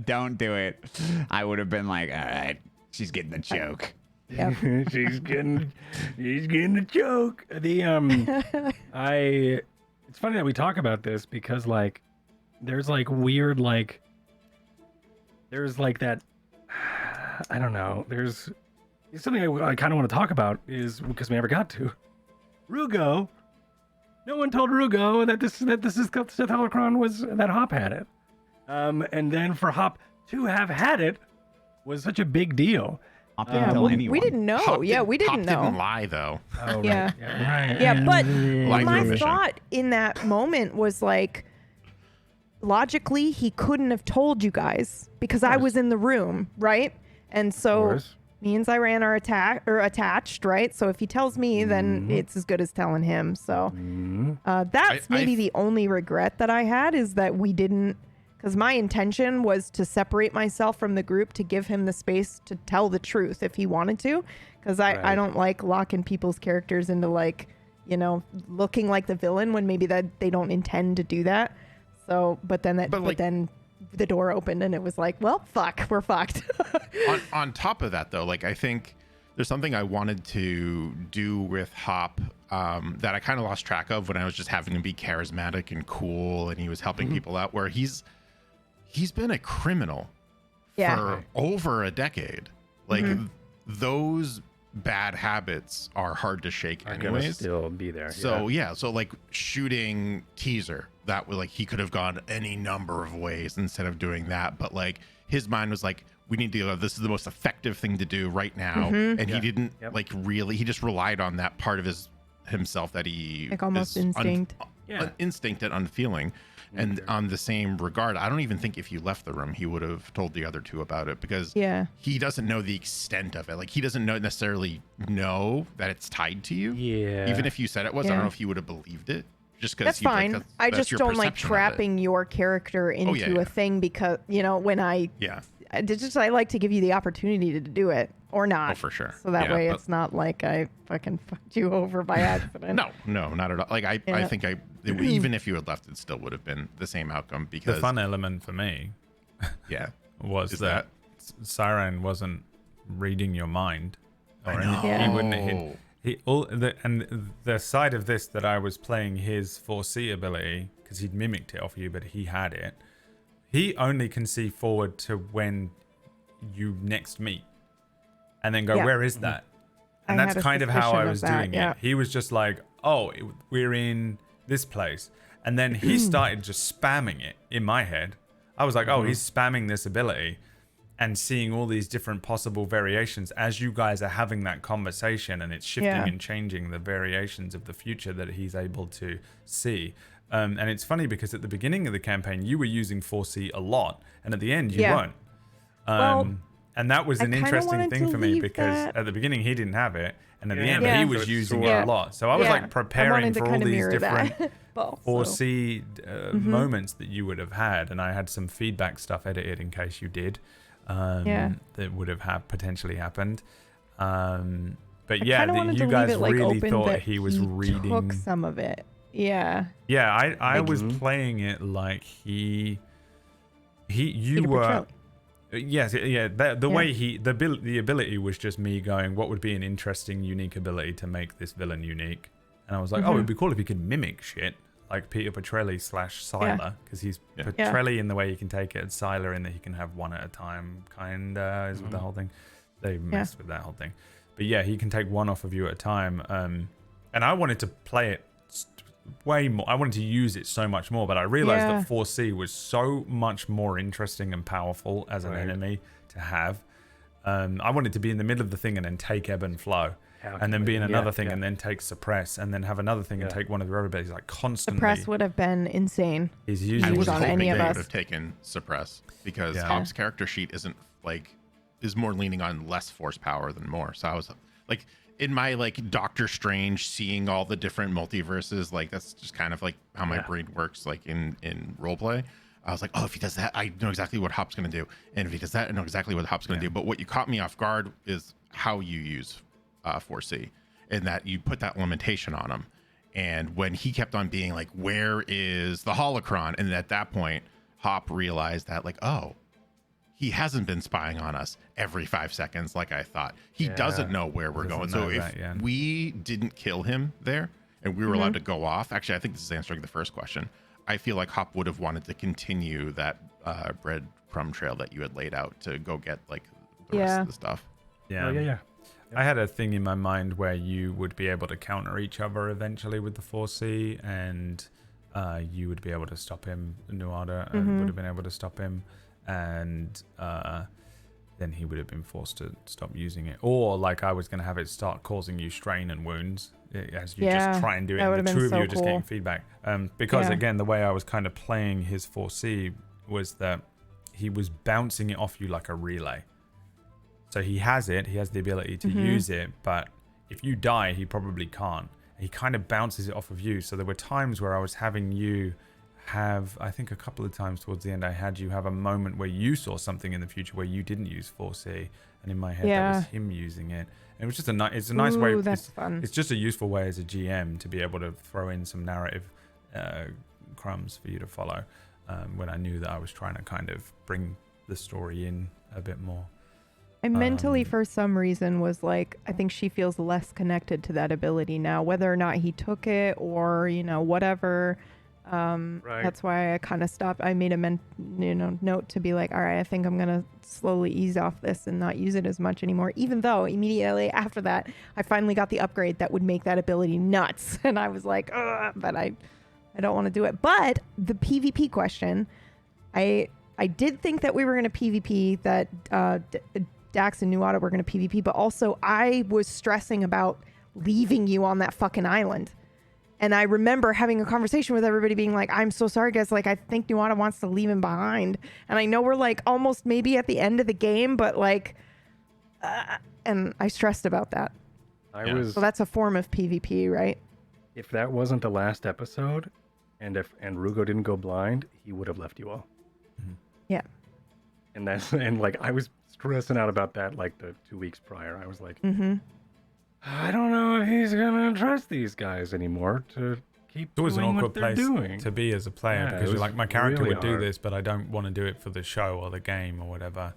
don't do it, I would have been like, all right, she's getting the joke. Yep. She's getting the joke. It's funny that we talk about this because like there's like weird like there's like that I don't know. There's something I kind of want to talk about is because we never got to Rugo. No one told Rugo that this is Sith Holocron was that Hop had it. And then for Hop to have had it was such a big deal. Hop didn't tell anyone. We didn't know. Hop we didn't know. didn't lie though. Oh, right. Yeah. Right. Yeah, but Like my revision. thought in that moment was like, logically, he couldn't have told you guys because I was in the room, right? And so course. me and Siren are attached, right? So if he tells me, then it's as good as telling him. So that's maybe the only regret that I had is that we didn't, because my intention was to separate myself from the group to give him the space to tell the truth if he wanted to, because I don't like locking people's characters into like, looking like the villain when maybe that they don't intend to do that. So, but then the door opened and it was like, well, fuck, we're fucked. on top of that though, like I think there's something I wanted to do with Hop that I kind of lost track of when I was just having to be charismatic and cool and he was helping people out, where he's been a criminal for over a decade. Like those bad habits are hard to shake anyways. Still be there. So so like shooting teaser, that was like he could have gone any number of ways instead of doing that, but like his mind was like, we need to this is the most effective thing to do right now. And he didn't like really, he just relied on that part of himself that he like almost is instinct. instinct and unfeeling. And on the same regard, I don't even think if you left the room, he would have told the other two about it because he doesn't know the extent of it. Like he doesn't necessarily know that it's tied to you. Yeah. Even if you said it was, I don't know if he would have believed it. Just because That's fine. I just don't like trapping your character into a thing because, when I like to give you the opportunity to do it or not. Oh, for sure. So that way it's not like I fucking fucked you over by accident. No, not at all. Like I think even if you had left, it still would have been the same outcome because the fun element for me was that Siren wasn't reading your mind or anything. He wouldn't the side of this that I was playing his 4C ability, because he'd mimicked it off you, but he had it. He only can see forward to when you next meet and then go, where is that? And that's kind of how I was doing it. He was just like, oh, we're in this place. And then he started just spamming it in my head. I was like, oh, he's spamming this ability and seeing all these different possible variations as you guys are having that conversation, and it's shifting and changing the variations of the future that he's able to see. And it's funny because at the beginning of the campaign, you were using 4C a lot, and at the end, you weren't. And that was an interesting thing for me because at the beginning, he didn't have it, and at the end, he was using it a lot. So I was like preparing for all these different 4C moments that you would have had, and I had some feedback stuff edited in case you did. That would have potentially happened. But you guys really thought he was reading. Took some of it. Yeah. Yeah, I was playing it like you were. Yes, the way the ability was just me going, what would be an interesting, unique ability to make this villain unique? And I was like, oh, it'd be cool if he could mimic shit. Like Peter Petrelli / Sylar, because he's Petrelli in the way he can take it, and Sylar in that he can have one at a time, kinda is with the whole thing. They messed with that whole thing, but he can take one off of you at a time. And I wanted to play it way more. I wanted to use it so much more, but I realized that 4C was so much more interesting and powerful as an enemy to have. I wanted to be in the middle of the thing and then take ebb and flow. and then be in Calculating, another yeah, thing, yeah. and then take suppress, and then have another thing and Yeah. take one of the other abilities. Like constantly, Suppress would have been insane. he's I using was on hoping any they of would us. have taken suppress because Yeah. Hop's character sheet is more leaning on less force power than more. So I was like, in my like Doctor Strange seeing all the different multiverses, like that's just kind of like how my Yeah. brain works, like in roleplay. I was like, oh, if he does that, I know exactly what Hop's gonna do, and if he does that, I know exactly what Hop's gonna do. But what you caught me off guard is how you use 4C, and that you put that limitation on him. And when he kept on being like, where is the holocron? And at that point, Hop realized that like, oh, he hasn't been spying on us every 5 seconds like I thought. He Yeah. doesn't know where we're Doesn't going. So know if that, yeah. we didn't kill him there and we were allowed to go off, actually, I think this is answering the first question. I feel like Hop would have wanted to continue that breadcrumb trail that you had laid out to go get like the rest of the stuff. yeah. Oh, yeah. I had a thing in my mind where you would be able to counter each other eventually with the 4C, and you would be able to stop him. Nuada would have been able to stop him, and then he would have been forced to stop using it. Or like I was going to have it start causing you strain and wounds as you Yeah, just try and do it. that And would've the been two of you so are just getting cool. feedback. Because Yeah. again, the way I was kind of playing his 4C was that he was bouncing it off you like a relay. So he has it, he has the ability to use it, but if you die, he probably can't. He kind of bounces it off of you. So there were times where I was having you have, I think a couple of times towards the end, I had you have a moment where you saw something in the future where you didn't use 4C, and in my head that was him using it. And it was just it's a nice way. Ooh, that's fun. It's just a useful way as a GM to be able to throw in some narrative crumbs for you to follow when I knew that I was trying to kind of bring the story in a bit more. I mentally, for some reason, was like, I think she feels less connected to that ability now, whether or not he took it or, whatever. Right. That's why I kind of stopped. I made a note to be like, all right, I think I'm going to slowly ease off this and not use it as much anymore. Even though immediately after that, I finally got the upgrade that would make that ability nuts. And I was like, ugh, but I don't want to do it. But the PvP question, I did think that we were going to PvP, that Dax and Nuada were going to PvP, but also I was stressing about leaving you on that fucking island. And I remember having a conversation with everybody being like, I'm so sorry, guys. Like, I think Nuada wants to leave him behind. And I know we're like almost maybe at the end of the game, but like, and I stressed about that. So that's a form of PvP, right? If that wasn't the last episode, and Rugo didn't go blind, he would have left you all. Yeah. And like I was stressing out about that like the 2 weeks prior. I was like, I don't know if he's gonna trust these guys anymore to keep It's always an doing awkward what they're place doing. to be as a player, Yeah, because it you're was like, my character really would do hard. this, but I don't want to do it for the show or the game or whatever.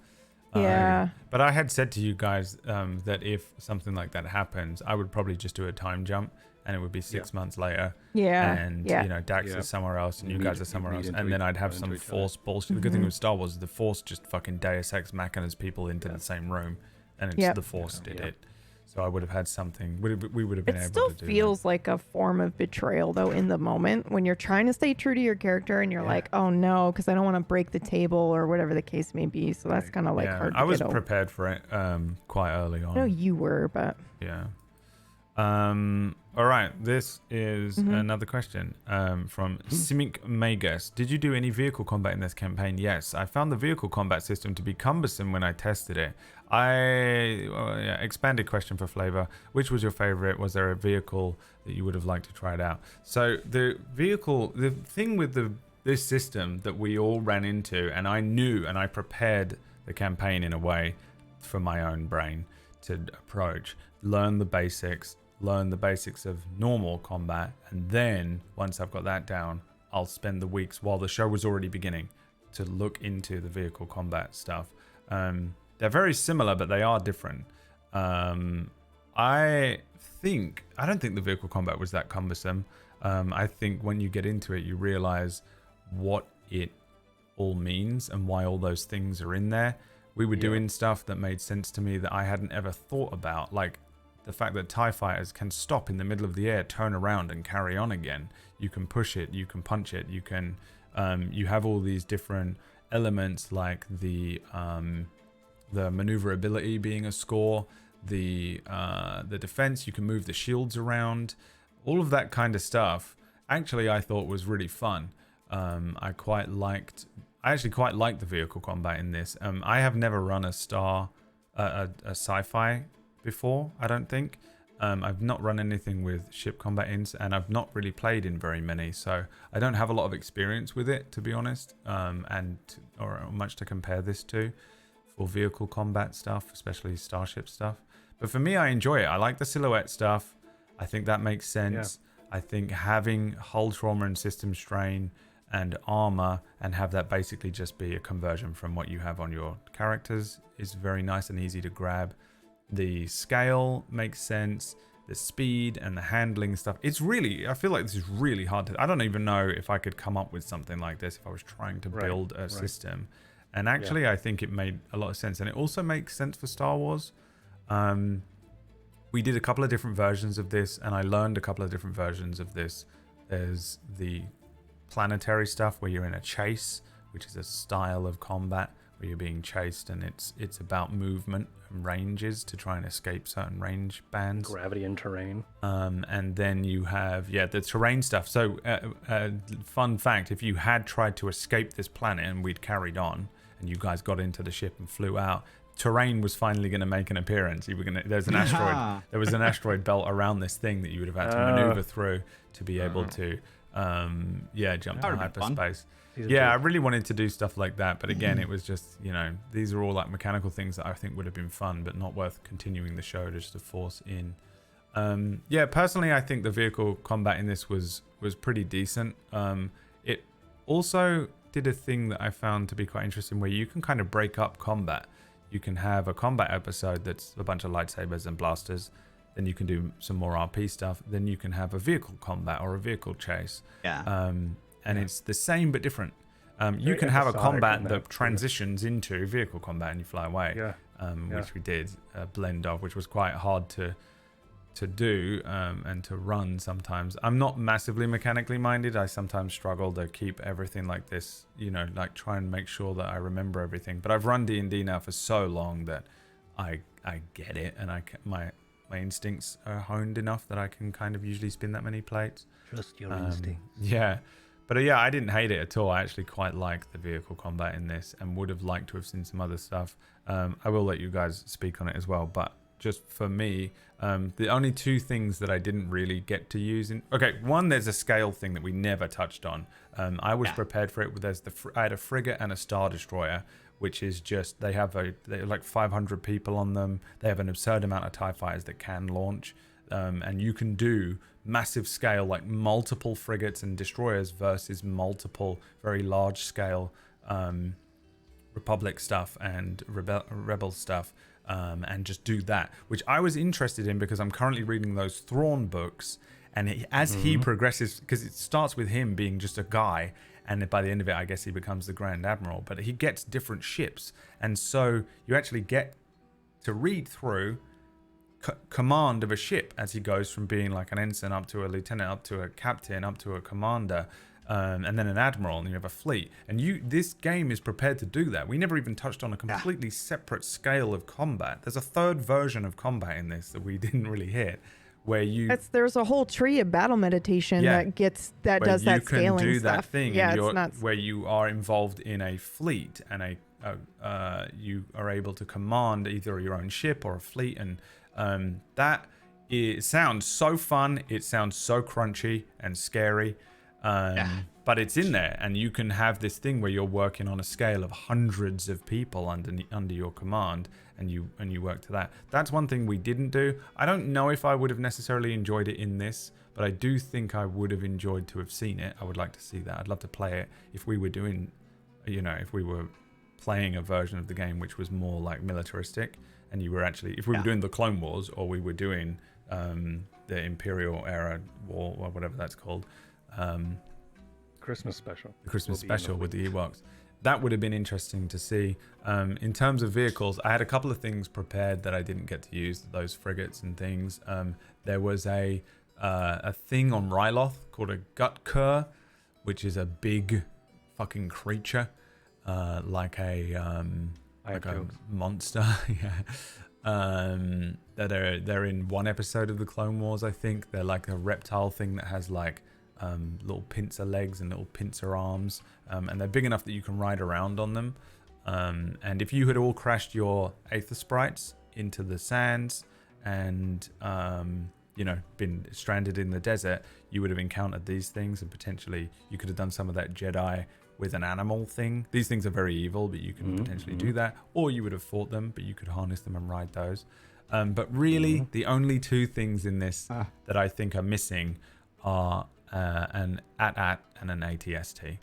Yeah. But I had said to you guys that if something like that happens, I would probably just do a time jump, and it would be 6 months later. Yeah. And Dax Yeah. is somewhere else, and you You guys meet- are somewhere you else, meet and into then each- I'd have into some each other. force bullshit. The good thing with Star Wars is the force just fucking Deus Ex Machinas people into the same room, and it's Yep. the force did Yeah. it. So I would have had something. We would have been It able still to do feels like a form of betrayal, though, in the moment when you're trying to stay true to your character and you're like, oh no, because I don't want to break the table or whatever the case may be. So that's kind of that. like Yeah, hard to I was get over. prepared for it quite early on. I know you were, but Yeah. All right. This is another question from Simic Magus. Did you do any vehicle combat in this campaign? Yes. I found the vehicle combat system to be cumbersome when I tested it. Expanded question for flavor. Which was your favorite? Was there a vehicle that you would have liked to try it out? So the thing with this system that we all ran into, and I knew, and I prepared the campaign in a way for my own brain to approach, learn the basics of normal combat, and then once I've got that down, I'll spend the weeks while the show was already beginning to look into the vehicle combat stuff. They're very similar, but they are different. I don't think the vehicle combat was that cumbersome. I think when you get into it, you realize what it all means and why all those things are in there. We were doing stuff that made sense to me that I hadn't ever thought about, like the fact that TIE fighters can stop in the middle of the air, turn around and carry on again. You can push it, you can punch it, you can you have all these different elements, like the maneuverability being a score, the defense. You can move the shields around. All of that kind of stuff. Actually, I thought was really fun. I actually quite liked the vehicle combat in this. I have never run a sci-fi before, I don't think. I've not run anything with ship combat in, and I've not really played in very many, so I don't have a lot of experience with it, to be honest, or much to compare this to for vehicle combat stuff, especially starship stuff. But for me, I enjoy it. I like the silhouette stuff. I think that makes sense. Yeah. I think having hull trauma and system strain and armor and have that basically just be a conversion from what you have on your characters is very nice and easy to grab. The scale makes sense. The speed and the handling stuff. It's really, I feel like this is really hard to, I don't even know if I could come up with something like this if I was trying to build a system. And actually, I think it made a lot of sense. And it also makes sense for Star Wars. We did a couple of different versions of this, and I learned a couple of different versions of this. There's the planetary stuff where you're in a chase, which is a style of combat where you're being chased, and it's about movement and ranges to try and escape certain range bands. Gravity and terrain. And then you have, the terrain stuff. So, fun fact, if you had tried to escape this planet and we'd carried on, and you guys got into the ship and flew out, terrain was finally going to make an appearance. There's an asteroid. There was an asteroid belt around this thing that you would have had to maneuver through to be able to, jump to hyperspace. I really wanted to do stuff like that, but again, it was just, these are all like mechanical things that I think would have been fun, but not worth continuing the show just to force in. Personally, I think the vehicle combat in this was pretty decent. It also did a thing that I found to be quite interesting, where you can kind of break up combat. You can have a combat episode that's a bunch of lightsabers and blasters. Then you can do some more RP stuff. Then you can have a vehicle combat or a vehicle chase. It's the same but different. You can have a combat that transitions into vehicle combat and you fly away, which we did a blend of, which was quite hard to do and to run sometimes. I'm not massively mechanically minded. I sometimes struggle to keep everything like this, like try and make sure that I remember everything. But I've run D&D now for so long that I get it, and my instincts are honed enough that I can kind of usually spin that many plates. Trust your instincts. But I didn't hate it at all. I actually quite like the vehicle combat in this and would have liked to have seen some other stuff. I will let you guys speak on it as well, but just for me, the only two things that I didn't really get to use one, there's a scale thing that we never touched on. I was prepared for it. I had a frigate and a star destroyer, which is just, they're like 500 people on them. They have an absurd amount of TIE fighters that can launch, and you can do massive scale, like multiple frigates and destroyers versus multiple very large scale Republic stuff and Rebel stuff. And just do that, which I was interested in because I'm currently reading those Thrawn books, and he progresses, because it starts with him being just a guy, and by the end of it, I guess he becomes the Grand Admiral, but he gets different ships, and so you actually get to read through command of a ship as he goes from being like an ensign up to a lieutenant, up to a captain, up to a commander. And then an admiral, and you have a fleet. And this game is prepared to do that. We never even touched on a completely separate scale of combat. There's a third version of combat in this that we didn't really hit, where there's a whole tree of battle meditation that does that scaling stuff. You can do that thing, it's nuts. Where you are involved in a fleet, and you are able to command either your own ship or a fleet, and it sounds so fun. It sounds so crunchy and scary. But it's in there, and you can have this thing where you're working on a scale of hundreds of people under your command, and you work to that. That's one thing we didn't do. I don't know if I would have necessarily enjoyed it in this, but I do think I would have enjoyed to have seen it. I would like to see that. I'd love to play it if we were doing, if we were playing a version of the game which was more like militaristic, and you were actually, if we were doing the Clone Wars, or we were doing the Imperial era war, or whatever that's called. Christmas special. The Christmas special with the Ewoks. That would have been interesting to see. In terms of vehicles, I had a couple of things prepared that I didn't get to use, those frigates and things. There was a thing on Ryloth called a gut cur, which is a big fucking creature, like a monster. They're in one episode of the Clone Wars, I think. They're like a reptile thing that has like little pincer legs and little pincer arms, and they're big enough that you can ride around on them. And if you had all crashed your Aether sprites into the sands and been stranded in the desert, you would have encountered these things, and potentially you could have done some of that Jedi with an animal thing. These things are very evil, but you can potentially do that, or you would have fought them, but you could harness them and ride those. But really, the only two things in this that I think are missing are an AT-AT and an ATST.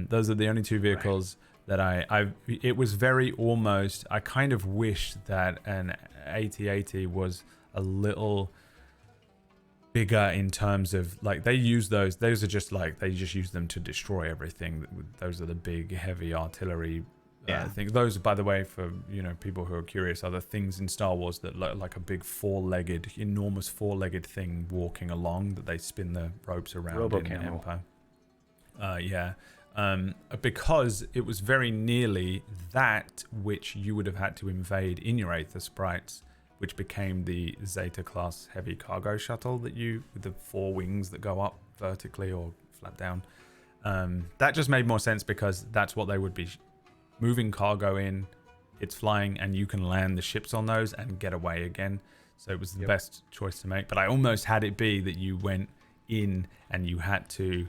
Those are the only two vehicles that it was very almost, I kind of wish that an AT-AT was a little bigger in terms of, like, they use those are just like, they just use them to destroy everything. Those are the big heavy artillery things. Those, by the way, for people who are curious, are the things in Star Wars that look like a big enormous four-legged thing walking along that they spin the ropes around in Empire. Because it was very nearly that which you would have had to invade in your Aether sprites, which became the Zeta class heavy cargo shuttle with the four wings that go up vertically or flap down. That just made more sense because that's what they would be moving cargo in. It's flying, and you can land the ships on those and get away again. So it was the best choice to make. But I almost had it be that you went in and you had to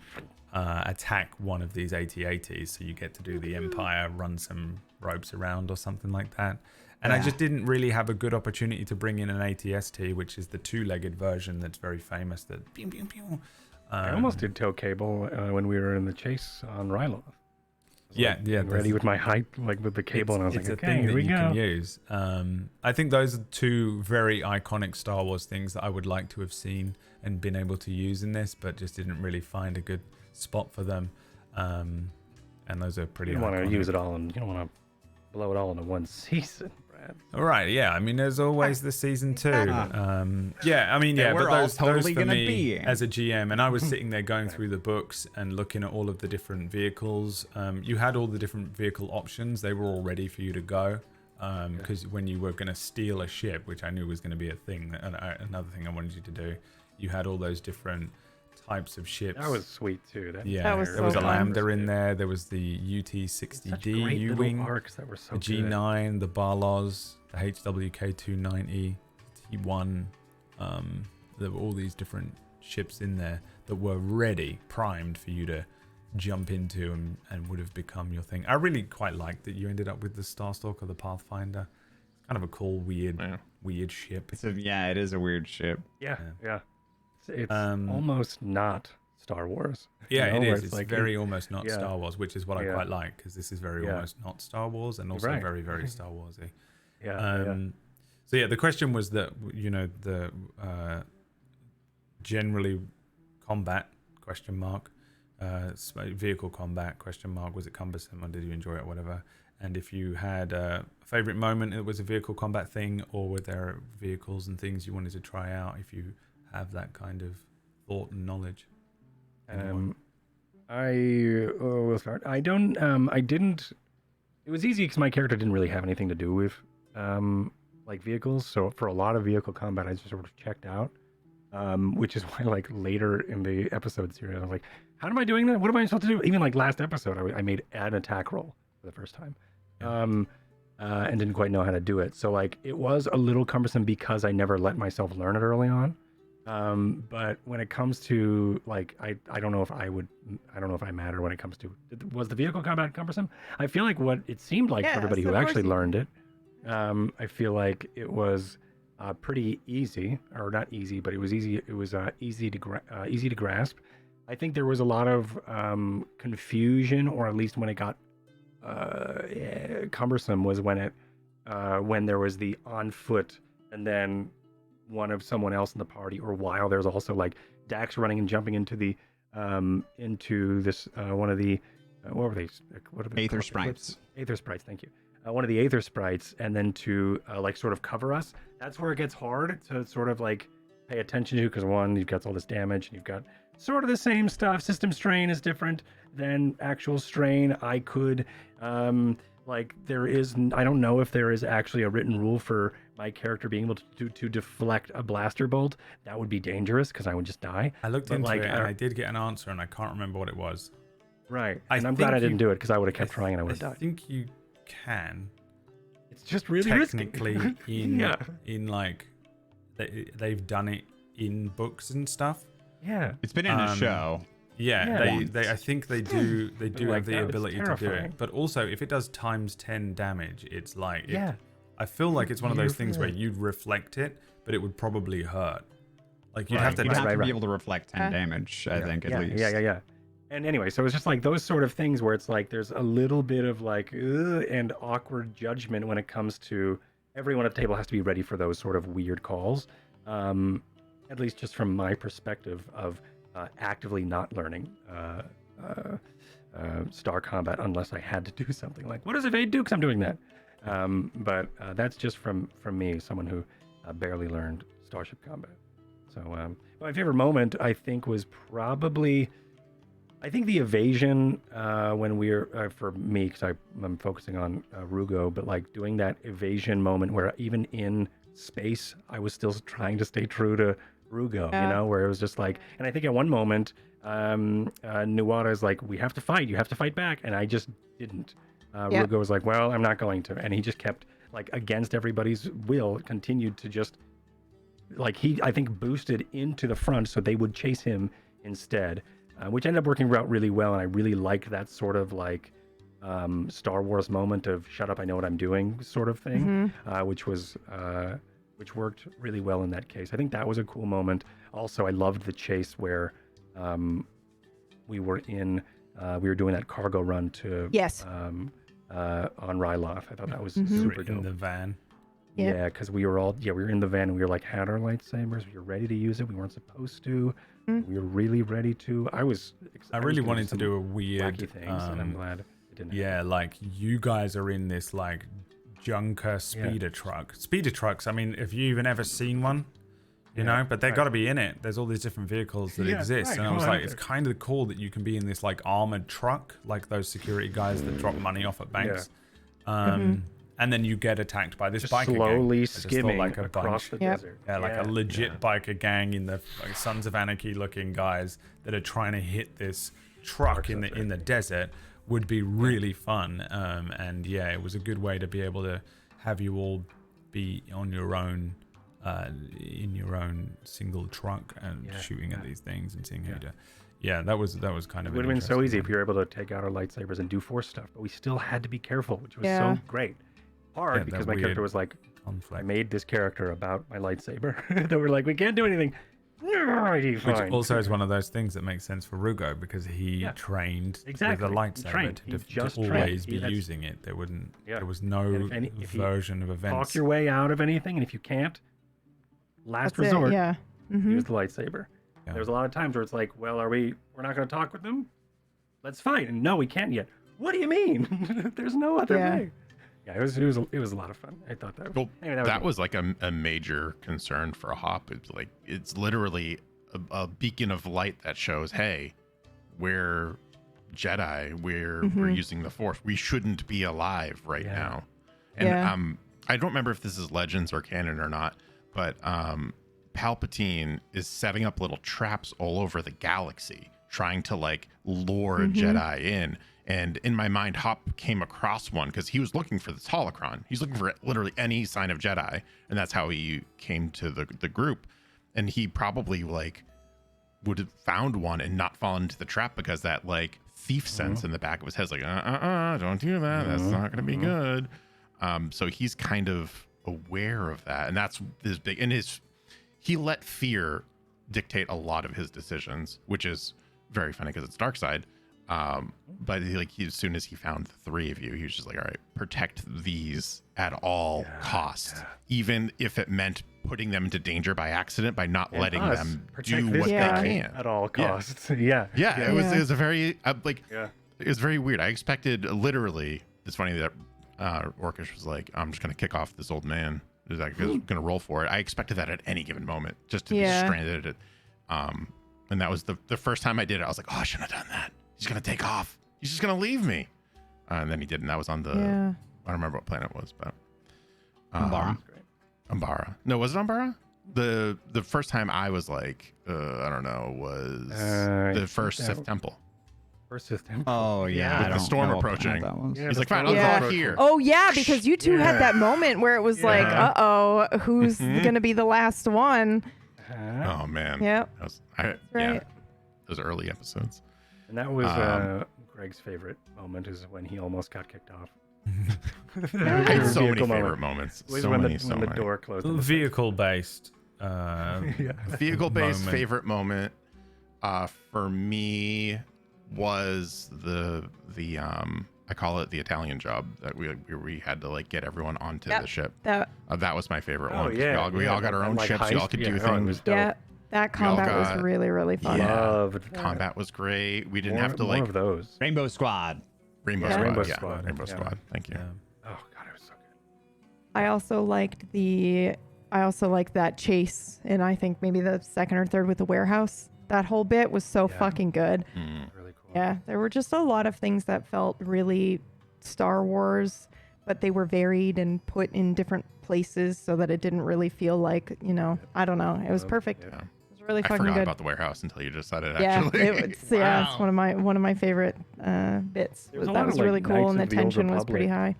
attack one of these AT-ATs, so you get to do the Empire, run some ropes around or something like that. And I just didn't really have a good opportunity to bring in an ATST, which is the two-legged version that's very famous. That pew, pew, pew. I almost did tow cable when we were in the chase on Ryloth. Ready with my hype, like with the cable, and I was like, okay, here we go. Can use. I think those are two very iconic Star Wars things that I would like to have seen and been able to use in this, but just didn't really find a good spot for them. And those are pretty. You don't want to use it all, and you don't want to blow it all into one season, Brad. All right, yeah. I mean, there's always the season 2. But those totally for gonna me be as a GM, and I was sitting there going through the books and looking at all of the different vehicles. You had all the different vehicle options; they were all ready for you to go. Because when you were going to steal a ship, which I knew was going to be a thing, another thing I wanted you to do, you had all those different types of ships. That was sweet too. That was there was so a fun. Lambda in there. There was the UT-60D U-wing, arcs that were so the G9, the Barlos, the HWK-290, T1. There were all these different ships in there that were ready, primed for you to jump into and would have become your thing. I really quite liked that you ended up with the Starstalker, the Pathfinder. It's kind of a cool, weird ship. It is a weird ship. Yeah. It's almost not Star Wars. Yeah, it is. It's like very almost not Star Wars, which is what I quite like, because this is very almost not Star Wars, and also very, very Star Warsy. So the question was that the generally combat ? Vehicle combat ? Was it cumbersome, or did you enjoy it? Whatever. And if you had a favorite moment, it was a vehicle combat thing, or were there vehicles and things you wanted to try out? If you have that kind of thought and knowledge. I will start. I didn't. It was easy because my character didn't really have anything to do with like vehicles. So for a lot of vehicle combat, I just sort of checked out. Which is why, like, later in the episode series, I was like, "How am I doing that? What am I supposed to do?" Even like last episode, I made an attack roll for the first time, and didn't quite know how to do it. So like, it was a little cumbersome because I never let myself learn it early on. But when it comes to like, I don't know if I matter when it comes to, was the vehicle combat cumbersome? I feel like what it seemed like for everybody who actually learned it, I feel like it was pretty easy, or not easy, but it was easy. It was easy to grasp. I think there was a lot of confusion, or at least when it got cumbersome was when there was the on foot and then one of someone else in the party, or while there's also like Dax running and jumping into the into this one of the what were they? What are they? Aether sprites. Aether sprites. Thank you. One of the Aether sprites, and then to like sort of cover us. That's where it gets hard to sort of like pay attention to, because one, you've got all this damage, and you've got sort of the same stuff. System strain is different than actual strain. I could like I don't know if there is actually a written rule for my character being able to deflect a blaster bolt. That would be dangerous because I would just die. I looked But, into like, it and I did get an answer, and I can't remember what it was. Right. I And I'm glad think I didn't you- do it because I would have kept trying and I would have I died. think you can It's just really technically risky. in Yeah. in like they've done it in books and stuff. Yeah. It's been in a show. Yeah, Yeah. they I think they do Like, have the that was ability to do terrifying. it. But also, if it does times 10 damage, it's like Yeah. I feel like it's one of those things where You're- you'd reflect it, but it would probably hurt. Like you'd Right, have to. You'd have to right. be able to reflect 10 damage, I think, at least. Yeah. And anyway, so it's just like those sort of things where it's like there's a little bit of like and awkward judgment when it comes to everyone at the table has to be ready for those sort of weird calls. At least just from my perspective of actively not learning star combat unless I had to do something like, what does evade do? Because I'm doing that. But that's just from me, someone who barely learned starship combat. So my favorite moment, I think, was probably, I think the evasion when we're, for me, because I'm focusing on Rugo, but like doing that evasion moment where even in space, I was still trying to stay true to Rugo, you know, where it was just like, and I think at one moment, Nuada is like, we have to fight, you have to fight back. And I just didn't. Rugo was like, well, I'm not going to. And he just kept, like, against everybody's will, continued to just, like, he, I think, boosted into the front so they would chase him instead, which ended up working out really well. And I really liked that sort of, like, Star Wars moment of shut up, I know what I'm doing sort of thing, which worked really well in that case. I think that was a cool moment. Also, I loved the chase where we were doing that cargo run to on Ryloth. I thought that was super dope. In the van. Yeah, because we were in the van and we were like, had our lightsabers, we were ready to use it. We weren't supposed to. We were really ready to. I really wanted to do a weird wacky things, and I'm glad it didn't. Yeah, like you guys are in this like junker speeder truck. Speeder trucks, I mean, if you even ever seen one, you know, but they've got to be in it. There's all these different vehicles that exist. And I was like, it's kind of cool that you can be in this like armored truck, like those security guys that drop money off at banks. And then you get attacked by this biker slowly gang. skimming like a across bunch. the desert. Yeah, like a legit biker gang in the like Sons of Anarchy looking guys that are trying to hit this truck in the desert would be really fun. And yeah, it was a good way to be able to have you all be on your own, in your own single truck and shooting at these things and seeing how you do. Yeah, that was kind of. It would have been so easy if you were able to take out our lightsabers and do Force stuff, but we still had to be careful, which was so great. Hard because my character was like, I made this character about my lightsaber. They were like, we can't do anything. Alrighty, fine. Which also is one of those things that makes sense for Rugo because he trained with a lightsaber to always be using it. There wouldn't. There was no version of events. Talk your way out of anything, and if you can't, last resort, use the lightsaber. Yeah. There's a lot of times where it's like, well, we're not going to talk with them? Let's fight. And no, we can't yet. What do you mean? There's no other way. Yeah, it was a lot of fun. I thought that. Well, anyway, that was like a major concern for Hop. It's like it's literally a beacon of light that shows, hey, we're Jedi. We're using the Force. We shouldn't be alive right now. And I don't remember if this is Legends or canon or not, but Palpatine is setting up little traps all over the galaxy, trying to like lure Jedi in. And in my mind, Hop came across one because he was looking for this holocron. He's looking for literally any sign of Jedi, and that's how he came to the group. And he probably like would have found one and not fallen into the trap because that like thief sense in the back of his head is like, don't do that. That's not going to be good. So he's kind of aware of that, and that's this big. And he let fear dictate a lot of his decisions, which is very funny because it's dark side. But as soon as he found the three of you, he was just like, all right, protect these at all costs, even if it meant putting them into danger by accident by not letting them do what they can at all costs. It was a very it was very weird. I expected literally. It's funny that Orcish was like, I'm just gonna kick off this old man. He's like, gonna roll for it. I expected that at any given moment, just to be stranded at it. And that was the first time I did it. I was like, oh, I shouldn't have done that. He's gonna take off. He's just gonna leave me. and then he didn't. That was on the. Yeah. I don't remember what planet it was, but. Umbara. Umbara. No, was it Umbara? The first time I was like, I don't know, was the first Sith temple. First system. Oh yeah, With I the don't storm know what approaching. that was. Yeah, He's the like, fine, storm- I'll Yeah. go out here. Oh yeah, because you two had that moment where it was like, Yeah. uh-oh, who's gonna be the last one? Oh man. Yep. That was, Right. Yeah. Those early episodes. And that was Um, Greg's favorite moment is when he almost got kicked off. I had so many Vehicle favorite moments. Was So when many, the, so when the many. door closed. in his face. Vehicle-based. Vehicle-based moment. favorite moment for me was the I call it the Italian job that we had to like get everyone onto Yep. the ship. That That was my favorite Oh one. 'cause yeah, we all got our and, own like, ships. We all heist. could do Yeah, oh, it was things. dope. yeah, that We all combat was got- really, really fun. Yeah. Loved that. Combat was great. We didn't More- have to more like of those. Rainbow Squad. Rainbow Yeah. Squad. Rainbow yeah, Squad, Rainbow yeah. Squad. Thank you. Yeah. Oh god, it was so good. I also liked that chase, and I think maybe the second or third with the warehouse. That whole bit was so Yeah. fucking good. Mm. Really cool. Yeah, there were just a lot of things that felt really Star Wars, but they were varied and put in different places so that it didn't really feel like, I don't know. It was perfect. Yeah. It was really I fucking forgot good. about the warehouse until you just said it. Yeah, Actually, it's one of my favorite bits. There was a That lot was of, like, really cool, Knights and the of the Old tension was pretty high.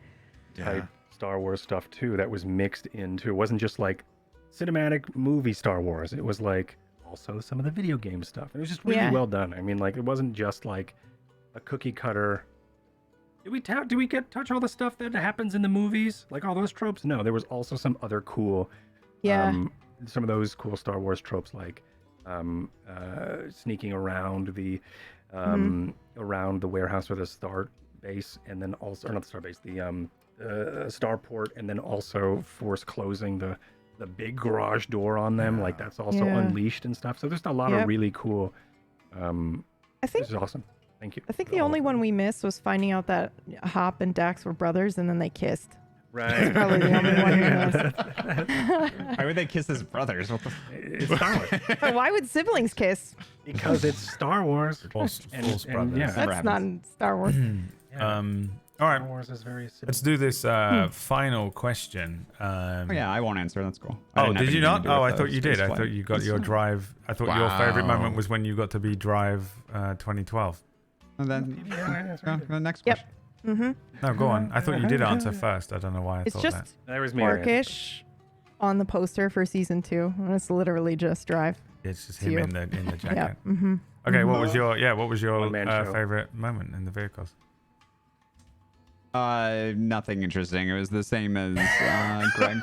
Type Star Wars stuff too that was mixed into. It wasn't just like cinematic movie Star Wars. It was like also some of the video game stuff. It was just really Yeah. well done. I mean, like it wasn't just like a cookie cutter. Did we touch all the stuff that happens in the movies? Like all those tropes? No, there was also some other cool Yeah. some of those cool Star Wars tropes like sneaking around the around the warehouse or the star base, and then also or not the star base, the starport, and then also force closing the big garage door on them. Like that's also Yeah. unleashed and stuff. So there's a lot Yep. of really cool. I think This is awesome. Thank you. I think the only one we missed was finding out that Hop and Dax were brothers, and then they kissed. Right. Probably the only one we missed. Why would they kiss as brothers? What the? It's Star Wars But why would siblings kiss? because it's Star Wars. False brothers. yeah. That's not in Star Wars. All right. Star Wars is very. Let's do this final question. Oh yeah, I won't answer. That's cool. I Oh, didn't have did you anything not? to do Oh, with I thought the you did. space I thought flight. you got your It's drive. I thought your favorite Wow. moment was when you got to be drive 2012. And then the next Yep. question. No, go on. I thought you did answer first. I don't know why I It's thought just That was me. Orcish on the poster for season 2. And it's literally just Drive. that. It's just to him you. in the jacket. Yeah. Mm-hmm. Okay, what was your One-man show. favorite moment in the vehicles? Nothing interesting. It was the same as Greg's.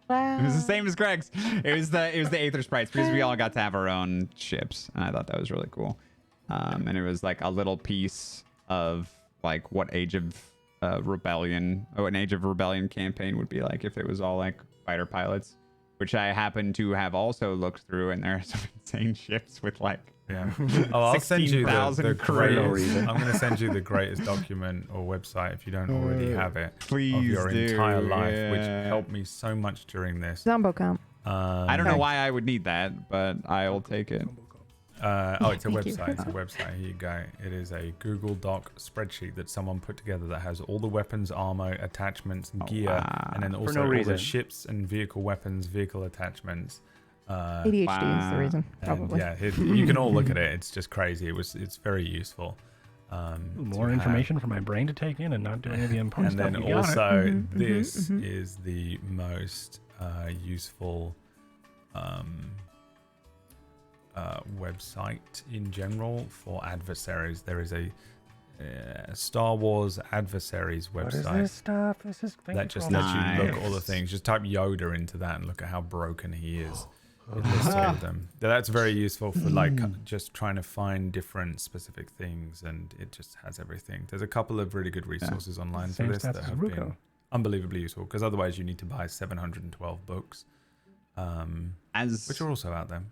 Wow. It was the same as Greg's. It was the Aether Sprites because we all got to have our own ships, and I thought that was really cool. And it was like a little piece of like what an Age of Rebellion campaign would be like if it was all like fighter pilots, which I happen to have also looked through, and there are some insane ships with like Yeah. Oh, I'll send you the 16,000 crew. greatest. I'm going to send you the greatest document or website if you don't already have it of Please your do, entire life, which yeah. helped me so much during this. Zombo Comp. I don't know why I would need that, but I will take it. It's a Thank you. website. It's a website. Here you go. It is a Google Doc spreadsheet that someone put together that has all the weapons, armor, attachments, and gear, wow. and then For also no all reason. the ships and vehicle weapons, vehicle attachments. ADHD is the Wow. reason, And probably. yeah, you can all look at it. It's just crazy. It's very useful. More information for my brain to take in and not do any of the important And stuff. then You got it. also, this is the most useful website in general for adversaries. There is a Star Wars adversaries What is website this stuff? This is that just all lets you look at all the Nice. things. Just type Yoda into that and look at how broken he is. It lists all of them. That's very useful for like just trying to find different specific things, and it just has everything. There's a couple of really good resources online for Same this stats that as have Ruko. been unbelievably useful, because otherwise you need to buy 712 books, which are also out there.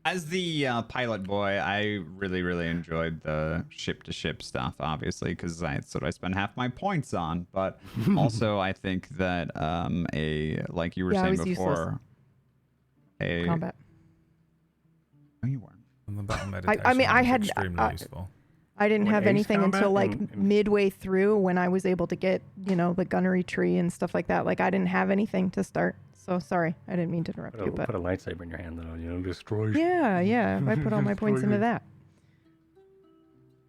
As the pilot boy, I really enjoyed the ship-to-ship stuff, obviously, because that's what I spend half my points on. But also, I think that like you were Yeah, saying it was before, Combat. No, you weren't. And the battle meditation I mean, I was had- extremely useful. I didn't When have ace anything combat until like and- midway through when I was able to get, the gunnery tree and stuff like that. Like I didn't have anything to start. So sorry, I didn't mean to interrupt you, but Put a lightsaber in your hand, though. Destroy. yeah, I put all my points into that.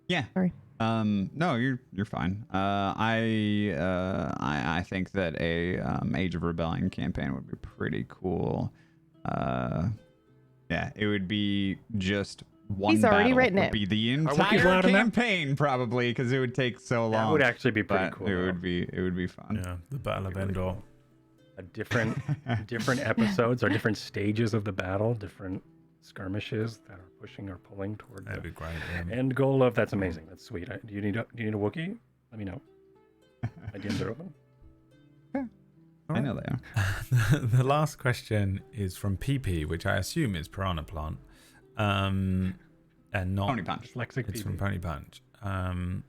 Yeah. Sorry. No, you're fine. I think that a Age of Rebellion campaign would be pretty cool. Yeah, it would be just one. He's already battle. written Would it. be the Wikis entire loud enough? campaign probably because it would take so long. That would actually be pretty but cool. It though. would be fun. Yeah, the Battle of Really Endor. cool. Different episodes or different stages of the battle, different skirmishes that are pushing or pulling toward That'd the be great. Yeah. end goal of. That's amazing. That's sweet. Do you need a Wookiee? Let me know. My DMs are open. I know they are. The last question is from PP, which I assume is Piranha Plant, and not Pony Punch. Dyslexic It's PB. from Pony Punch.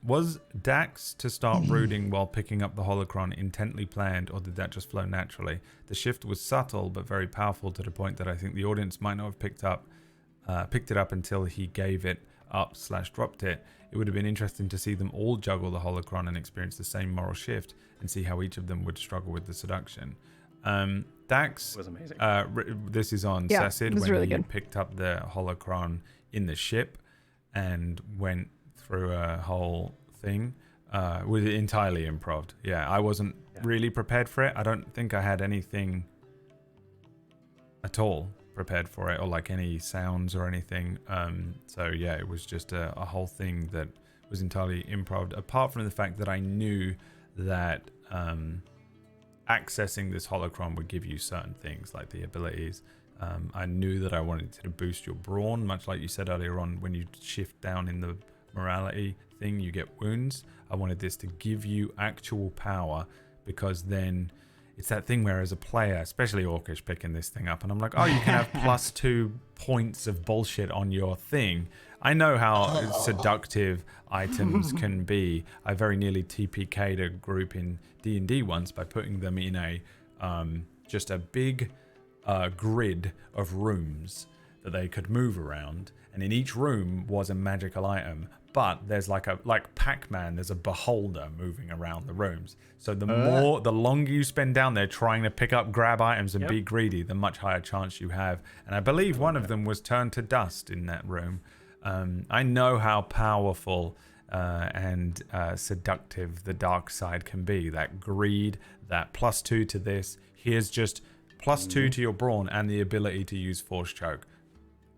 Was Dax to start rooting while picking up the holocron intently planned, or did that just flow naturally? The shift was subtle but very powerful to the point that I think the audience might not have picked it up until he gave it up/dropped it. It would have been interesting to see them all juggle the holocron and experience the same moral shift and see how each of them would struggle with the seduction. Dax was amazing. This is on Yeah, Sassid it was when really he good. picked up the holocron in the ship and went through a whole thing with it entirely improv. Yeah, I wasn't really prepared for it. I don't think I had anything at all prepared for it, or like any sounds or anything. So yeah, it was just a whole thing that was entirely improv, apart from the fact that I knew that accessing this holocron would give you certain things like the abilities. I knew that I wanted to boost your brawn, much like you said earlier on. When you shift down in the morality thing, you get wounds. I wanted this to give you actual power, because then it's that thing where as a player, especially Orcish picking this thing up, and I'm like, oh, you can have +2 points of bullshit on your thing. I know how seductive items can be. I very nearly TPK'd a group in D&D once by putting them in a just a big grid of rooms that they could move around, and in each room was a magical item. But there's like Pac-Man, there's a beholder moving around the rooms. So the longer you spend down there trying to pick up, grab items and be greedy, the much higher chance you have. And I believe one of them was turned to dust in that room. I know how powerful and seductive the dark side can be. That greed, that +2 to this. Here's just +2 to your brawn and the ability to use Force Choke.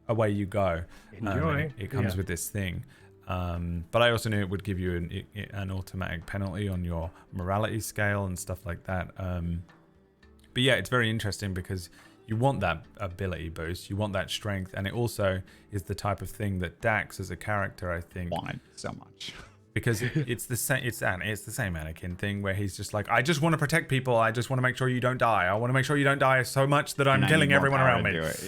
Away you go. Enjoy. It comes with this thing. But I also knew it would give you an automatic penalty on your morality scale and stuff like that. But yeah, it's very interesting because you want that ability boost, you want that strength, and it also is the type of thing that Dax as a character, I think, Wanted so much. because it's the same. It's the same Anakin thing where he's just like, I just want to protect people. I just want to make sure you don't die. I want to make sure you don't die so much that I'm And I killing need more everyone power around to me. do it.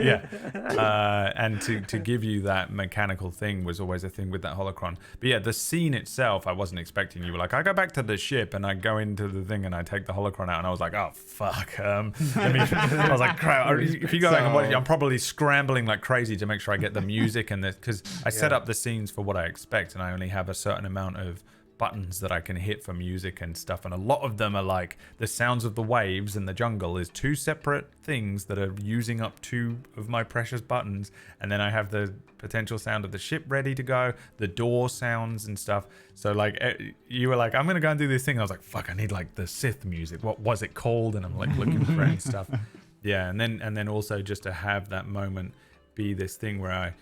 Yeah. And to give you that mechanical thing was always a thing with that holocron. But yeah, the scene itself, I wasn't expecting. You were like, I go back to the ship and I go into the thing and I take the holocron out, and I was like, oh fuck. I was like, crap. If you go back and watch it, I'm probably scrambling like crazy to make sure I get the music and this, because I set up the scenes for what I expect, and I only have a certain amount of buttons that I can hit for music and stuff, and a lot of them are like the sounds of the waves and the jungle is 2 separate things that are using up 2 of my precious buttons, and then I have the potential sound of the ship ready to go, the door sounds and stuff. So like you were like, I'm gonna go and do this thing, I was like, fuck, I need like the Sith music, what was it called? And I'm like looking for it and stuff. Yeah, and then also just to have that moment be this thing where I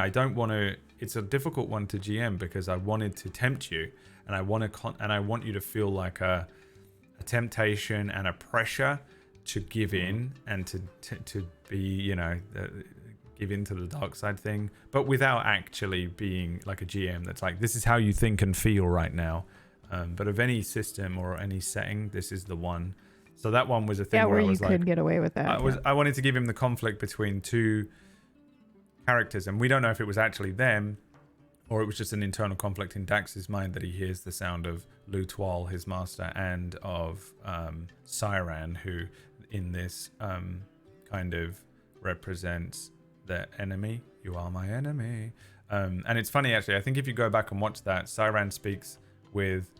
don't want to, it's a difficult one to GM because I wanted to tempt you, and I want you to feel like a temptation and a pressure to give in and to be, give into the dark side thing, but without actually being like a GM that's like, this is how you think and feel right now. But of any system or any setting, this is the one. So that one was a thing where I was you like, could get away with that. I wanted to give him the conflict between 2 characters, and we don't know if it was actually them or it was just an internal conflict in Dax's mind that he hears the sound of Lutoil, his master, and of Siren, who in this kind of represents the enemy. You are my enemy. And it's funny, actually. I think if you go back and watch that, Siren speaks with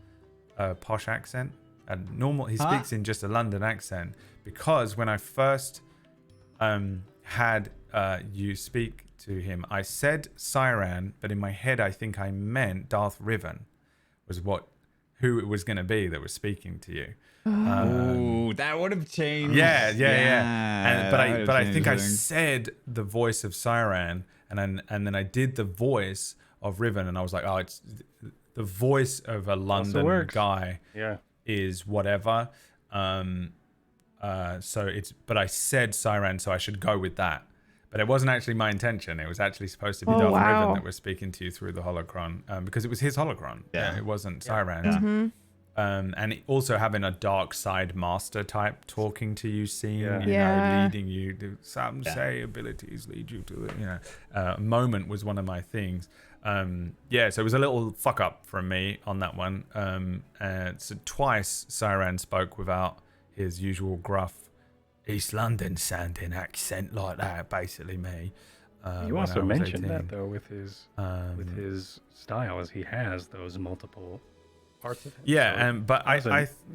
a posh accent. And normal, he speaks in just a London accent. Because when I first had you speak to him, I said Siren, but in my head, I think I meant Darth Riven was who it was going to be that was speaking to you. Oh, that would have changed. Yeah. And, but I think I said the voice of Siren, and then I did the voice of Riven, and I was like, oh, it's the voice of a London guy. Yeah. Is whatever. So but I said Siren, so I should go with that. But it wasn't actually my intention. It was actually supposed to be Darth Riven that was speaking to you through the holocron, because it was his holocron. Yeah. It wasn't Siren's. Mm-hmm. And also having a dark side master type talking to you, scene, you Yeah. know, leading you. Some say abilities lead you to the, moment was one of my things. So it was a little fuck up from me on that one. So twice Siren spoke without his usual gruff East London sounding accent like that, basically me. You also mentioned that though with his style, as he has those multiple parts of him. Yeah, so but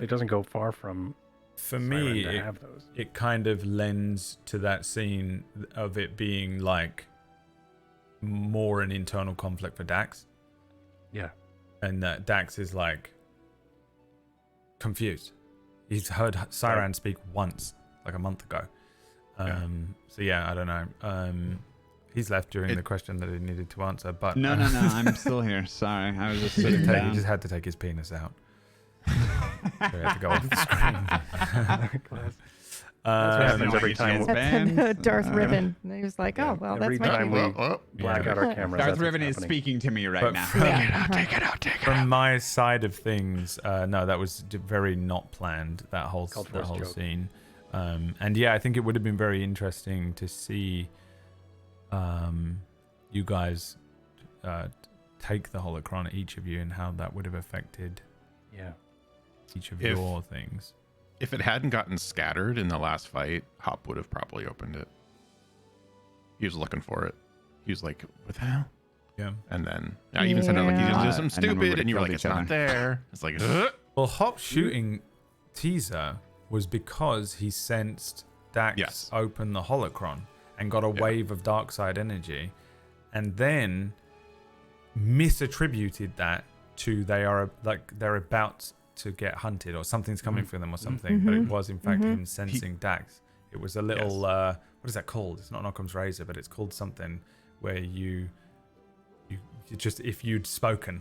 it doesn't go far from for Siren me to have those. it kind of lends to that scene of it being like more an internal conflict for Dax. Yeah. And that Dax is like confused. He's heard Siren speak once, like a month ago. So yeah, I don't know. He's left during the question that he needed to answer, but No, I'm still here. Sorry, I was just sitting down. he just had to take his penis out. So he had to go off the screen. That's what happens every time. That's Darth Riven. And he was like, oh, well, Every that's my time cue. we black out our cameras. Darth that's Riven what's is happening. speaking to me right But now. Take it out. From my side of things, no, that was very not planned. That whole joke. scene, and yeah, I think it would have been very interesting to see you guys take the holocron, each of you, and how that would have affected each of your things. If it hadn't gotten scattered in the last fight, Hop would have probably opened it. He was looking for it. He was like, what the hell? Yeah. And then I even said, like, he's going to do something And then we stupid. would've And you were like, killed it's each not other. there. It's like, Well, Hop's shooting teaser was because he sensed Dax open the holocron and got a wave of dark side energy, and then misattributed that to they're about to get hunted or something's coming for them or something. But it was in fact him sensing Dax. It was a little what is that called? It's not Occam's razor, but it's called something where you just, if you'd spoken,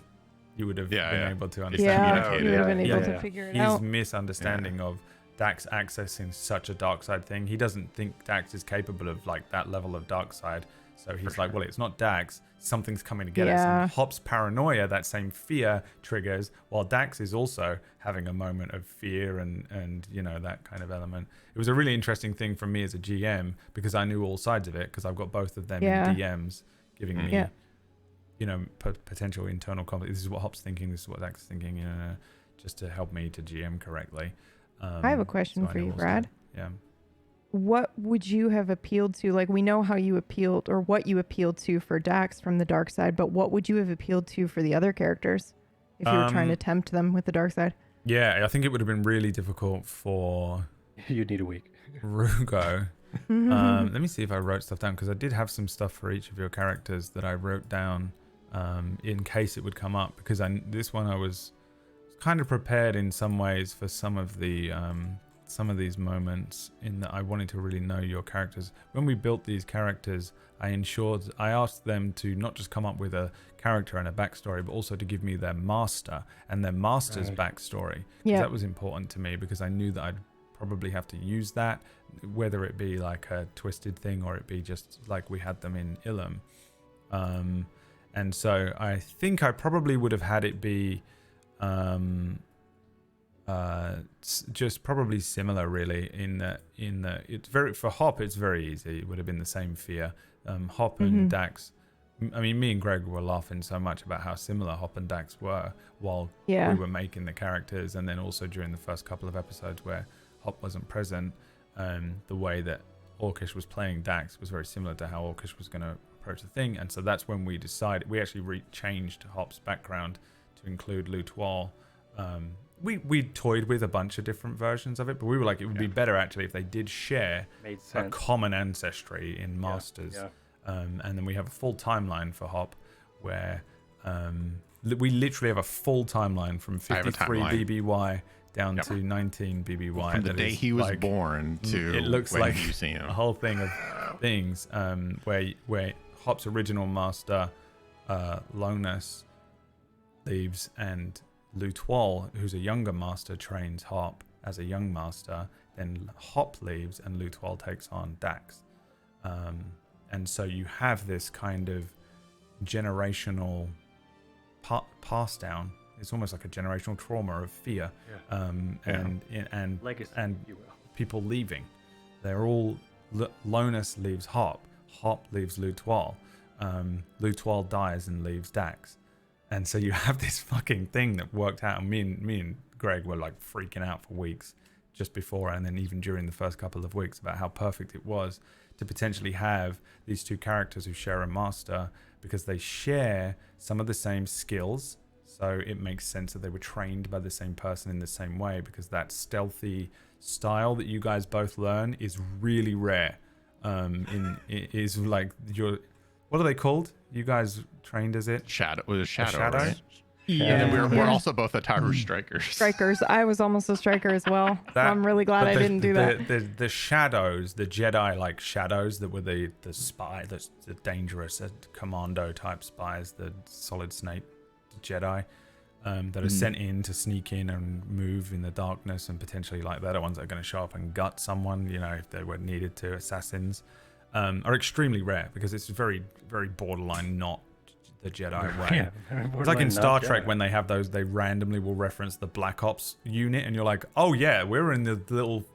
you would have been able to understand. Yeah, you would have been able to figure it out. His misunderstanding of Dax accessing such a dark side thing. He doesn't think Dax is capable of like that level of dark side. So he's like, well, it's not Dax. Something's coming to get us. And Hop's paranoia, that same fear triggers, while Dax is also having a moment of fear and you know, that kind of element. It was a really interesting thing for me as a GM because I knew all sides of it because I've got both of them in DMs giving me, you know, potential internal conflict. This is what Hop's thinking. This is what Dax is thinking, you know, just to help me to GM correctly. I have a question for you, Brad. Yeah. What would you have appealed to? Like, we know how you appealed or what you appealed to for Dax from the dark side, but what would you have appealed to for the other characters if you were trying to tempt them with the dark side? Yeah, I think it would have been really difficult for You'd need a week. Rugo. Let me see if I wrote stuff down because I did have some stuff for each of your characters that I wrote down in case it would come up because this one I was kind of prepared in some ways for some of these moments in that I wanted to really know your characters. When we built these characters, I asked them to not just come up with a character and a backstory, but also to give me their master and their master's backstory. Yeah. That was important to me because I knew that I'd probably have to use that, whether it be like a twisted thing or it be just like we had them in Ilum. And so I think I probably would have had it be just probably similar really in that it's very, for Hop it's very easy. It would have been the same fear. Hop and Dax, I mean, me and Greg were laughing so much about how similar Hop and Dax were while we were making the characters, and then also during the first couple of episodes where Hop wasn't present, the way that Orcish was playing Dax was very similar to how Orcish was going to approach the thing, and so that's when we decided we actually changed Hop's background to include Lutoir. We toyed with a bunch of different versions of it, but we were like, it would be better actually if they did share a common ancestry in Masters. And then we have a full timeline for Hop where we literally have a full timeline from 53 BBY down to 19 BBY. From the day he was born to it looks when like you see him. a whole thing of things where Hop's original master, Lonus, leaves, and Lutoir, who's a younger master, trains Hop as a young master. Then Hop leaves and Lutoir takes on Dax. And so you have this kind of generational pass down. It's almost like a generational trauma of fear, and legacy, and if you will. people leaving. They're all Lonus leaves Hop leaves Lutoir, Lutoir dies and leaves Dax, and so you have this fucking thing that worked out. And me and Greg were like freaking out for weeks just before, and then even during the first couple of weeks, about how perfect it was to potentially have these two characters who share a master, because they share some of the same skills. So it makes sense that they were trained by the same person in the same way, because that stealthy style that you guys both learn is really rare. Is like what are they called? You guys trained as it? Shadow. It was a shadow, shadow? right? Yeah. And then we're also both Ataru strikers. Strikers. I was almost a striker as well. So I'm really glad I didn't do that. The shadows, the Jedi like shadows that were the spy, the dangerous commando type spies, the Solid Snake Jedi that are sent in to sneak in and move in the darkness, and potentially like they're the ones that are going to show up and gut someone, you know, if they were needed to. Assassins are extremely rare because it's very, very borderline not the Jedi way. It's like in Star Trek when they have those, they randomly will reference the Black Ops unit, and you're like, oh yeah, we're in the little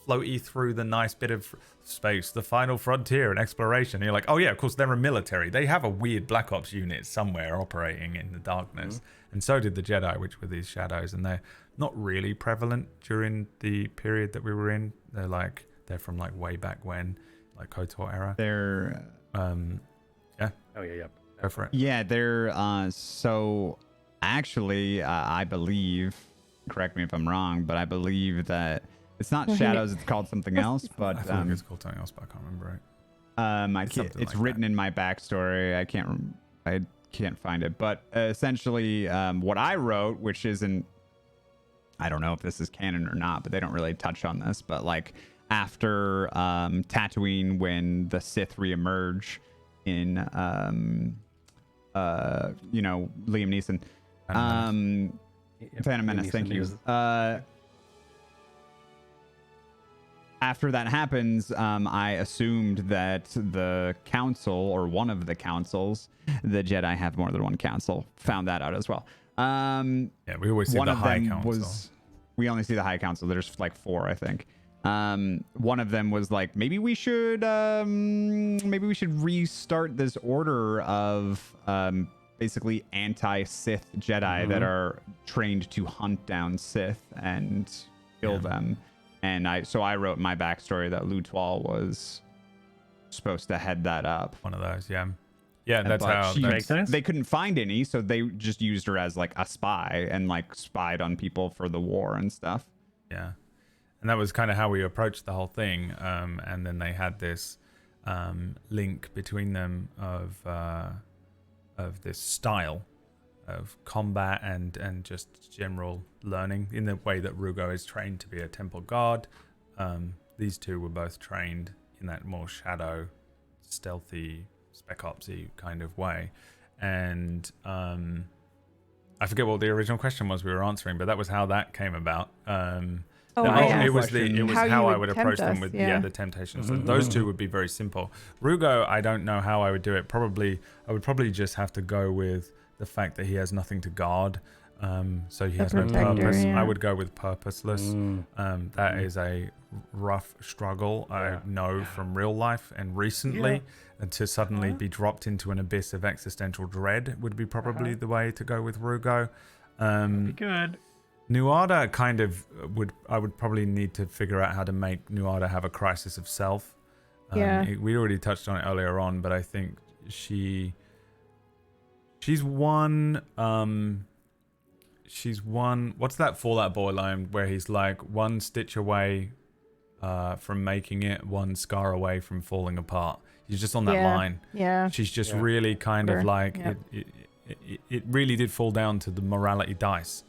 floaty through the nice bit of space, the final frontier and exploration. And you're like, oh yeah, of course they're a military. They have a weird Black Ops unit somewhere operating in the darkness. And so did the Jedi, which were these shadows, and they're not really prevalent during the period that we were in. They're from like way back when, like KOTOR era. They're Go for it. Yeah, they're so actually I believe, correct me if I'm wrong, but I believe that it's not shadows, it's called something else, but I feel like it's called something else, but I can't remember it. It's written in my backstory. I can't find it, but essentially what I wrote, which isn't, I don't know if this is canon or not, but they don't really touch on this, but like after Tatooine, when the Sith reemerge in Liam Neeson, Phantom Menace, thank you. After that happens, I assumed that the council, or one of the councils, the Jedi have more than one council. Found that out as well. Yeah, we always see the High Council. We only see the High Council. There's like 4, I think. One of them was like, maybe we should restart this order of basically anti-Sith Jedi that are trained to hunt down Sith and kill them. And I wrote in my backstory that Lutoir was supposed to head that up. One of those, yeah. That's how makes sense. They couldn't find any, so they just used her as like a spy and like spied on people for the war and stuff. Yeah. And that was kind of how we approached the whole thing. And then they had this link between them of this style of combat and just general learning in the way that Rugo is trained to be a temple guard. These two were both trained in that more shadow, stealthy, spec opsy kind of way. And I forget what the original question was we were answering, but that was how that came about. It was how I would approach them with the temptations. So those two would be very simple. Rugo, I don't know how I would do it. I would probably just have to go with the fact that he has nothing to guard. So he has no purpose. I would go with purposeless. That is a rough struggle. I know from real life and recently, and to suddenly be dropped into an abyss of existential dread would be probably the way to go with Rugo. Be good. Nuada kind of I would probably need to figure out how to make Nuada have a crisis of self. Yeah. We already touched on it earlier on, but I think she's one. She's one. What's that Fallout Boy line where he's like one stitch away from making it, one scar away from falling apart. He's just on that line. Yeah. She's just really kind of like it really did fall down to the morality dice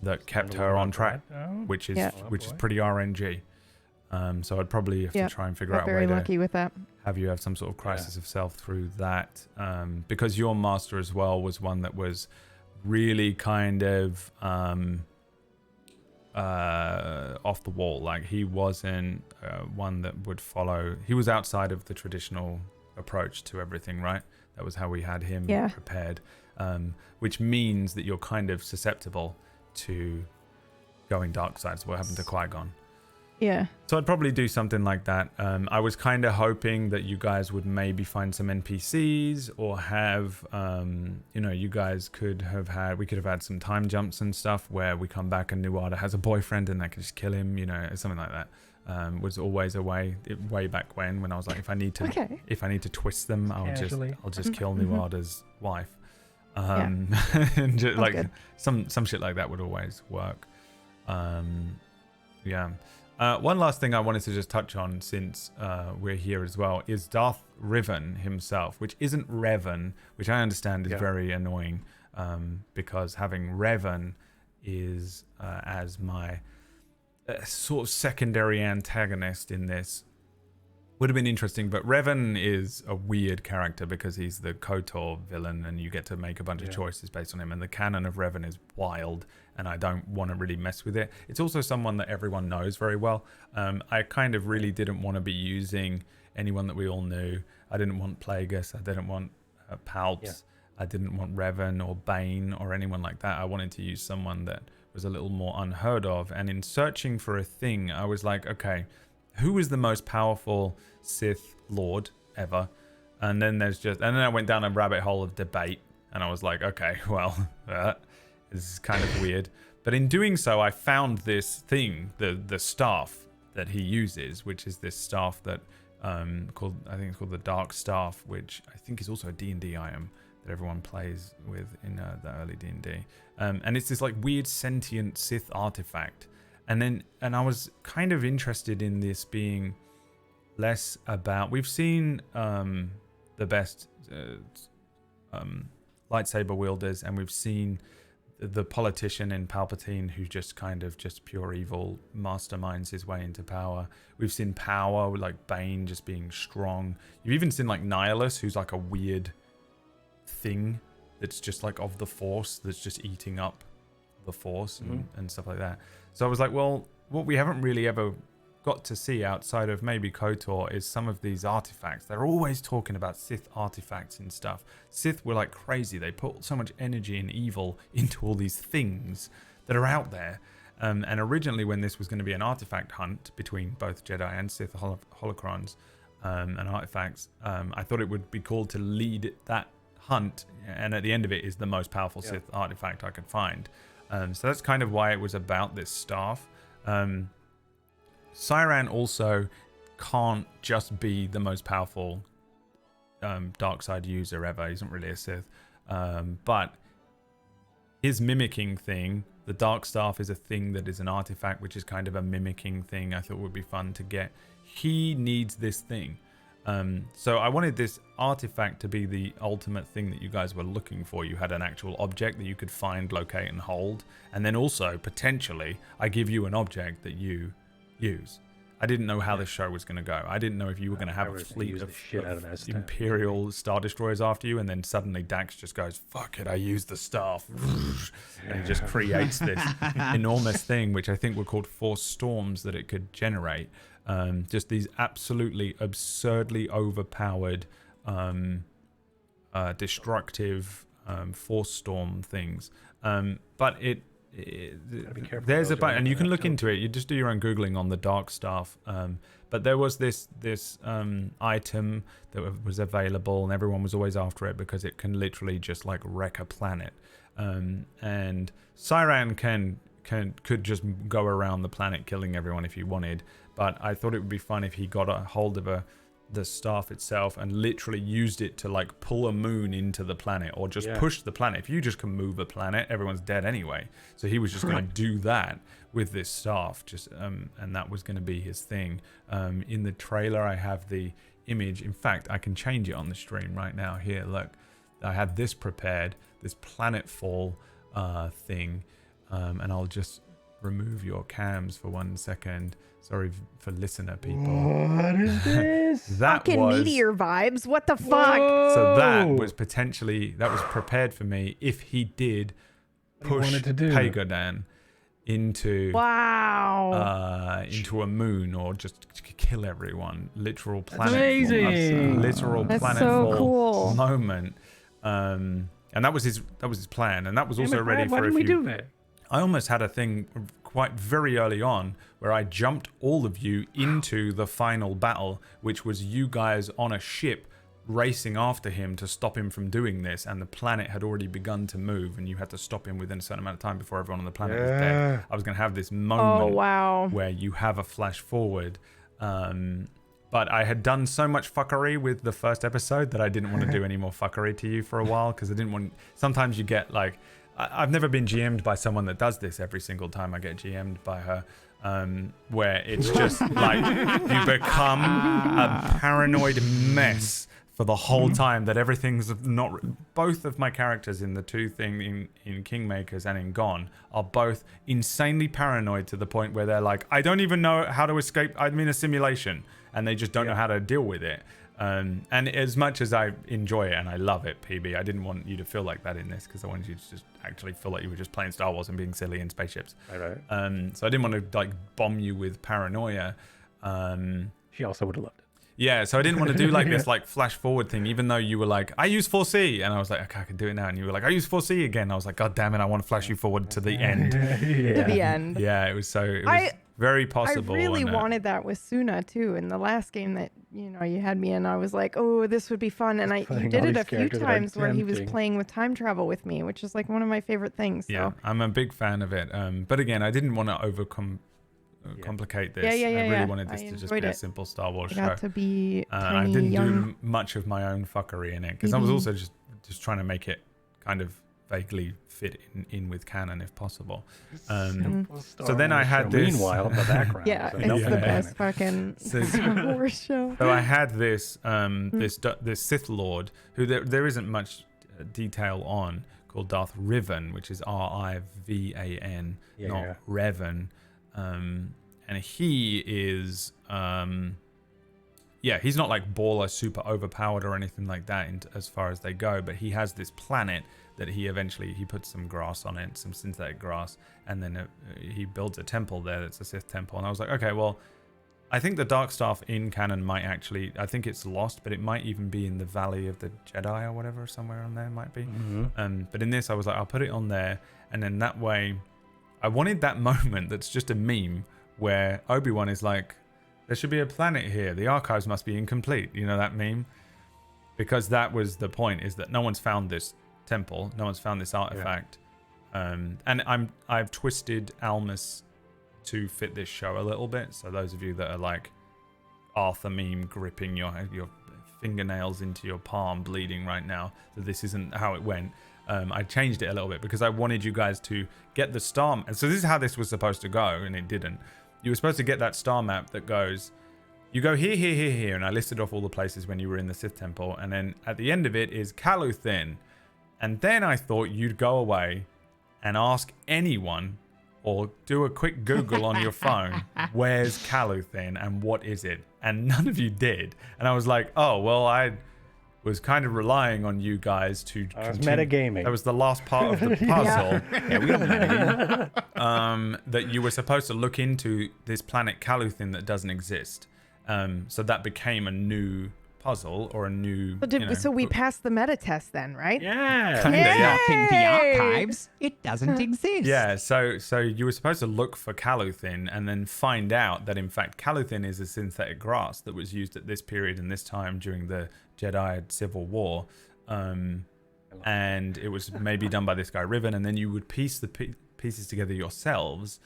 that kept her on track, which is pretty RNG. So I'd probably have to try and figure out a way very lucky with that. have you have some sort of crisis of self through that, because your master as well was one that was really kind of off the wall. Like he wasn't one that would follow. He was outside of the traditional approach to everything, right? That was how we had him prepared, which means that you're kind of susceptible to going dark sides. What happened to Qui-Gon? Yeah. So I'd probably do something like that. I was kind of hoping that you guys would maybe find some NPCs or have, you guys could have had, we could have had some time jumps and stuff where we come back and Nuada has a boyfriend and I can just kill him, something like that. Was always a way back when I was like, if I need to twist them, I'll just kill Nuada's wife. And just, like good. some shit like that would always work. One last thing I wanted to just touch on since we're here as well is Darth Revan himself, which isn't Revan, which I understand is very annoying, because having Revan is as my sort of secondary antagonist in this would have been interesting, but Revan is a weird character because he's the KOTOR villain and you get to make a bunch of choices based on him, and the canon of Revan is wild and I don't want to really mess with it. It's also someone that everyone knows very well. I kind of really didn't want to be using anyone that we all knew. I didn't want Plagueis, I didn't want Palps, I didn't want Revan or Bane or anyone like that. I wanted to use someone that was a little more unheard of, and in searching for a thing I was like, okay, who is the most powerful Sith Lord ever? And then I went down a rabbit hole of debate, and I was like, okay, well, this is kind of weird. But in doing so, I found this thing, the staff that he uses, which is this staff that I think it's called the Dark Staff, which I think is also a D&D item that everyone plays with in the early D&D. And it's this like weird sentient Sith artifact. And I was kind of interested in this being less about, we've seen the best lightsaber wielders, and we've seen the politician in Palpatine who just kind of just pure evil masterminds his way into power. We've seen power like Bane just being strong. You've even seen like Nihilus, who's like a weird thing that's just like of the Force, that's just eating up the Force and stuff like that. So I was like, well, what we haven't really ever got to see outside of maybe KOTOR is some of these artifacts. They're always talking about Sith artifacts and stuff. Sith were like crazy. They put so much energy and evil into all these things that are out there. And originally when this was going to be an artifact hunt between both Jedi and Sith holocrons and artifacts, I thought it would be cool to lead that hunt. And at the end of it is the most powerful Sith artifact I could find. So that's kind of why it was about this staff. Siren also can't just be the most powerful dark side user ever. He's not really a Sith. But his mimicking thing, the Dark Staff is a thing that is an artifact, which is kind of a mimicking thing I thought would be fun to get. He needs this thing. So I wanted this artifact to be the ultimate thing that you guys were looking for. You had an actual object that you could find, locate, and hold. And then also, potentially, I give you an object that you use. I didn't know how this show was going to go. I didn't know if you were going to have a fleet of Imperial Star Destroyers after you, and then suddenly Dax just goes, fuck it, I used the staff. And he just creates this enormous thing, which I think were called Force Storms that it could generate. Just these absolutely absurdly overpowered destructive Force Storm things. But there's a bunch, and you can look into it. You just do your own Googling on the Dark Staff. But there was this item that was available, and everyone was always after it because it can literally just like wreck a planet. And Siren could just go around the planet killing everyone if he wanted. But I thought it would be fun if he got a hold of a the staff itself and literally used it to like pull a moon into the planet or just push the planet. If you just can move a planet, everyone's dead anyway. So he was just going to do that with this staff, just and that was going to be his thing. In the trailer, I have the image. In fact, I can change it on the stream right now. Here, look, I had this prepared, this planetfall thing, and I'll just remove your cams for 1 second. Sorry for listener people. What is this? That Fucking was meteor vibes. What the fuck? so that was prepared for me if he did push Pagodan into into a moon or just kill everyone. Literal planet. Amazing. Literal That's planetfall so cool. moment. And that was his plan, and that was also ready Why for didn't a we few. do that? I almost had a thing quite very early on where I jumped all of you into the final battle, which was you guys on a ship racing after him to stop him from doing this, and the planet had already begun to move and you had to stop him within a certain amount of time before everyone on the planet was dead. I was going to have this moment where you have a flash forward, but I had done so much fuckery with the first episode that I didn't want to do any more fuckery to you for a while, because I didn't want. Sometimes you get like, I've never been GM'd by someone that does this every single time I get GM'd by her, where it's just like you become a paranoid mess for the whole time that everything's not. Both of my characters in the two thing in Kingmakers and in Gone are both insanely paranoid to the point where they're like, I don't even know how to escape. I'm in a simulation, and they just don't know how to deal with it. And as much as I enjoy it and I love it, PB, I didn't want you to feel like that in this, because I wanted you to just actually feel like you were just playing Star Wars and being silly in spaceships. Right. So I didn't want to like bomb you with paranoia. She also would have loved it. Yeah, so I didn't want to do like this like flash forward thing, even though you were like, I use 4C, and I was like, okay, I can do it now, and you were like, I use 4C again. I was like, God damn it, I want to flash you forward to the end. To the end. Yeah, it was very possible. I really wanted that with Suna too. In the last game that you had me in, I was like, oh, this would be fun, and you did it a few times where he was playing with time travel with me, which is like one of my favorite things. Yeah, so. I'm a big fan of it. But again, I didn't want to complicate this. I really wanted this to just be a simple Star Wars show. Got to be tiny, I didn't young. do much of my own fuckery in it, because I was also just trying to make it kind of vaguely fit in with canon if possible. So then I had this. Meanwhile, in the background. It's the best fucking Star Wars show. So I had this this Sith Lord who there isn't much detail on, called Darth Riven, which is Rivan, not Revan. And he is he's not like baller super overpowered or anything like that as far as they go, but he has this planet that he puts some grass on it, some synthetic grass, and then he builds a temple there that's a Sith temple. And I was like, okay, well, I think the Dark Staff in canon might actually, I think it's lost, but it might even be in the Valley of the Jedi or whatever, somewhere on there might be. But in this I was like, I'll put it on there, and then that way I wanted that moment that's just a meme where Obi-Wan is like, there should be a planet here. The archives must be incomplete. You know that meme? Because that was the point, is that no one's found this temple. No one's found this artifact. And I've twisted Almus to fit this show a little bit. So those of you that are like Arthur meme gripping your fingernails into your palm bleeding right now, that this isn't how it went. I changed it a little bit because I wanted you guys to get the star. And so this is how this was supposed to go, and it didn't. You were supposed to get that star map that goes, you go here, here, here, here, and I listed off all the places when you were in the Sith Temple, and then at the end of it is Kaluthin. And then I thought you'd go away and ask anyone, or do a quick Google on your phone, where's Kaluthin and what is it? And none of you did. And I was like, oh, well, I was kind of relying on you guys to metagaming. That was the last part of the puzzle. We don't metagame. That you were supposed to look into this planet Kaluthin that doesn't exist. So that became a new puzzle or a new. So we passed the meta test then, right? Yeah. Not in the archives. It doesn't exist. Yeah. So you were supposed to look for Kaluthin and then find out that in fact Kaluthin is a synthetic grass that was used at this period and this time during the Jedi Civil War, and it was maybe done by this guy Riven, and then you would piece the pieces together yourselves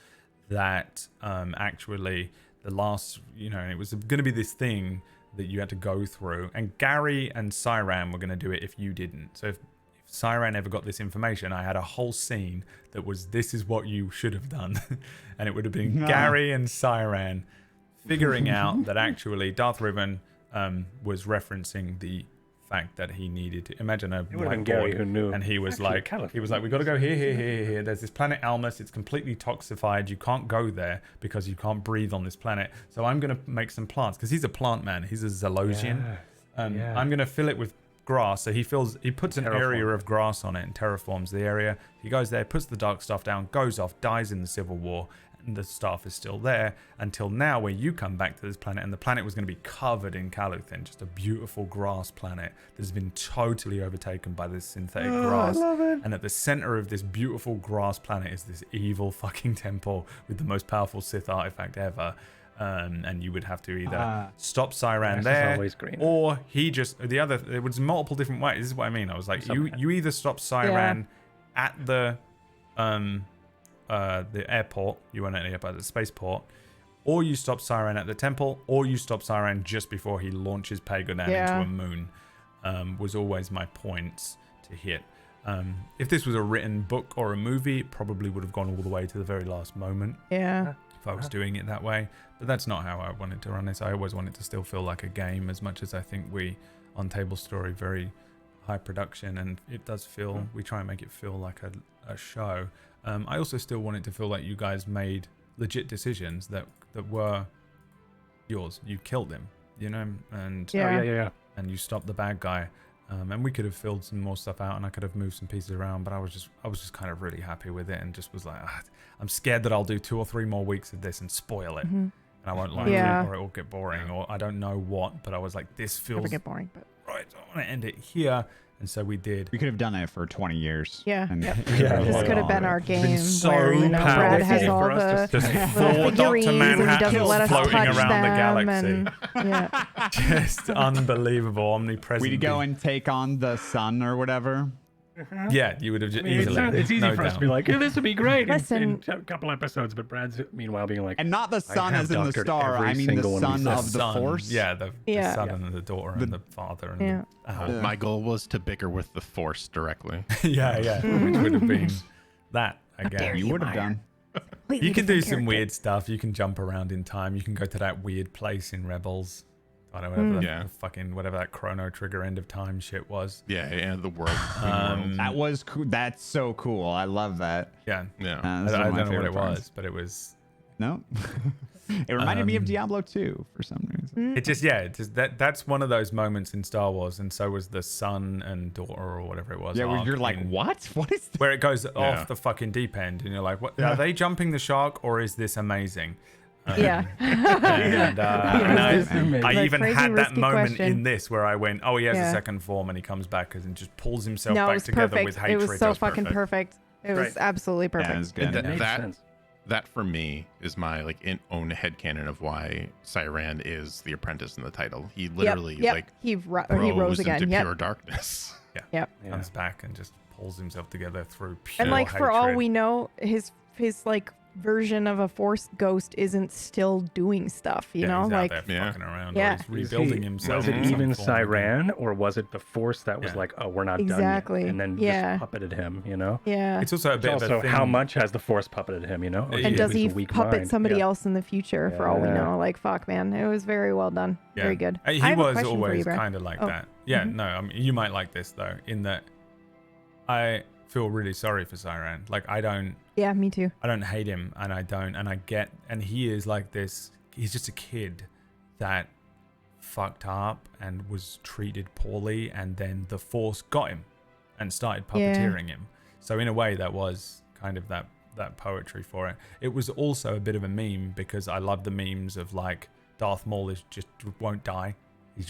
that actually the last, it was going to be this thing that you had to go through, and Gary and Siren were going to do it if you didn't. So if Siren ever got this information, I had a whole scene that was, this is what you should have done. And it would have been Gary and Siren figuring out that actually Darth Riven was referencing the fact that he needed to imagine a Gary who knew. and he was Actually, like we got to go here. There's this planet Almus, it's completely toxified, you can't go there because you can't breathe on this planet, so I'm going to make some plants, because he's a plant man, he's a Zalosian. I'm going to fill it with grass. So he puts an area of grass on it and terraforms the area. He goes there, puts the dark stuff down, goes off, dies in the Civil War, and the staff is still there until now, where you come back to this planet, and the planet was going to be covered in Caluthin, just a beautiful grass planet that has been totally overtaken by this synthetic grass. I love it. And at the center of this beautiful grass planet is this evil fucking temple with the most powerful Sith artifact ever. And you would have to either stop Siren there, or there was multiple different ways. This is what I mean. I was like, you either stop Siren at the airport, you weren't at the airport, the spaceport, or you stop Siren at the temple, or you stop Siren just before he launches Pagodan into a moon. Was always my points to hit. If this was a written book or a movie, it probably would have gone all the way to the very last moment. Yeah. If I was doing it that way. But that's not how I wanted to run this. I always wanted to still feel like a game, as much as I think we, on Tablestory, very high production, and it does feel, we try and make it feel like a show. I also still want it to feel like you guys made legit decisions that were yours. You killed him, you know, and and you stopped the bad guy. And we could have filled some more stuff out, and I could have moved some pieces around, but I was just kind of really happy with it, and just was like, I'm scared that I'll do 2 or 3 more weeks of this and spoil it, and I won't like it, or it will get boring, or I don't know what. But I was like, this feels Never get boring, but right. I want to end it here, and so we did. We could have done it for 20 years. Yeah. And This could have been our game. So where, Brad has powerful. all the Just little 4 figurines Dr. and he doesn't Manhattans let us floating touch around the them. galaxy. And, Just unbelievable, omnipresent. We'd go and take on the sun or whatever. Yeah, you would have just easily. It's easy no for us doubt. to be like, this would be great Listen. in a couple episodes, but Brad's meanwhile being like, And not the sun have as in the doctored star. every I mean single the one of son these of the son, force. yeah, the son and the daughter and the father and My goal was to bicker with the force directly. yeah, which would have been that again. You would have done. You can do some weird stuff. You can jump around in time. You can go to that weird place in Rebels. I don't know, whatever that Chrono Trigger end of time shit was. Yeah, the world. That was cool. That's so cool. I love that. Yeah. That's I one of my don't know what favorite it parts. was, but it was. No. It reminded me of Diablo 2 for some reason. It just that's one of those moments in Star Wars, and so was the son and daughter or whatever it was. Yeah, where arc you're like, in- what? What is this? where it goes off the fucking deep end, and you're like, what? Are they jumping the shark, or is this amazing? yeah. And I Like even crazy, had that risky moment question. in this where I went, oh, he has a Yeah. second form, and he comes back and just pulls himself No, it back was together perfect. with hatred. It was so That's fucking perfect. It was Right. absolutely perfect. Yeah, it was good. And makes that sense. that for me is my own headcanon of why Siren is the apprentice in the title. He literally he rose rose again. into Yep. pure darkness. Yep. comes back and just pulls himself together through pure And like for all hatred. we know, his like version of a force ghost isn't still doing stuff. You know, he's like out there fucking around, Yeah. or he's rebuilding himself. Was it in some even form again. Siren, or was it the Force that was Yeah. like, oh, we're not Exactly. done yet, and then Yeah. just puppeted him, you know? yeah. It's also a bit Also, of a thing. how much has the Force puppeted him, you know? Or And And he does was he a weak puppet mind. somebody Yeah. else in the future? For all we Yeah. know, like fuck, man, it was very well done. Yeah. Very good. He I have a was question for you, always Brad. kind of like Oh. that. Yeah, Mhm. no, I mean, you might like this though, in that I feel really sorry for Siren. Like I don't Yeah, me too. hate him, and and he is like this. He's just a kid that fucked up and was treated poorly, and then the Force got him and started puppeteering him. So in a way, that was kind of that poetry for it. It was also a bit of a meme, because I love the memes of like Darth Maul won't die. You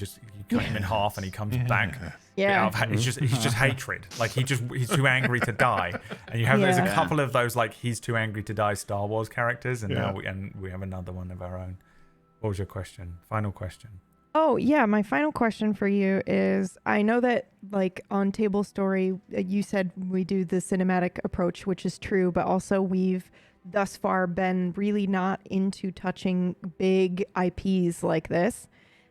cut him in half and he comes back. Yeah. It's just hatred. Like he's too angry to die. And there's a Yeah. couple of those like he's too angry to die Star Wars characters, and Yeah. now we have another one of our own. What was your question? Final question. Oh, yeah. My final question for you is, I know that like on Tablestory, you said we do the cinematic approach, which is true, but also we've thus far been really not into touching big IPs like this.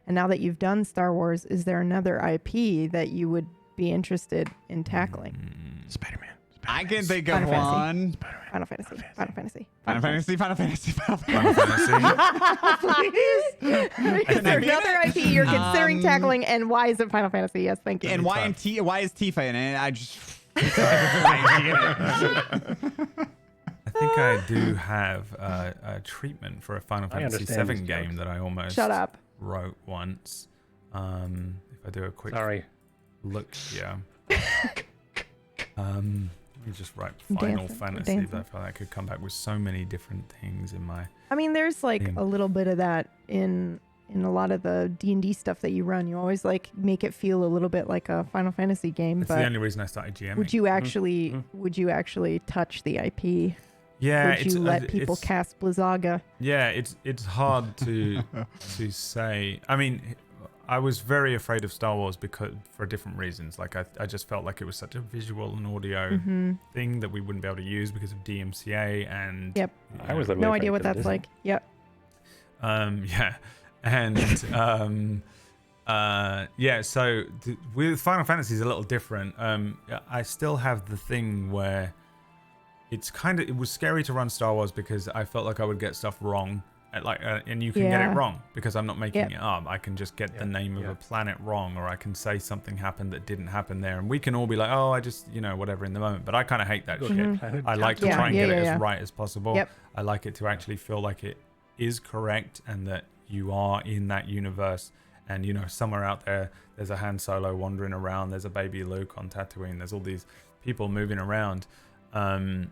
And now that you've done Star Wars, is there another IP that you would be interested in tackling? Spider-Man. I can think of Final Fantasy. one. Final Fantasy. Final Fantasy. Final Fantasy. Is there another IP you're considering tackling, and why is it Final Fantasy? Yes, thank you. And why is Tifa in it? I just. I think I do have a treatment for a Final Fantasy understand 7 these game jokes. that I almost Shut up. wrote once. If I do a quick Sorry. look here. Let me just write Final Fantasy, but I feel like I could come back with so many different things in my... I mean, there's like thing. a little bit of that in a lot of the D&D stuff that you run. You always like make it feel a little bit like a Final Fantasy game. It's but the only reason I started GMing. would you actually touch the IP? Yeah, Would you let people cast Blizzaga? Yeah, it's hard to say. I mean, I was very afraid of Star Wars for different reasons. Like I just felt like it was such a visual and audio thing that we wouldn't be able to use because of DMCA and. Yep. I was literally No afraid idea what of that's Disney. like. Yep. Yeah, and yeah. So with Final Fantasy is a little different. I still have the thing where it was scary to run Star Wars because I felt like I would get stuff wrong. And you can get it wrong because I'm not making it up. I can just get the name of a planet wrong, or I can say something happened that didn't happen there, and we can all be like, oh, I just whatever in the moment. But I kind of hate that shit. I like to try and get it as right as possible. Yep. I like it to actually feel like it is correct and that you are in that universe. And somewhere out there's a Han Solo wandering around. There's a baby Luke on Tatooine. There's all these people moving around, and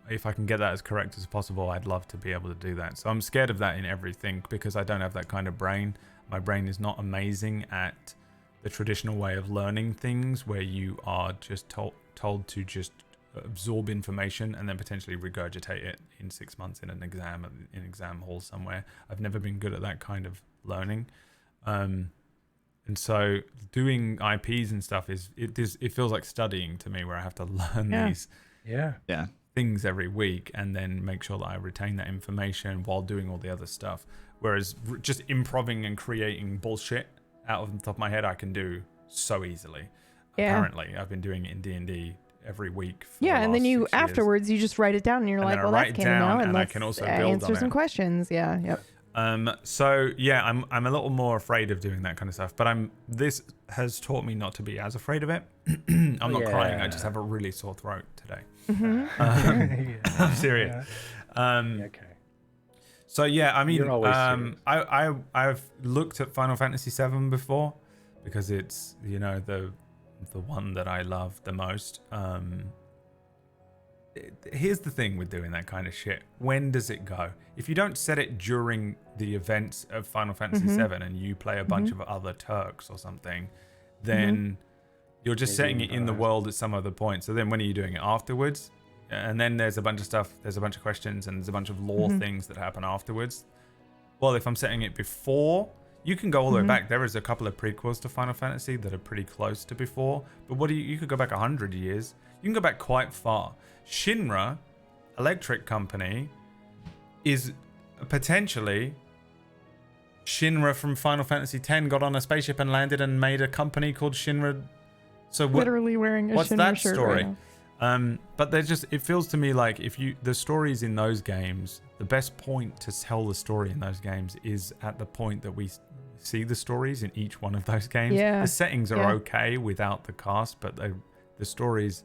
if I can get that as correct as possible, I'd love to be able to do that. So I'm scared of that in everything because I don't have that kind of brain. My brain is not amazing at the traditional way of learning things where you are just told to just absorb information and then potentially regurgitate it in 6 months in an exam hall somewhere. I've never been good at that kind of learning. And so doing IPs and stuff it feels like studying to me, where I have to learn these things every week and then make sure that I retain that information while doing all the other stuff. Whereas just improving and creating bullshit out of the top of my head, I can do so easily. Apparently, I've been doing it in D&D every week. For the And then last you 6 years. afterwards you just write it down and you're like, well, that's canon now, and I can also build answer on some it. questions. Yeah. Yep. So yeah, I'm a little more afraid of doing that kind of stuff, but this has taught me not to be as afraid of it. I'm not crying. I just have a really sore throat today. I'm serious. Okay. So yeah, I mean, You're always serious. I've looked at Final Fantasy 7 before because it's the one that I love the most. Here's the thing with doing that kind of shit. When does it go? If you don't set it during the events of Final Fantasy 7 and you play a bunch of other Turks or something, then you're just setting it in the world at some other point. So then when are you doing it afterwards? And then there's a bunch of stuff, there's a bunch of questions, and there's a bunch of lore things that happen afterwards. Well, if I'm setting it before, you can go all the way back. There is a couple of prequels to Final Fantasy that are pretty close to before. But you could go back 100 years. You can go back quite far. Shinra Electric Company is potentially Shinra from Final Fantasy X got on a spaceship and landed and made a company called Shinra. So Literally wearing a what's Shinra that shirt story? right now. But it feels to me like the stories in those games, the best point to tell the story in those games is at the point that we see the stories in each one of those games. Yeah. The settings are okay without the cast, but the stories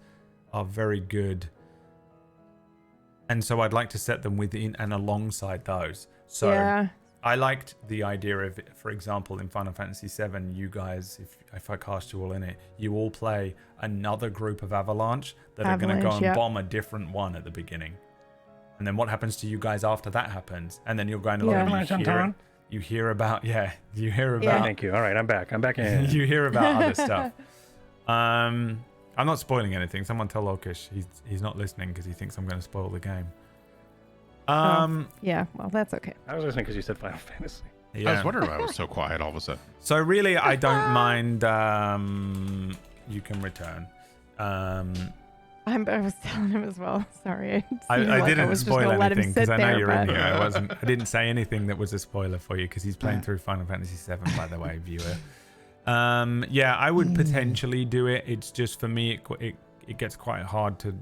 are very good. And so I'd like to set them within and alongside those. So I liked the idea of, for example, in Final Fantasy VII, you guys, if I cast you all in it, you all play another group of Avalanche that are going to go and bomb a different one at the beginning. And then what happens to you guys after that happens? And then you're going to you hear about Thank you. All right, I'm back in. you hear about other stuff. I'm not spoiling anything. Someone tell Lokish he's not listening because he thinks I'm going to spoil the game. Yeah, well, that's okay. I was listening because you said Final Fantasy. Yeah. I was wondering why I was so quiet all of a sudden. So really, I don't mind. You can return. I was telling him as well. Sorry. I didn't was just spoil gonna let him anything because sit I know there, you're in but- here. I didn't say anything that was a spoiler for you because he's playing through Final Fantasy VII, by the way, viewer. Yeah, I would potentially do it. It's just for me, it gets quite hard to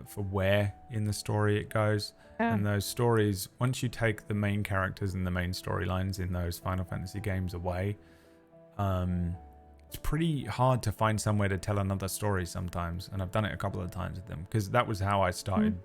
for where in the story it goes. Yeah. And those stories, once you take the main characters and the main storylines in those Final Fantasy games away, it's pretty hard to find somewhere to tell another story sometimes. And I've done it a couple of times with them because that was how I started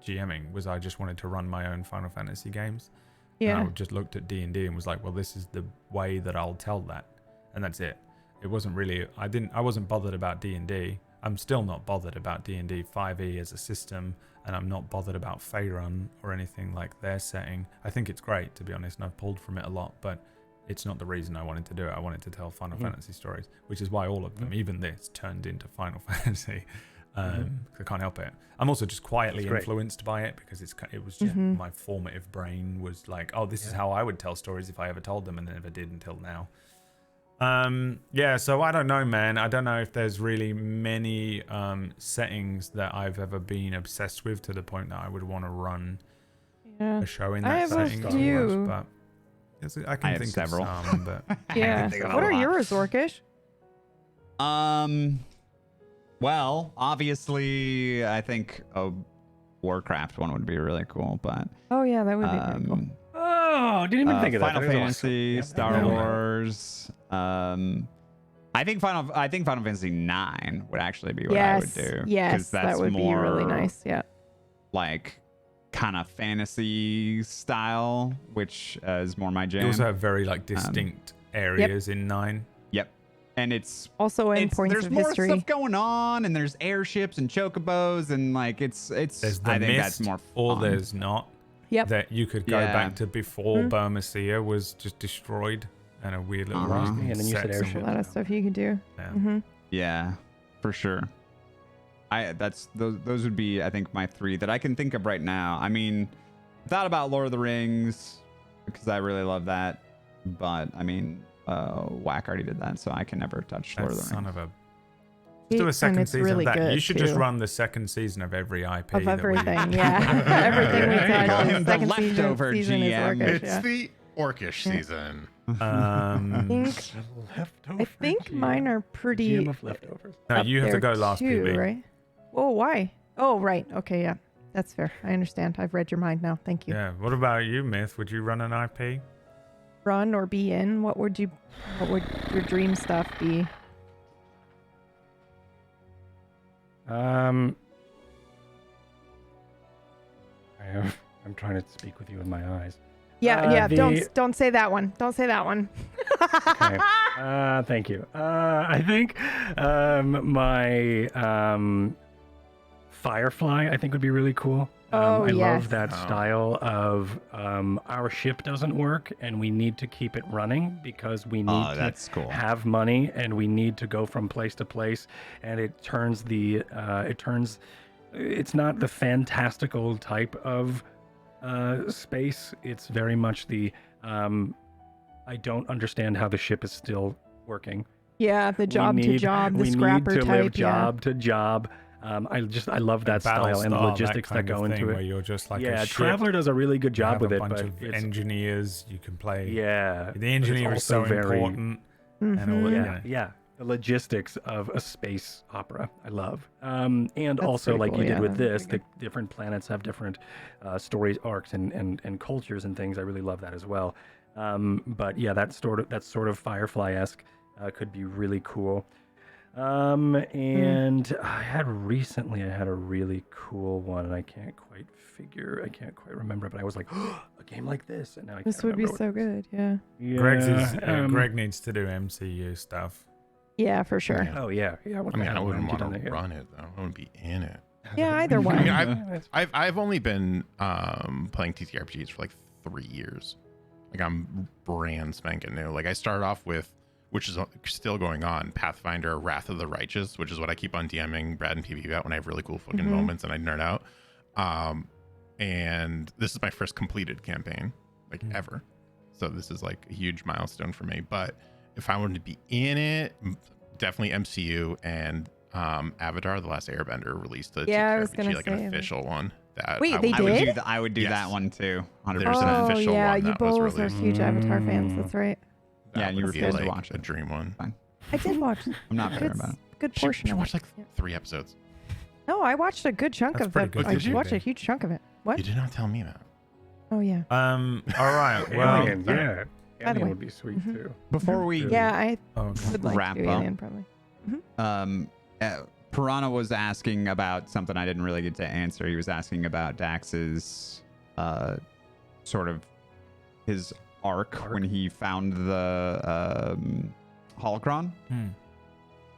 GMing. Was I just wanted to run my own Final Fantasy games. Yeah. And I just looked at D&D and was like, well, this is the way that I'll tell that, and that's it. It wasn't really. I wasn't bothered about D&D. I'm still not bothered about D&D 5e as a system, and I'm not bothered about Faerun or anything like their setting. I think it's great, to be honest, and I've pulled from it a lot, but it's not the reason I wanted to do it. I wanted to tell Final Fantasy stories, which is why all of them, even this, turned into Final Fantasy. I can't help it. I'm also just quietly influenced by it because it was just my formative brain was like, oh, this is how I would tell stories if I ever told them, and never did until now. Yeah, so I don't know, man. I don't know if there's really many settings that I've ever been obsessed with to the point that I would want to run a show in that setting. But I can think several. of some, but Yeah. What are yours, Orcish? Well, obviously, I think a Warcraft one would be really cool, but Oh yeah, that would be pretty cool. Oh, didn't even think of that. Final That is Fantasy, awesome. Star Wars. I think Final Fantasy 9 would actually be what I would do. Yes, that's that would be really more nice. Yeah. like kind of fantasy style, which is more my jam. you also have very like distinct areas in 9. Yep. And it's Also in points there's of more history. stuff going on, and there's airships and chocobos, and like it's There's the I think mist, that's more or fun. there's not. Yep. That you could go Yeah. back to before Burmacia was just destroyed, and a weird little Uh-huh. Yeah, and then you said set airship. A lot of stuff you could do. Yeah. Mm-hmm. Yeah, for sure. Those would be, I think, my 3 that I can think of right now. I mean, I thought about Lord of the Rings because I really love that, but I mean, Whack already did that, so I can never touch Lord of the Rings. Son of a. Let's do a And second it's season really of that. good, You should too. just run the second season of every IP. Of that we- everything, yeah. Everything we Call touch him is the second leftover season is GM. Orcish, It's yeah. the Orcish season. I think mine are pretty GM of leftovers. No, up you have to there go last, too, PB. right? Oh, why? Oh, right. Okay, yeah. That's fair. I understand. I've read your mind now. Thank you. Yeah. What about you, Myth? Would you run an IP? Run or be in? What would your dream stuff be? I'm trying to speak with you in my eyes. Yeah, the- don't say that one. Don't say that one. Okay. Thank you. I think my Firefly, I think, would be really cool. Oh, I yes. love that style of our ship doesn't work and we need to keep it running because we need to that's cool. have money and we need to go from place to place, and it's not the fantastical type of space. It's very much the I don't understand how the ship is still working. Yeah, the job to job, the we scrapper need to type. live job to job. I love that style and the logistics that go into where it. you're just like Yeah, a ship. Traveler does a really good You job have with a it, bunch but of it's engineers you can play. yeah. The engineer is so important, and all that. Yeah, yeah. The logistics of a space opera, I love. And also, pretty like cool, you did yeah, with that's this, pretty the different planets have different stories, arcs, and cultures and things. I really love that as well. But yeah, that's sort of Firefly-esque could be really cool. And I had a really cool one, and I can't quite remember it, but I was like, oh, a game like this, and now I This can't would be remember so good. Yeah. Yeah, Greg needs to do MCU stuff. Yeah, for sure. Oh yeah. What I mean, the I hell wouldn't haven't you want done to there? run it though. I wouldn't be in it. Yeah, either one. I mean, I've only been playing TTRPGs for like 3 years. Like I'm brand spanking new. Like I started off with, which is still going on, Pathfinder Wrath of the Righteous, which is what I keep on DMing Brad and PB about when I have really cool fucking moments and I nerd out. And this is my first completed campaign, like ever. So this is like a huge milestone for me. But if I wanted to be in it, definitely MCU and Avatar: The Last Airbender released a Yeah, I was TTRPG, gonna like an say. official one. That Wait, I they would- did? I would do Yes. that one too. 100%. There's an Oh official yeah, one you that was both are released. huge Avatar fans. That's right. That Yeah, and you would be refused to like watch a it. dream one. I did watch. I'm not bitter Good, about it. good She portion of watched it. like Yeah. 3 episodes. No, I watched a good chunk That's of pretty it. good. I Did you? watched a huge chunk of it. What? You did not tell me that. Oh yeah. All right. Well. Alien, yeah. By the Alien way. would be sweet Mhm. too. Before we Yeah, I Oh, God. would like Wrap to do up. Alien probably. Piranha was asking about something I didn't really get to answer. He was asking about Dax's sort of his arc when he found the holocron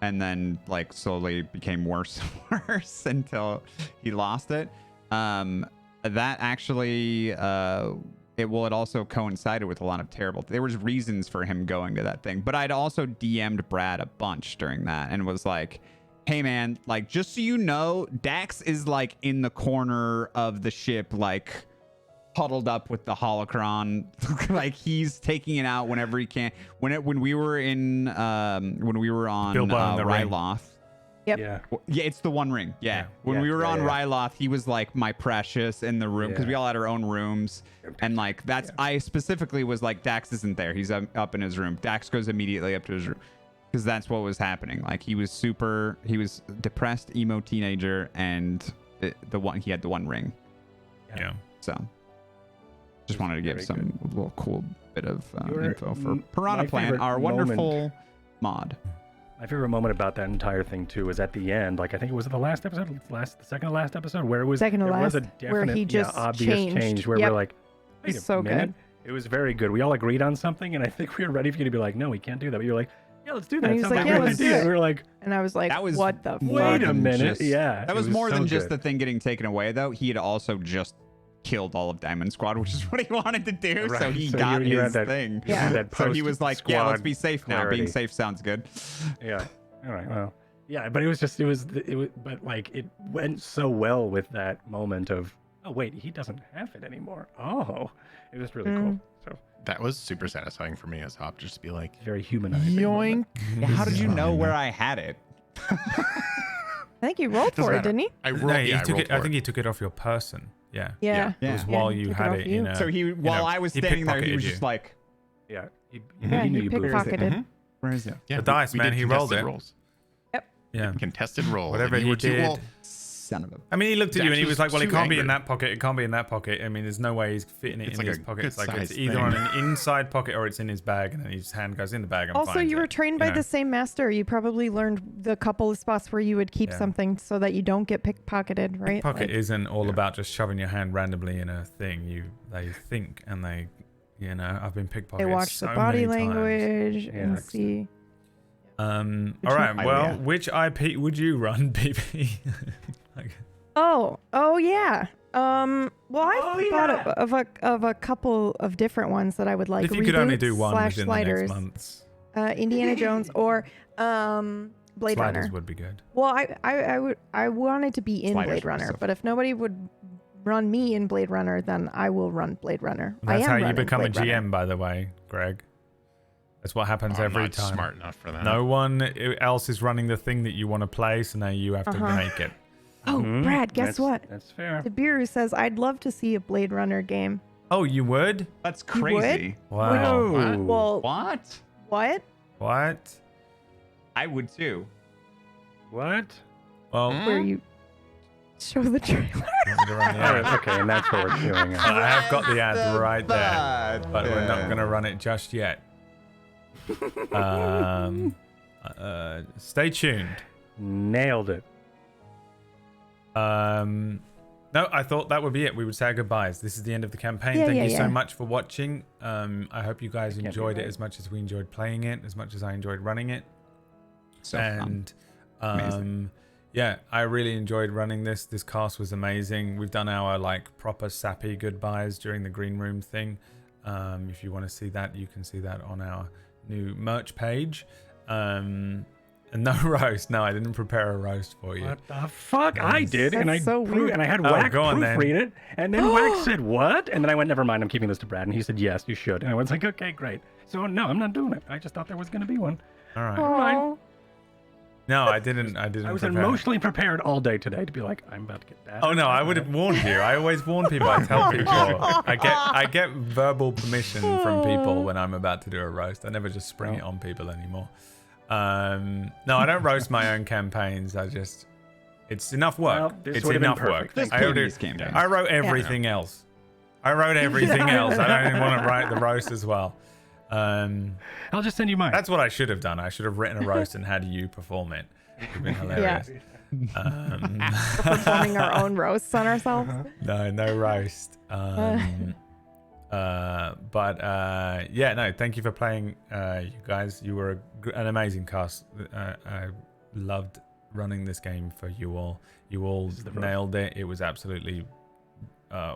and then like slowly became worse and worse until he lost it. That actually it also coincided with a lot of terrible. There was reasons for him going to that thing, but I'd also DM'd Brad a bunch during that and was like, hey man, like just so you know, Dax is like in the corner of the ship, like huddled up with the holocron. Like he's taking it out whenever he can. When we were on Bilbo and the ring. Ryloth. Yep. Yeah. Yeah, it's the One Ring. Yeah. When Yeah, we were yeah, on yeah. Ryloth, he was like my precious in the room because Yeah. we all had our own rooms. And like that's I specifically was like, Dax isn't there. He's up in his room. Dax goes immediately up to his room because that's what was happening. Like he was depressed emo teenager, and he had the One Ring. Yeah. So just wanted to give Very some little cool bit of Your- info for my Piranha Plant, favorite our moment- wonderful mod. My favorite moment about that entire thing too was at the end. Like I think it was the last episode, the second to last episode, where it was Second to there was a last, definite, where he just obvious changed. change where Yep. we're like, wait a So minute. good. It was very good. We all agreed on something, and I think we were ready for you to be like, no, we can't do that. But you're like, yeah, let's do that. And he was Sounds like, a yeah, good let's do idea. it. And we were like, And I was like, That was what the more fuck? wait a than minute. just- Yeah. That it was more so than just good. the thing getting taken away, though. He had also just killed all of Diamond Squad, which is what he wanted to do. So Right. he So got you had his that- thing. you had Yeah. that So he was like, yeah, let's post-squad be safe now. clarity. Being safe sounds good. Yeah. All right. Well. Yeah, but it was, but like it went so well with that moment of, oh wait, he doesn't have it anymore. Oh, it was really cool. So That was super satisfying for me as Hop, just to be like, very humanizing. moment. Yeah, how did you know fine. where I had it? I think he rolled Doesn't for it, matter. didn't he? I rolled, No, he yeah, took I it. I rolled think for he took it off your person. Yeah. Yeah. It was Yeah. while he you took it had off it you. in a. So while I was he standing there, he pickpocketed was you. just like, Yeah. He Yeah, knew he you blew it. pickpocketed. where is it? Yeah, The dice, we man, did he rolled contested it. rolls. Yeah. Contested rolls. Whatever and you he were too, did. well, Son of a. I mean, he looked at you Dax and he was was like, "Well, it too can't be in angry. that pocket. It can't be in that pocket. I mean, there's no way he's fitting it It's in like his a pocket. It's like it's good-sized either thing. on an inside pocket or it's in his bag, and then his hand goes in the bag and Also, finds you were it, trained by know? the same master. You probably learned the couple of spots where you would keep Yeah. something so that you don't get pickpocketed, right? Pickpocket Like, isn't all about just shoving your hand randomly in a thing. They think and they, I've been pickpocketed. they watch so the body many times. language and Yeah. see. All Which right. one- Well, yeah. which IP would you run, PP? Oh yeah. Well, I thought of a couple of different ones that I would like. if you could only reboots do one slash within sliders, the next months, Indiana Jones or Blade sliders Runner. would be good. Well, I wanted to be in Sliders Blade would be Runner, so but if nobody would run me in Blade Runner, then I will run Blade Runner. I That's am how you running become a Blade Runner. GM, by the way, Greg. That's what happens I'm every not time. smart enough for that. No one else is running the thing that you want to play, so now you have to Uh-huh. make it. Oh, Mhm. Brad, guess That's- what? That's fair. Debiru says, I'd love to see a Blade Runner game. Oh, you would? That's You would? crazy. Wow. What? Well, What? what? What? I would too. What? Well, Where you show the trailer? I'm gonna run the All ad. right, okay, and that's what we're doing. I have got the ad right there, Bad but we're not man. going to run it just yet. Stay tuned. Nailed it. No, I thought that would be it. We would say our goodbyes. This is the end of the campaign. Yeah, Thank yeah, you so yeah. much for watching. I hope you guys That can't be enjoyed it right. as much as we enjoyed playing it, as much as I enjoyed running it. So fun. And Amazing. yeah, I really enjoyed running this. This cast was amazing. We've done our like proper sappy goodbyes during the green room thing. If you want to see that, you can see that on our new merch page. And no roast. No, I didn't prepare a roast for you. What the fuck? I Nice. did, and I That's so weird. and I had Oh, Wack go on then. proofread it, and then Wack said what, and then I went, never mind, I'm keeping this to Brad, and he said yes, you should, and I was like, okay, great. So no, I'm not doing it. I just thought there was going to be one. All right. Oh, No, I didn't. I didn't. I was prepare. emotionally prepared all day today to be like, I'm about to get that. Oh no, I would have warned you. I always warn people. I tell people. I get verbal permission from people when I'm about to do a roast. I never just spring it on people anymore. No, I don't roast my own campaigns. It's enough work. Well, this it's would have been enough work. perfect. I wrote everything else. I wrote everything else. I don't even want to write the roast as well. I'll just send you mine. That's what I should have done. I should have written a roast and had you perform it. It would have been hilarious. Performing our own roasts on ourselves. No roast. Thank you for playing, you guys. You were an amazing cast. I loved running this game for you all. You all nailed it. It was absolutely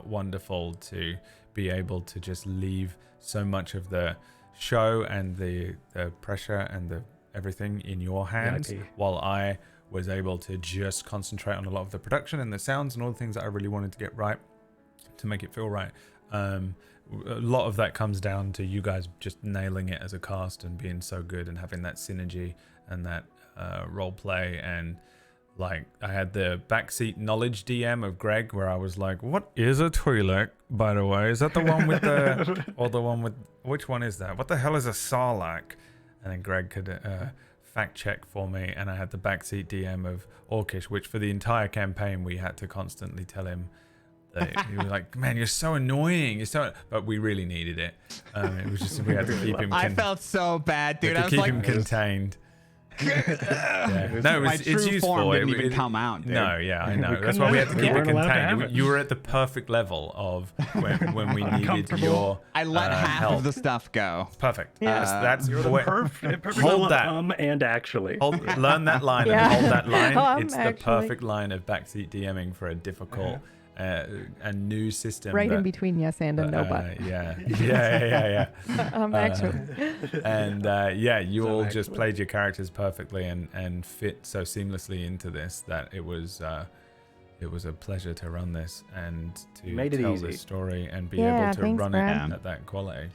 wonderful to be able to just leave so much of the show and the pressure and the everything in your hands, while I was able to just concentrate on a lot of the production and the sounds and all the things that I really wanted to get right to make it feel right. A lot of that comes down to you guys just nailing it as a cast and being so good and having that synergy and that role play. And like, I had the backseat knowledge DM of Greg where I was like, what is a Twi'lek, by the way? Is that the one with the or the one with, which one is that? What the hell is a Sarlacc? And then Greg could fact check for me, and I had the backseat DM of Orcish, which for the entire campaign we had to constantly tell him that he was like, man, you're so annoying, but we really needed it. It was just, we had to keep him I felt so bad, dude. I was keep like, him contained. No, my it's true useful. form didn't even come out, dude. No, yeah, I know. That's why we had to keep it contained. You were at the perfect level of when we needed your I let half help. of the stuff go. Perfect. Yeah. That's the perfect hold that. and actually. Learn that line Yeah. and hold that line. It's the Actually. perfect line of backseat DMing for a difficult and new system. Right in between yes and no but. Yeah. Actually. And you all just played your characters perfectly and fit so seamlessly into this that it was a pleasure to run this and to tell this story and be able to run it at that quality.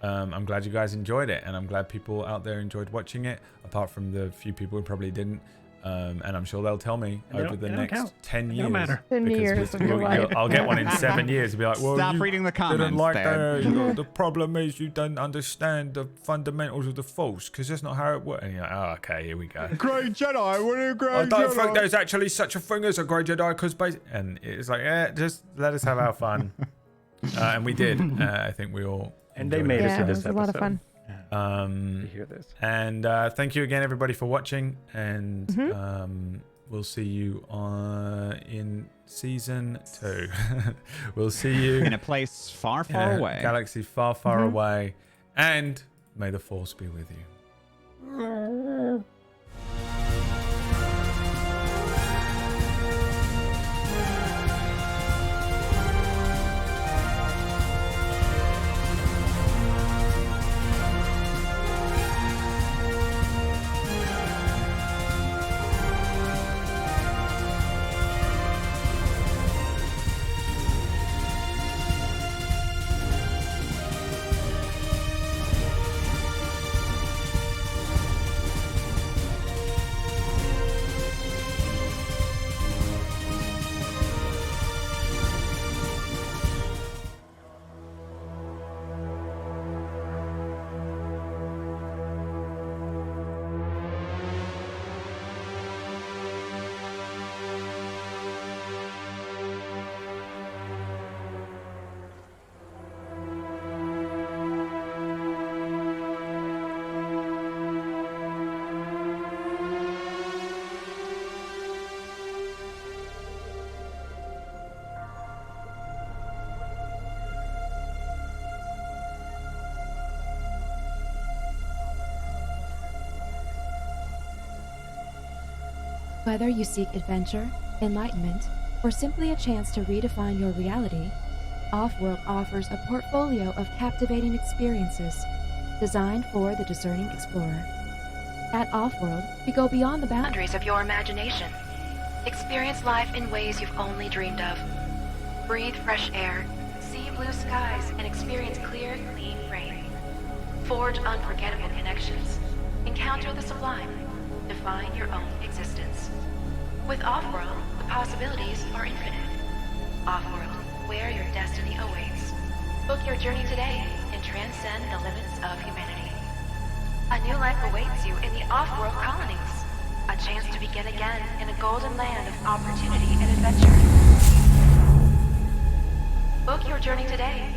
I'm glad you guys enjoyed it, and I'm glad people out there enjoyed watching it, apart from the few people who probably didn't. And I'm sure they'll tell me over the next 10 years. No matter. 10 years of your life. I'll get one in 7 years and be like, well, Stop reading the comments, didn't like Dad. the problem is you don't understand the fundamentals of the Force, because that's not how it works. And you're like, oh, okay, here we go. Great Jedi, what are you great I don't think there's actually such a thing as a great Jedi, because and it's like, just let us have our fun. And we did. I think we all And they made us to it this was episode. a lot of fun. To hear this. And thank you again, everybody, for watching. And we'll see you in season 2. We'll see you in a place far, far away. Galaxy far, far away. And may the Force be with you. Whether you seek adventure, enlightenment, or simply a chance to redefine your reality, Offworld offers a portfolio of captivating experiences designed for the discerning explorer. At Offworld, we go beyond the boundaries of your imagination. Experience life in ways you've only dreamed of. Breathe fresh air, see blue skies, and experience clear, clean rain. Forge unforgettable connections. Encounter the sublime. Define your own existence. With Offworld, the possibilities are infinite. Offworld, where your destiny awaits. Book your journey today and transcend the limits of humanity. A new life awaits you in the Offworld colonies. A chance to begin again in a golden land of opportunity and adventure. Book your journey today